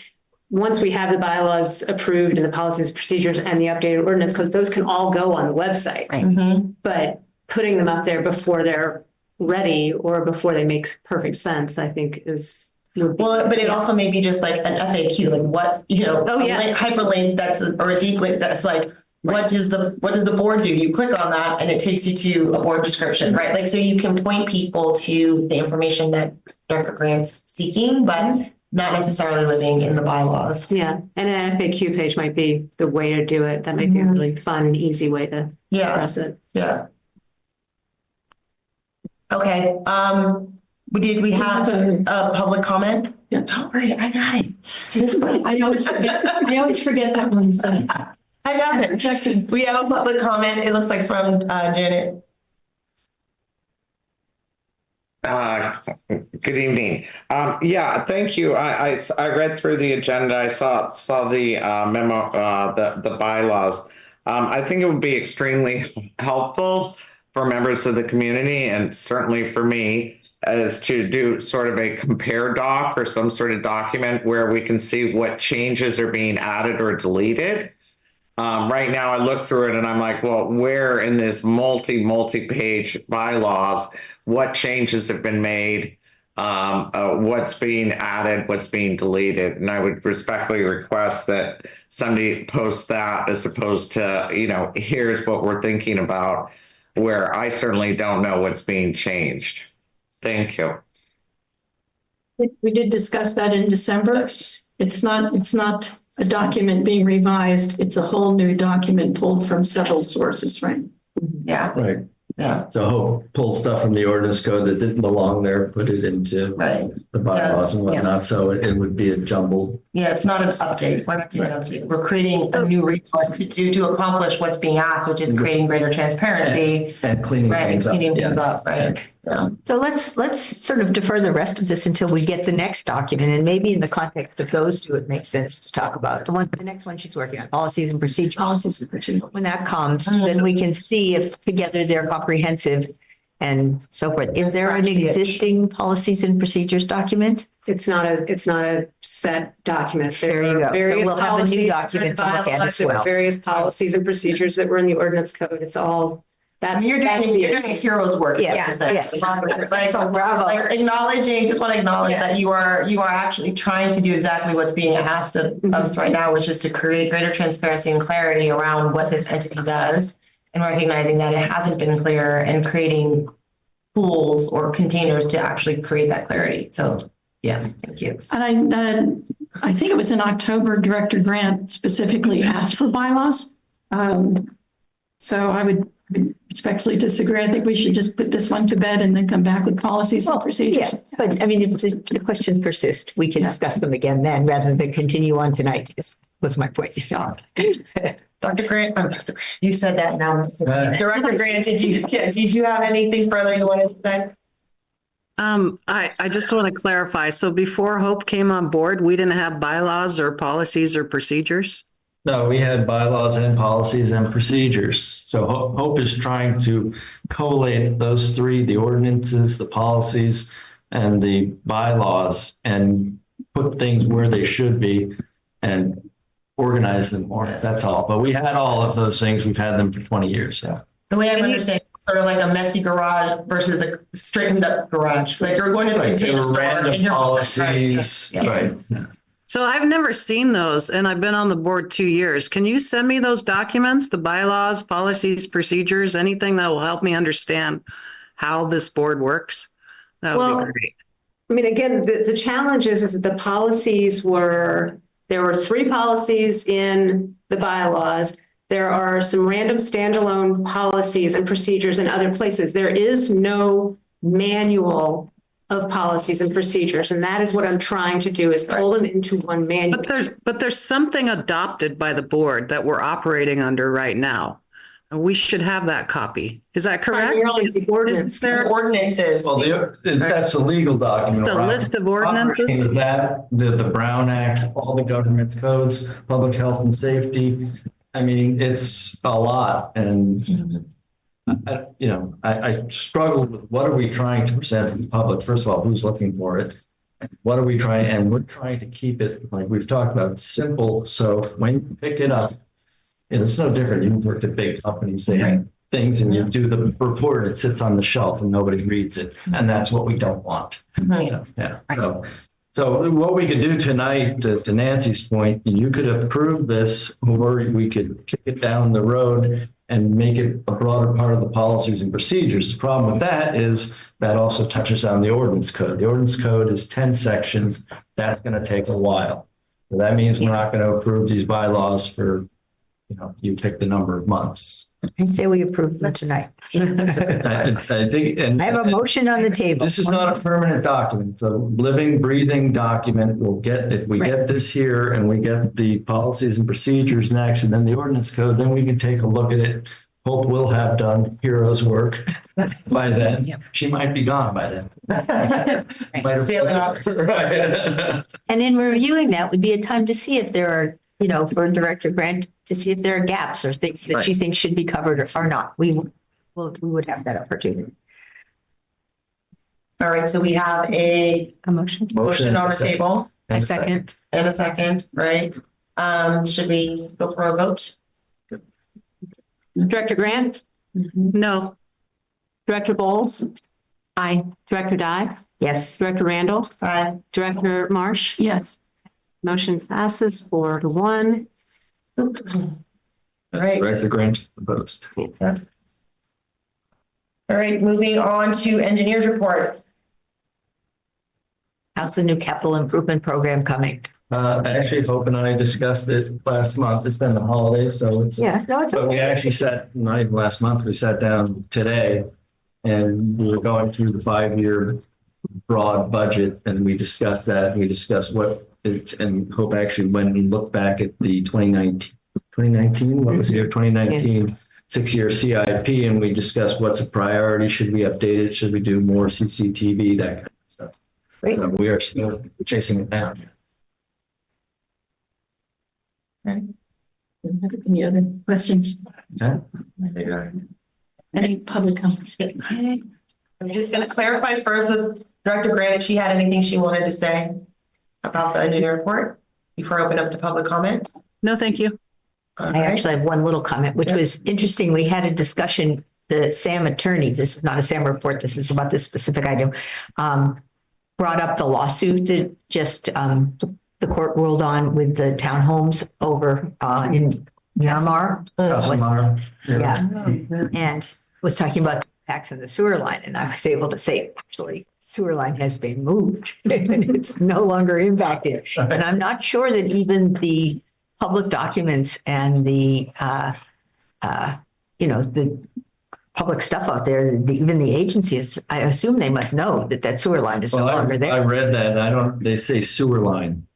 once we have the bylaws approved and the policies, procedures, and the updated ordinance code, those can all go on the website. Right. Mm-hmm. But putting them up there before they're ready or before they make perfect sense, I think is. Well, but it also may be just like an FAQ, hyperlink or a deep link that's like, what does the board do? You click on that and it takes you to a board description, right? So you can point people to the information that Dr. Grant's seeking, but not necessarily living in the bylaws. Yeah, and an FAQ page might be the way to do it. That might be a really fun and easy way to express it. Yeah. Okay. Did we have a public comment? Yeah. Don't worry, I got it. I always forget that one. So. I got it. We have a public comment. It looks like from Janet. Good evening. Thank you. I read through the agenda. I saw the memo, the bylaws. I think it would be extremely helpful for members of the community, and certainly for me, as to do sort of a compare doc or some sort of document where we can see what changes are being added or deleted. Right now I look through it and I'm like, well, where in this multi-page bylaws, what changes have been made, what's being added, what's being deleted. And I would respectfully request that somebody post that as opposed to, here's what we're thinking about, where I certainly don't know what's being changed. Thank you. We did discuss that in December. It's not a document being revised. It's a whole new document pulled from several sources, right? Yeah. Right. Yeah. So Hope pull stuff from the ordinance code that didn't belong there, put it into the bylaws and whatnot. So it would be a jumbled Yeah, it's not an update. We're not doing an update. We're creating a new resource to accomplish what's being asked, which is creating greater transparency. And cleaning Right, things up. cleaning things Yeah. up, right? Yeah. So let's sort of defer the rest of this until we get the next document, and maybe in the context of those two, it makes sense to talk about the next one she's working on, policies and procedures. Policies and procedures. When that comes, then we can see if together they're comprehensive and so forth. Is there an existing policies and procedures document? It's not a set document. There you go. So Various we'll have a new policies, document to look at bylaws, as there were well. Various policies and procedures that were in the ordinance code. It's all, that's. You're doing a hero's work. Yes, yes. Like, So bravo. like acknowledging, just want to acknowledge that you are actually trying to do exactly what's being asked of us right now, which is to create greater transparency and clarity around what this entity does, and recognizing that it hasn't been clear, and creating tools or containers to actually create that clarity. So yes, thank you. And I think it was in October, Director Grant specifically asked for bylaws. So I would respectfully disagree. I think we should just put this one to bed and then come back with policies and procedures. Yeah, but I mean, if the question persists, we can discuss them again then, rather than continue on tonight, was my point. Dr. Grant, you said that now. Director Grant, did you have anything further you wanted to say? I just want to clarify. So before Hope came on board, we didn't have bylaws or policies or procedures? No, we had bylaws and policies and procedures. So Hope is trying to collate those three, the ordinances, the policies, and the bylaws, and put things where they should be and organize them more. That's all. But we had all of those things. We've had them for 20 years. Yeah. The way I understand it, sort of like a messy garage versus a straightened up garage. Like you're going to the container store. Random policies. Right. So I've never seen those, and I've been on the board 2 years. Can you send me those documents, the bylaws, policies, procedures, anything that will help me understand how this board works? That would be great. I mean, again, the challenge is that the policies there were 3 policies in the bylaws. There are some random standalone policies and procedures in other places. There is no manual of policies and procedures. And that is what I'm trying to do, is pull them into one manual. But there's something adopted by the board that we're operating under right now. And we should have that copy. Is that correct? Ordinance. Ordinances. Well, that's a legal document. Just a list of ordinances? That, the Brown Act, all the government's codes, public health and safety. I mean, it's a lot. And, I struggle with what are we trying to present to the public? First of all, who's looking for it? What are we trying? And we're trying to keep it, like we've talked about, simple. So when you pick it up, it's no different. You worked at big companies, they have things and you do the report, it sits on the shelf and nobody reads it. And that's what we don't want. Yeah. So what we could do tonight, to Nancy's point, you could approve this, or we could kick it down the road and make it a broader part of the policies and procedures. The problem with that is that also touches on the ordinance code. The ordinance code is 10 sections. That's going to take a while. So that means we're not going to approve these bylaws for, you pick the number of months. I say we approve them tonight. I think, and I have a motion on the table. this is not a permanent document. It's a living, breathing document. We'll get, if we get this here and we get the policies and procedures next, and then the ordinance code, then we can take a look at it. Hope we'll have done hero's work by then. Yep. She might be gone by then. Sailing off. Right. And in reviewing that would be a time to see if there are, for Director Grant, to see if there are gaps or things that you think should be covered or not. We would have that opportunity. All right, so we have a motion on the table. A second. And a second, right? Should we go for a vote? Director Grant? No. Director Bowles? Aye. Director Dye? Yes. Director Randall? Aye. Director Marsh? Yes. Motion passes 4-1. All right. Director Grant opposed. All right, moving on to engineers report. How's the new capital improvement program coming? Actually, Hope and I discussed it last month. It's been the holidays, so it's. But we actually not even last month, we sat down today and we were going through the 5-year broad budget and we discussed that. We discussed what and Hope actually went and looked back at the 2019, what was the year, 2019 6-year CIP, and we discussed what's a priority. Should we update it? Should we do more CCTV, that kind of stuff. Great. So we are still chasing it down. Any other questions? Okay. Any public comment? I'm just going to clarify first with Director Grant if she had anything she wanted to say about the engineer report before I open up to public comment. No, thank you. I actually have one little comment, which was interesting. We had a discussion, the SAM attorney, this is not a SAM report, this is about this specific item, brought up the lawsuit that just the court ruled on with the townhomes over in Myanmar. Yeah, and was talking about the impacts of the sewer line, and I was able to say, actually, sewer line has been moved and it's no longer impacted. And I'm not sure that even the public documents and the the public stuff out there, even the agencies, I assume they must know that that sewer line is no longer there. I read that, and they say sewer line.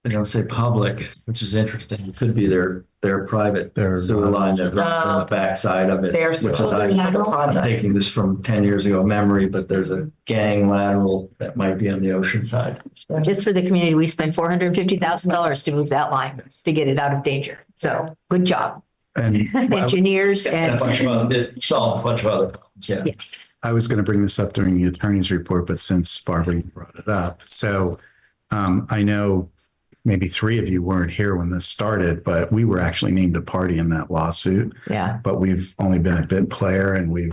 They don't say public, which is interesting. It could be their private sewer line that runs on the backside of it, which is, I'm taking this from 10 years ago memory, but there's a gang lateral that might be on the ocean side. Just for the community, we spent $450,000 to move that line to get it out of danger. So good job. And engineers and it solved a bunch of other problems. Yeah. Yes. I was going to bring this up during the attorney's report, but since Barbara brought it up, so I know maybe 3 of you weren't here when this started, but we were actually named a party in that lawsuit. Yeah. But we've only been a bid player, and we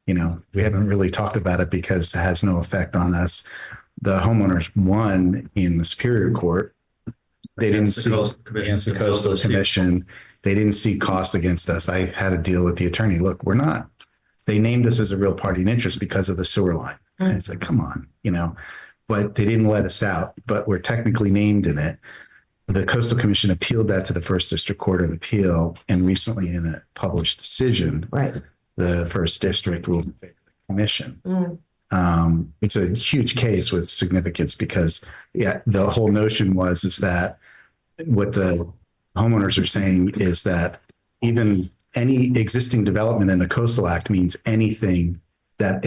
haven't really talked about it because it has no effect on us. The homeowners won in the Superior Court. They didn't see against the Coastal Commission. They didn't see cost against us. I had a deal with the attorney. Look, they named us as a real party in interest because of the sewer line. And I said, come on, but they didn't let us out, but we're technically named in it. The Coastal Commission appealed that to the First District Court of Appeal, and recently in a published decision, the First District ruled in favor of the commission. It's a huge case with significance because, the whole notion is that what the homeowners are saying is that even any existing development in a coastal act means anything that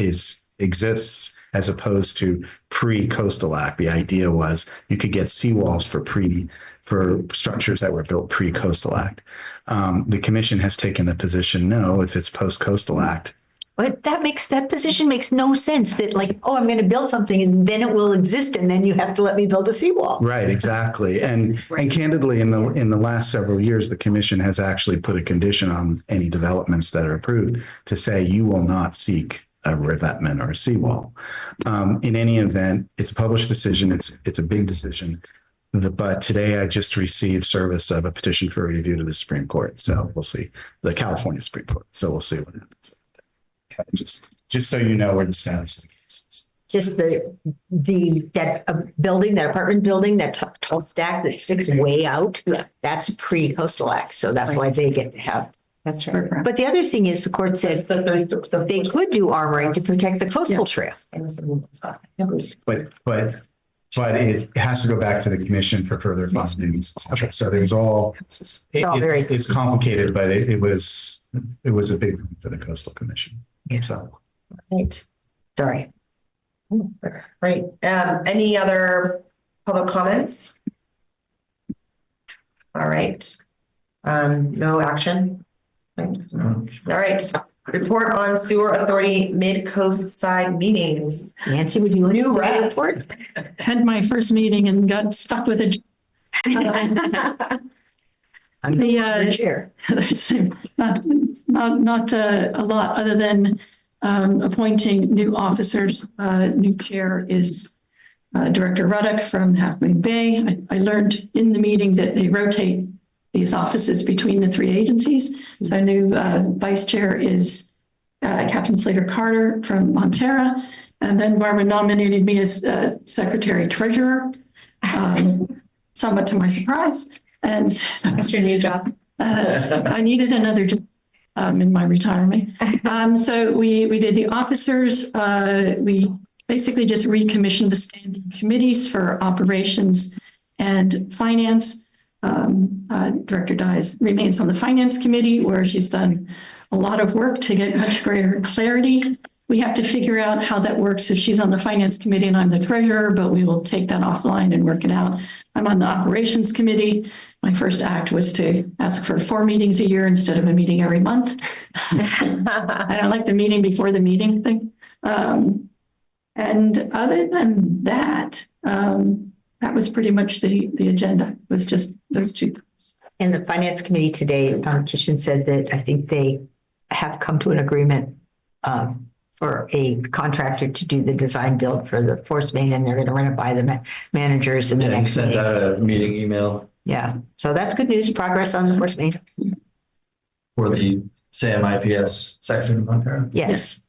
exists as opposed to pre-coastal act. The idea was you could get seawalls for structures that were built pre-coastal act. The commission has taken the position, no, if it's post-coastal act. But that position makes no sense that I'm going to build something and then it will exist and then you have to let me build a seawall. Right, exactly. And candidly, in the last several years, the commission has actually put a condition on any developments that are approved to say you will not seek a revetment or a seawall. In any event, it's a published decision. It's a big decision. But today I just received service of a petition for review to the Supreme Court. So we'll see, the California Supreme Court. So we'll see what happens. Just so you know where the status of the case is. Just that building, that apartment building, that tall stack that sticks way out, that's pre-coastal act. So that's why they get to have. That's right. But the other thing is the court said they could do armoring to protect the coastal trail. But it has to go back to the commission for further findings. So there's it's complicated, but it was a big one for the Coastal Commission. Yeah. So. Right. Sorry. Right. Any other public comments? All right. No action. All right. Report on Sewer Authority Mid-Coast Side meetings. Nancy, would you like to report? Had my first meeting and got stuck with it. I'm the chair. There's not a lot other than appointing new officers. New chair is Director Ruddock from Half Moon Bay. I learned in the meeting that they rotate these offices between the 3 agencies. So new vice chair is Catherine Slater Carter from Montera. And then Barbara nominated me as secretary treasurer, somewhat to my surprise. And That's your new job. I needed another job in my retirement. So we did the officers. We basically just recommissioned the standing committees for operations And finance, Director Dyes remains on the finance committee where she's done a lot of work to get much greater clarity. We have to figure out how that works if she's on the finance committee and I'm the treasurer, but we will take that offline and work it out. I'm on the operations committee. My first act was to ask for 4 meetings a year instead of a meeting every month. I don't like the meeting before the meeting thing. And other than that, that was pretty much the agenda. It was just those 2 things. In the finance committee today, Kishan said that I think they have come to an agreement for a contractor to do the design build for the force main, and they're going to run it by the managers in the Yeah, he next sent meeting. out a meeting email Yeah, so that's good news, progress on the force main. for the SAM IPS section of Ontario. Yes.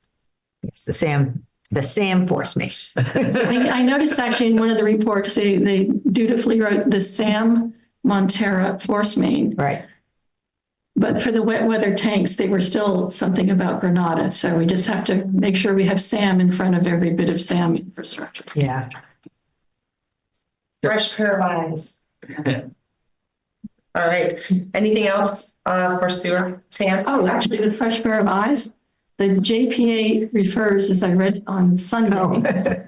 It's the SAM force main. I noticed actually in one of the reports, they dutifully wrote the Sam Montera force main. Right. But for the wet weather tanks, they were still something about Granada. So we just have to make sure we have SAM in front of every bit of SAM infrastructure. Yeah. Fresh pair of eyes. All right. Anything else for sewer, Sam? Oh, actually, with fresh pair of eyes, the JPA refers, as I read on Sunday,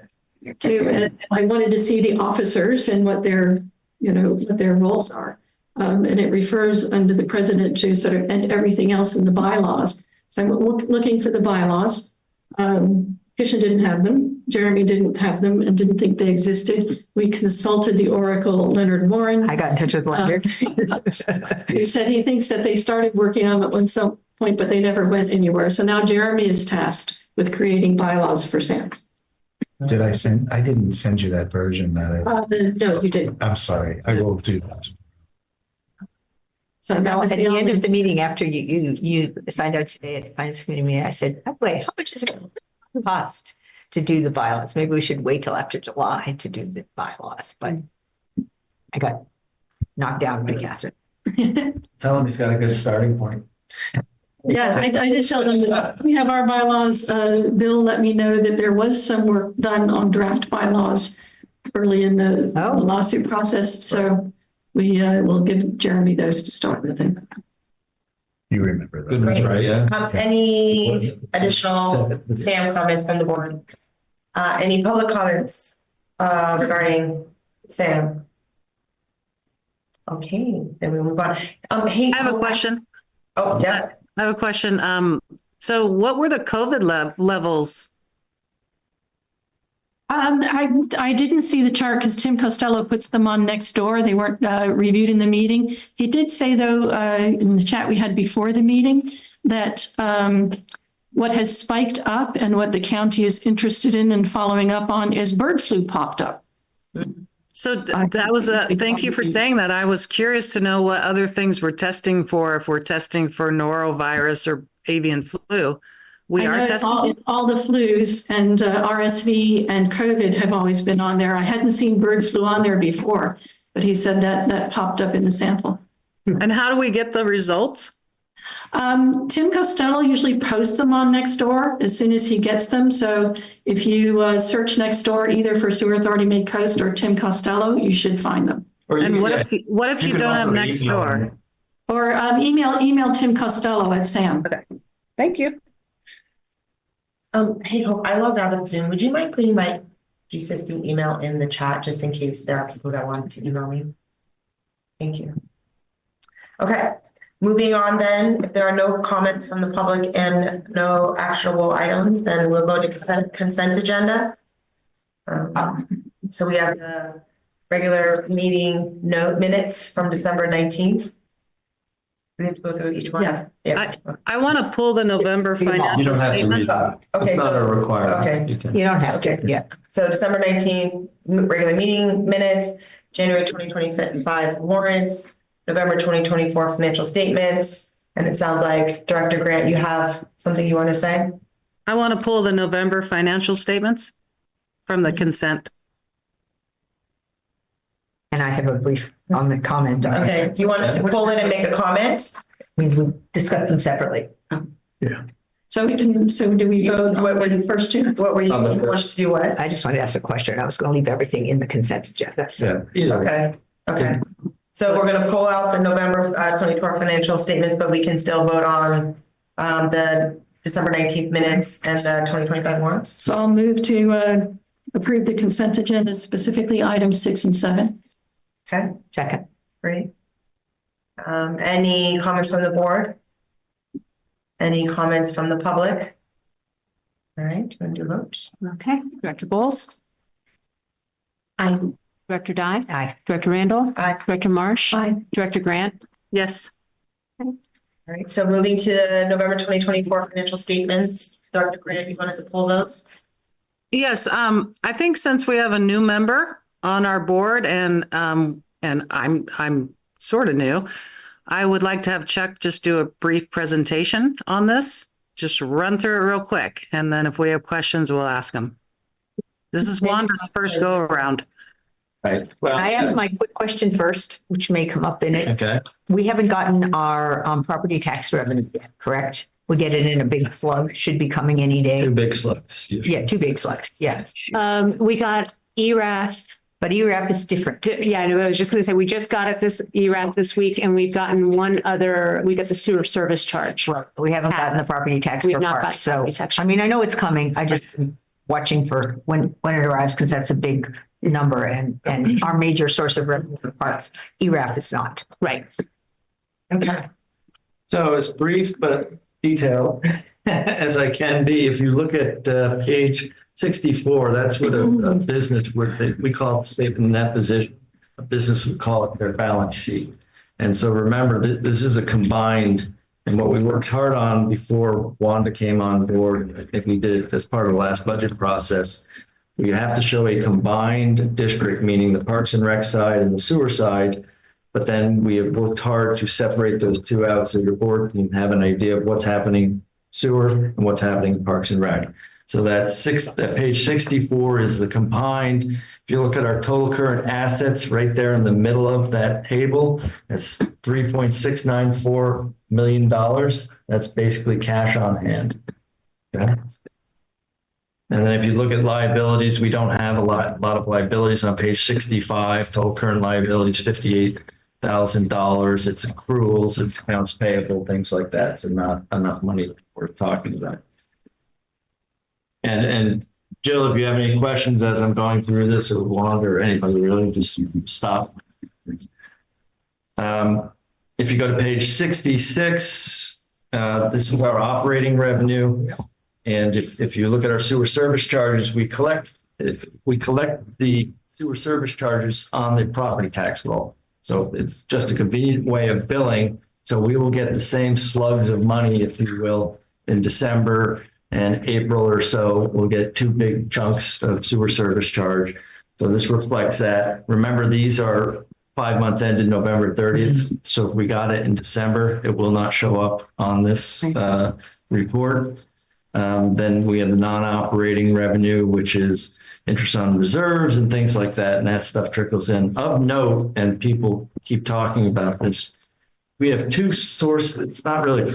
to, I wanted to see the officers and what their roles are. And it refers under the president to sort of, and everything else in the bylaws. So I'm looking for the bylaws. Kishan didn't have them. Jeremy didn't have them and didn't think they existed. We consulted the Oracle Leonard Warren. I got in touch with Leonard. He said he thinks that they started working on it at some point, but they never went anywhere. So now Jeremy is tasked with creating bylaws for SAM. Did I send? I didn't send you that version that No, you didn't. I'm sorry. I will do that. So At that was the end of the meeting, after you signed out today at the finance committee meeting, I said, oh, wait, how much is it going to cost to do the bylaws? Maybe we should wait till after July to do the bylaws, but I got knocked down by Catherine. Tell him he's got a good starting point. Yeah, I just tell them that we have our bylaws. Bill let me know that there was some work done on draft bylaws early in the lawsuit process. So we will give Jeremy those to start with. You remember that. Goodness, right? Yeah. Any additional SAM comments from the board? Any public comments regarding SAM? Okay, then we move on. Hey, I have a question. Oh, yeah. I have a question. So what were the COVID levels? I didn't see the chart because Tim Costello puts them on next door. They weren't reviewed in the meeting. He did say, though, in the chat we had before the meeting, that what has spiked up and what the county is interested in and following up on is bird flu popped up. So that was thank you for saying that. I was curious to know what other things we're testing for, if we're testing for norovirus or avian flu. We are testing all the flus, and RSV and COVID have always been on there. I hadn't seen bird flu on there before, but he said that popped up in the sample. And how do we get the results? Tim Costello usually posts them on Nextdoor as soon as he gets them. So if you search Nextdoor either for Sewer Authority Mid-Coast or Tim Costello, you should find them. And what if you don't have Nextdoor? Or email Tim Costello at SAM. Okay. Thank you. Hey, Hope, I logged out of Zoom. Would you mind putting my GCSD email in the chat just in case there are people that want to email me? Thank you. Okay, moving on then. If there are no comments from the public and no actionable items, then we'll go to consent agenda. So we have the regular meeting minutes from December 19th. We have to go through each one. Yeah. I want to pull the November financial You don't have to read statements. that. Okay, It's not so- a requirement. okay. You can. You don't have to, yeah. So December 19th, regular meeting minutes, January 2025 warrants, November 2024 financial statements. And it sounds like Director Grant, you have something you want to say? I want to pull the November financial statements from the consent. And I have a brief on the comment. on it. Okay, do you want to pull in and make a comment? Means we discuss them separately. So do we vote on the first two? What were you On the want first. to do what? I just wanted to ask a question. I was going to leave everything in the consent agenda. So Yeah. Either way. Okay, Okay. So we're going to pull out the November 24 financial statements, but we can still vote on the December 19th minutes and the 2025 warrants. So I'll move to approve the consent agenda, specifically items 6 and 7. Okay. Second. Great. Any comments from the board? Any comments from the public? All right, do you want to do votes? Okay. Director Bowles? Aye. Director Dye? Aye. Director Randall? Aye. Director Marsh? Aye. Director Grant? Yes. All right, so moving to November 2024 financial statements. Dr. Grant, you wanted to pull those? Yes, I think since we have a new member on our board and I'm sort of new, I would like to have Chuck just do a brief presentation on this. Just run through it real quick, and then if we have questions, we'll ask him. This is Wanda's first go around. Right. Well, Can I ask my quick question first, which may come up in it? okay. We haven't gotten our property tax revenue yet, correct? We get it in a big slug, should be coming any day. Two big slugs. Yeah, two big slugs, yeah. We got ERAF. But ERAF is different. Yeah, I was just going to say, we just got it this ERAF this week, and we've gotten one other, we got the sewer service charge. Right, we haven't gotten the property tax We've for not parks, gotten so, property tax. I mean, I know it's coming, I just am watching for when it arrives, because that's a big number, and our major source of revenue for parks, ERAF is not. Right. Okay. So it's brief but detailed as I can be. If you look at page 64, that's what a business would, we call it statement in that position. A business would call it their balance sheet. And so remember, this is a combined, and what we worked hard on before Wanda came on board, I think we did it as part of the last budget process. We have to show a combined district, meaning the Parks and Rec side and the sewer side. But then we have worked hard to separate those two out so your board can have an idea of what's happening sewer and what's happening in Parks and Rec. So that page 64 is the combined. If you look at our total current assets right there in the middle of that table, it's $3.694 million. That's basically cash on hand. Okay. And then if you look at liabilities, we don't have a lot of liabilities on page 65. Total current liabilities, $58,000. It's accruals, it's accounts payable, things like that. So not enough money worth talking about. And Jill, if you have any questions as I'm going through this, or Wanda or anybody, really just stop. If you go to page 66, this is our operating revenue. And if you look at our sewer service charges, we collect the sewer service charges on the property tax roll. So it's just a convenient way of billing. So we will get the same slugs of money, if you will, in December and April or so. We'll get two big chunks of sewer service charge. So this reflects that. Remember, these are 5 months ended November 30th. So if we got it in December, it will not show up on this report. Then we have the non-operating revenue, which is interest on reserves and things like that. And that stuff trickles in. Of note, and people keep talking about this, we have two sources. It's not really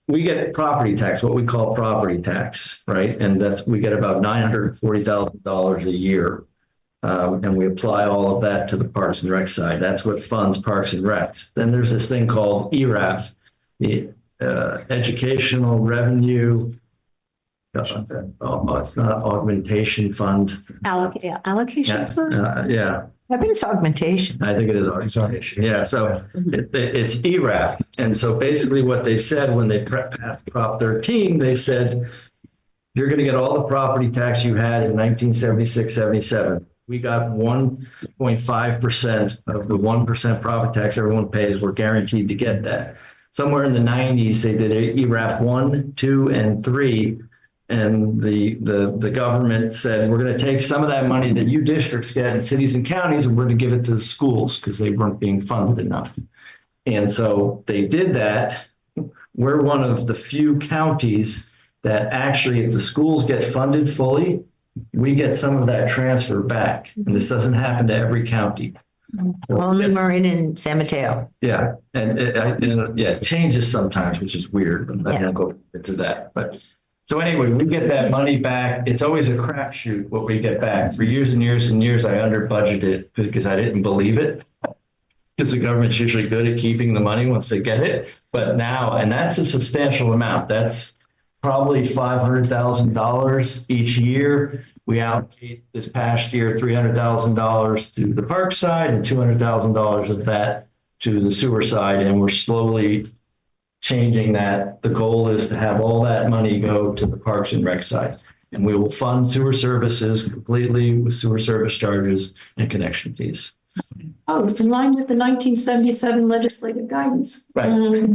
we get property tax, what we call property tax, right? And we get about $940,000 a year. And we apply all of that to the Parks and Rec side. That's what funds Parks and Recs. Then there's this thing called ERAF, the educational revenue. It's not augmentation fund. Allocation fund? Yeah. I think it's augmentation. I think it is augmentation. Yeah. So it's ERAF. And so basically what they said when they passed Prop 13, they said, you're going to get all the property tax you had in 1976, 77. We got 1.5% of the 1% property tax everyone pays. We're guaranteed to get that. Somewhere in the 90s, they did ERAF 1, 2, and 3. And the government said, we're going to take some of that money that you districts get in cities and counties, and we're going to give it to the schools because they weren't being funded enough. And so they did that. We're one of the few counties that actually, if the schools get funded fully, we get some of that transfer back. And this doesn't happen to every county. Only Marin and San Mateo. Yeah. And it changes sometimes, which is weird. I'm not going to go into that. But So anyway, we get that money back. It's always a crapshoot what we get back. For years and years and years, I under budgeted because I didn't believe it. Because the government's usually good at keeping the money once they get it. But now, and that's a substantial amount. That's probably $500,000 each year. We allocate this past year $300,000 to the park side and $200,000 of that to the sewer side. And we're slowly changing that. The goal is to have all that money go to the parks and rec side. And we will fund sewer services completely with sewer service charges and connection fees. Oh, in line with the 1977 legislative guidance. Right.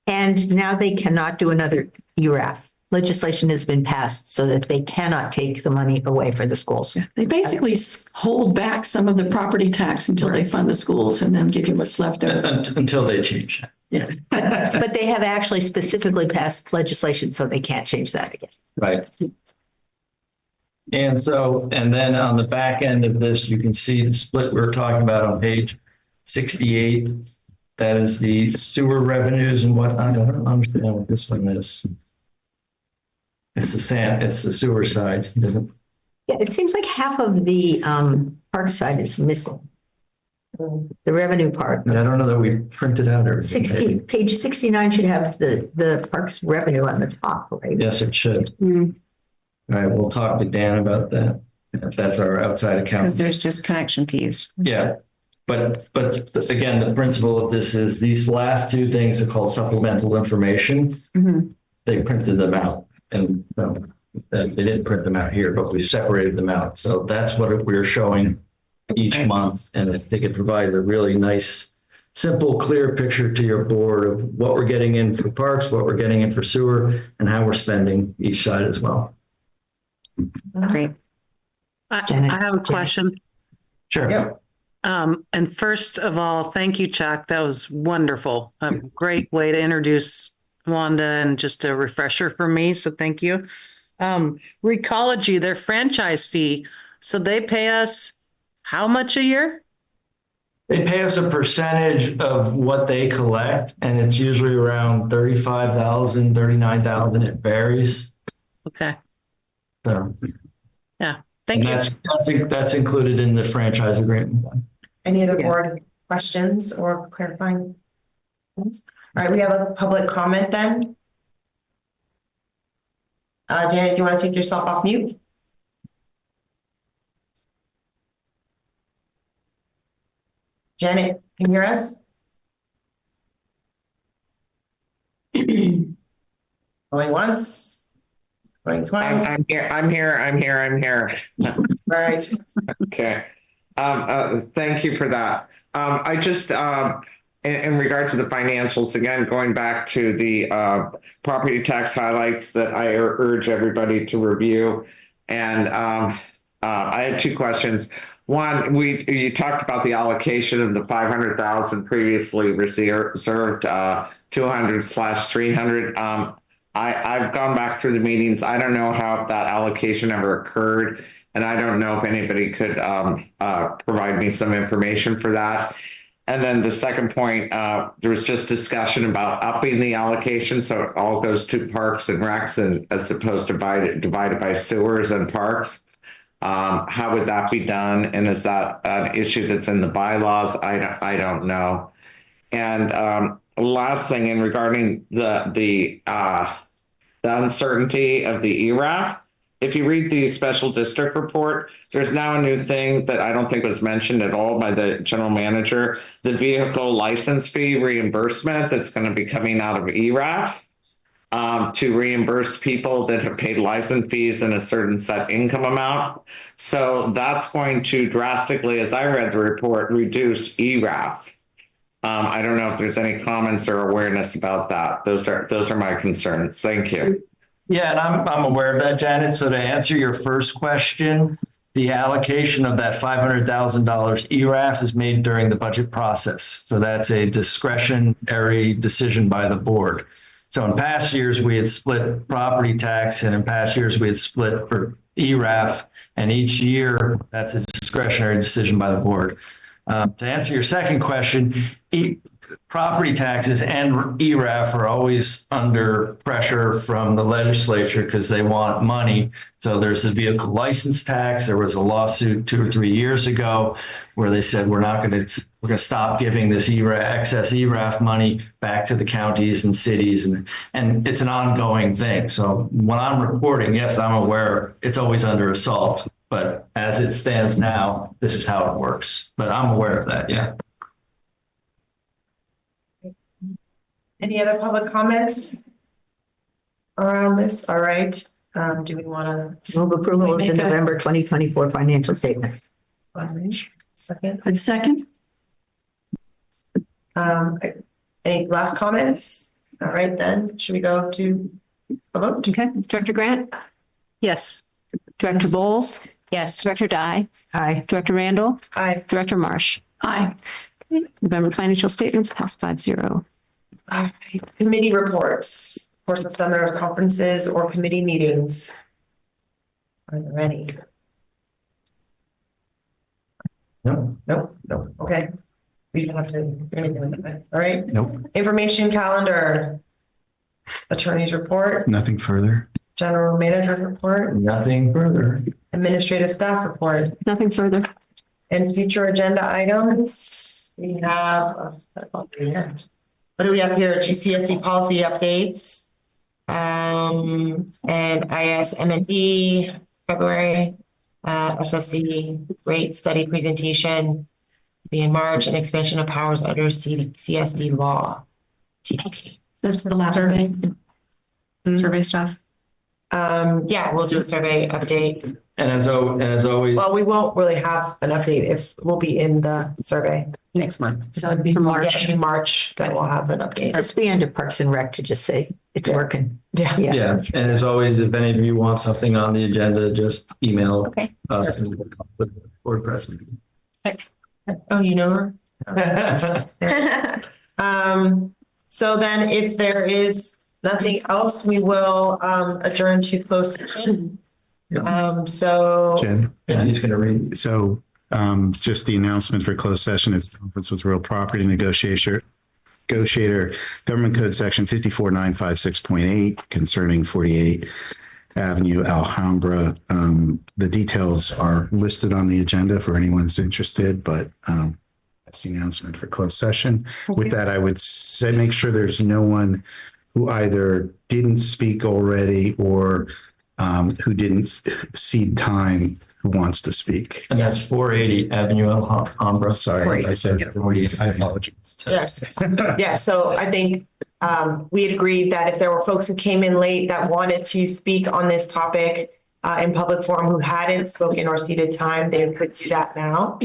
And now they cannot do another ERAF. Legislation has been passed so that they cannot take the money away for the schools. They basically hold back some of the property tax until they fund the schools and then give you what's left over. Until they change. Yeah. But they have actually specifically passed legislation, so they can't change that again. Right. And so, and then on the back end of this, you can see the split we're talking about on page 68. That is the sewer revenues and what, I don't understand what this one is. It's the sewer side. It doesn't. Yeah, it seems like half of the park side is missing. The revenue part. Yeah, I don't know that we printed out everything. Page 69 should have the parks revenue on the top, right? Yes, it should. All right, we'll talk to Dan about that. That's our outside account. Because there's just connection fees. Yeah, but again, the principle of this is these last two things are called supplemental information. They printed them out, and they didn't print them out here, but we separated them out. So that's what we're showing each month, and I think it provides a really nice, simple, clear picture to your board of what we're getting in for parks, what we're getting in for sewer, and how we're spending each side as well. Great. I have a question. Sure. Yep. And first of all, thank you, Chuck. That was wonderful. A great way to introduce Wanda and just a refresher for me. So thank you. Recology, their franchise fee. So they pay us how much a year? They pay us a percentage of what they collect, and it's usually around 35,000, 39,000. It varies. Okay. So, yeah, thank you. That's included in the franchise agreement. Any other board questions or clarifying? All right, we have a public comment then. Janet, do you want to take yourself off mute? Janet, can you hear us? Going once, going twice. I'm here. All right. Okay. Thank you for that. I just, in regard to the financials, again, going back to the property tax highlights that I urge everybody to review. And I had two questions. One, you talked about the allocation of the 500,000 previously reserved, 200/300. I've gone back through the meetings. I don't know how that allocation ever occurred, and I don't know if anybody could provide me some information for that. And then the second point, there was just discussion about upping the allocation, so it all goes to parks and recs, and as opposed to divided by sewers and parks. How would that be done? And is that an issue that's in the bylaws? I don't know. And last thing, in regarding the uncertainty of the ERAF, if you read the special district report, there's now a new thing that I don't think was mentioned at all by the general manager, the vehicle license fee reimbursement that's going to be coming out of ERAF. To reimburse people that have paid license fees in a certain set income amount. So that's going to drastically, as I read the report, reduce ERAF. I don't know if there's any comments or awareness about that. Those are my concerns. Thank you. Yeah, and I'm aware of that, Janet. So to answer your first question, the allocation of that $500,000 ERAF is made during the budget process. So that's a discretionary decision by the board. So in past years, we had split property tax, and in past years, we had split for ERAF, and each year, that's a discretionary decision by the board. To answer your second question, property taxes and ERAF are always under pressure from the legislature because they want money. So there's the vehicle license tax. There was a lawsuit 2 or 3 years ago where they said we're going to stop giving this excess ERAF money back to the counties and cities, and it's an ongoing thing. So when I'm reporting, yes, I'm aware it's always under assault, but as it stands now, this is how it works. But I'm aware of that, yeah. Any other public comments around this? All right. Do we want to Move approval of the November 2024 financial statements. second? A second? Any last comments? All right, then should we go to a vote? Okay, Director Grant? Yes. Director Bowles? Yes. Director Dye? Aye. Director Randall? Aye. Director Marsh? Aye. November financial statements passed 5-0. All right. Committee reports, course of seminars, conferences, or committee meetings. Are there any? No. Okay. We don't have to. All right. Nope. Information calendar. Attorney's report, Nothing further. general manager report, Nothing further. administrative staff report, Nothing further. and future agenda items. We have, what do we have here? GCSD policy updates. And ISM&E, February, SSC rate study presentation be in March, and expansion of powers under CSD law. TPC. That's the latter, survey stuff. Yeah, we'll do a survey update. And as always, Well, we won't really have an update if we'll be in the survey. Next month. So it'd be March. In March that we'll have an update. Just be under Parks and Rec to just say it's working. Yeah. yeah. And as always, if any of you want something on the agenda, just email Okay. us or press me. Oh, you know her? So then if there is nothing else, we will adjourn to closed session. So Jen? Yeah, he's going to read. So just the announcement for closed session is conference with real property negotiator, government code section 54956.8 concerning 48 Avenue, Alhambra. The details are listed on the agenda for anyone's interested, but that's the announcement for closed session. With that, I would say make sure there's no one who either didn't speak already or who didn't cede time who wants to speak. And that's 480 Avenue, Alhambra. Sorry, I said 48. I apologize. yes, yeah. So I think we had agreed that if there were folks who came in late that wanted to speak on this topic in public forum who hadn't spoken or ceded time, they could do that now.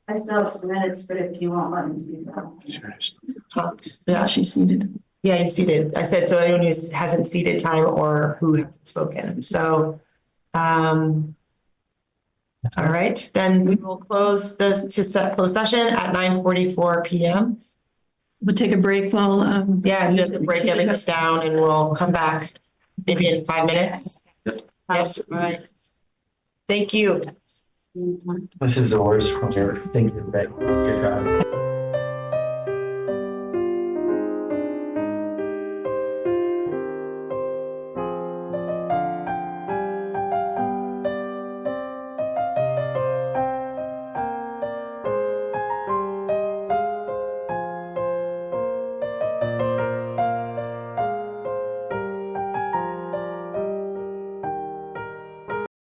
I still have some minutes, but if you want, let me speak now. Yeah, She seated. yeah, you seated. I said, so anyone who hasn't ceded time or who hasn't spoken. So, all right, then we will close this to set closed session at 9:44 p.m. We'll take a break while. Yeah, just break everything down and we'll come back maybe in 5 minutes. Yep. All right. Thank you. This is the worst one ever. Thank you, Rebecca. Good job.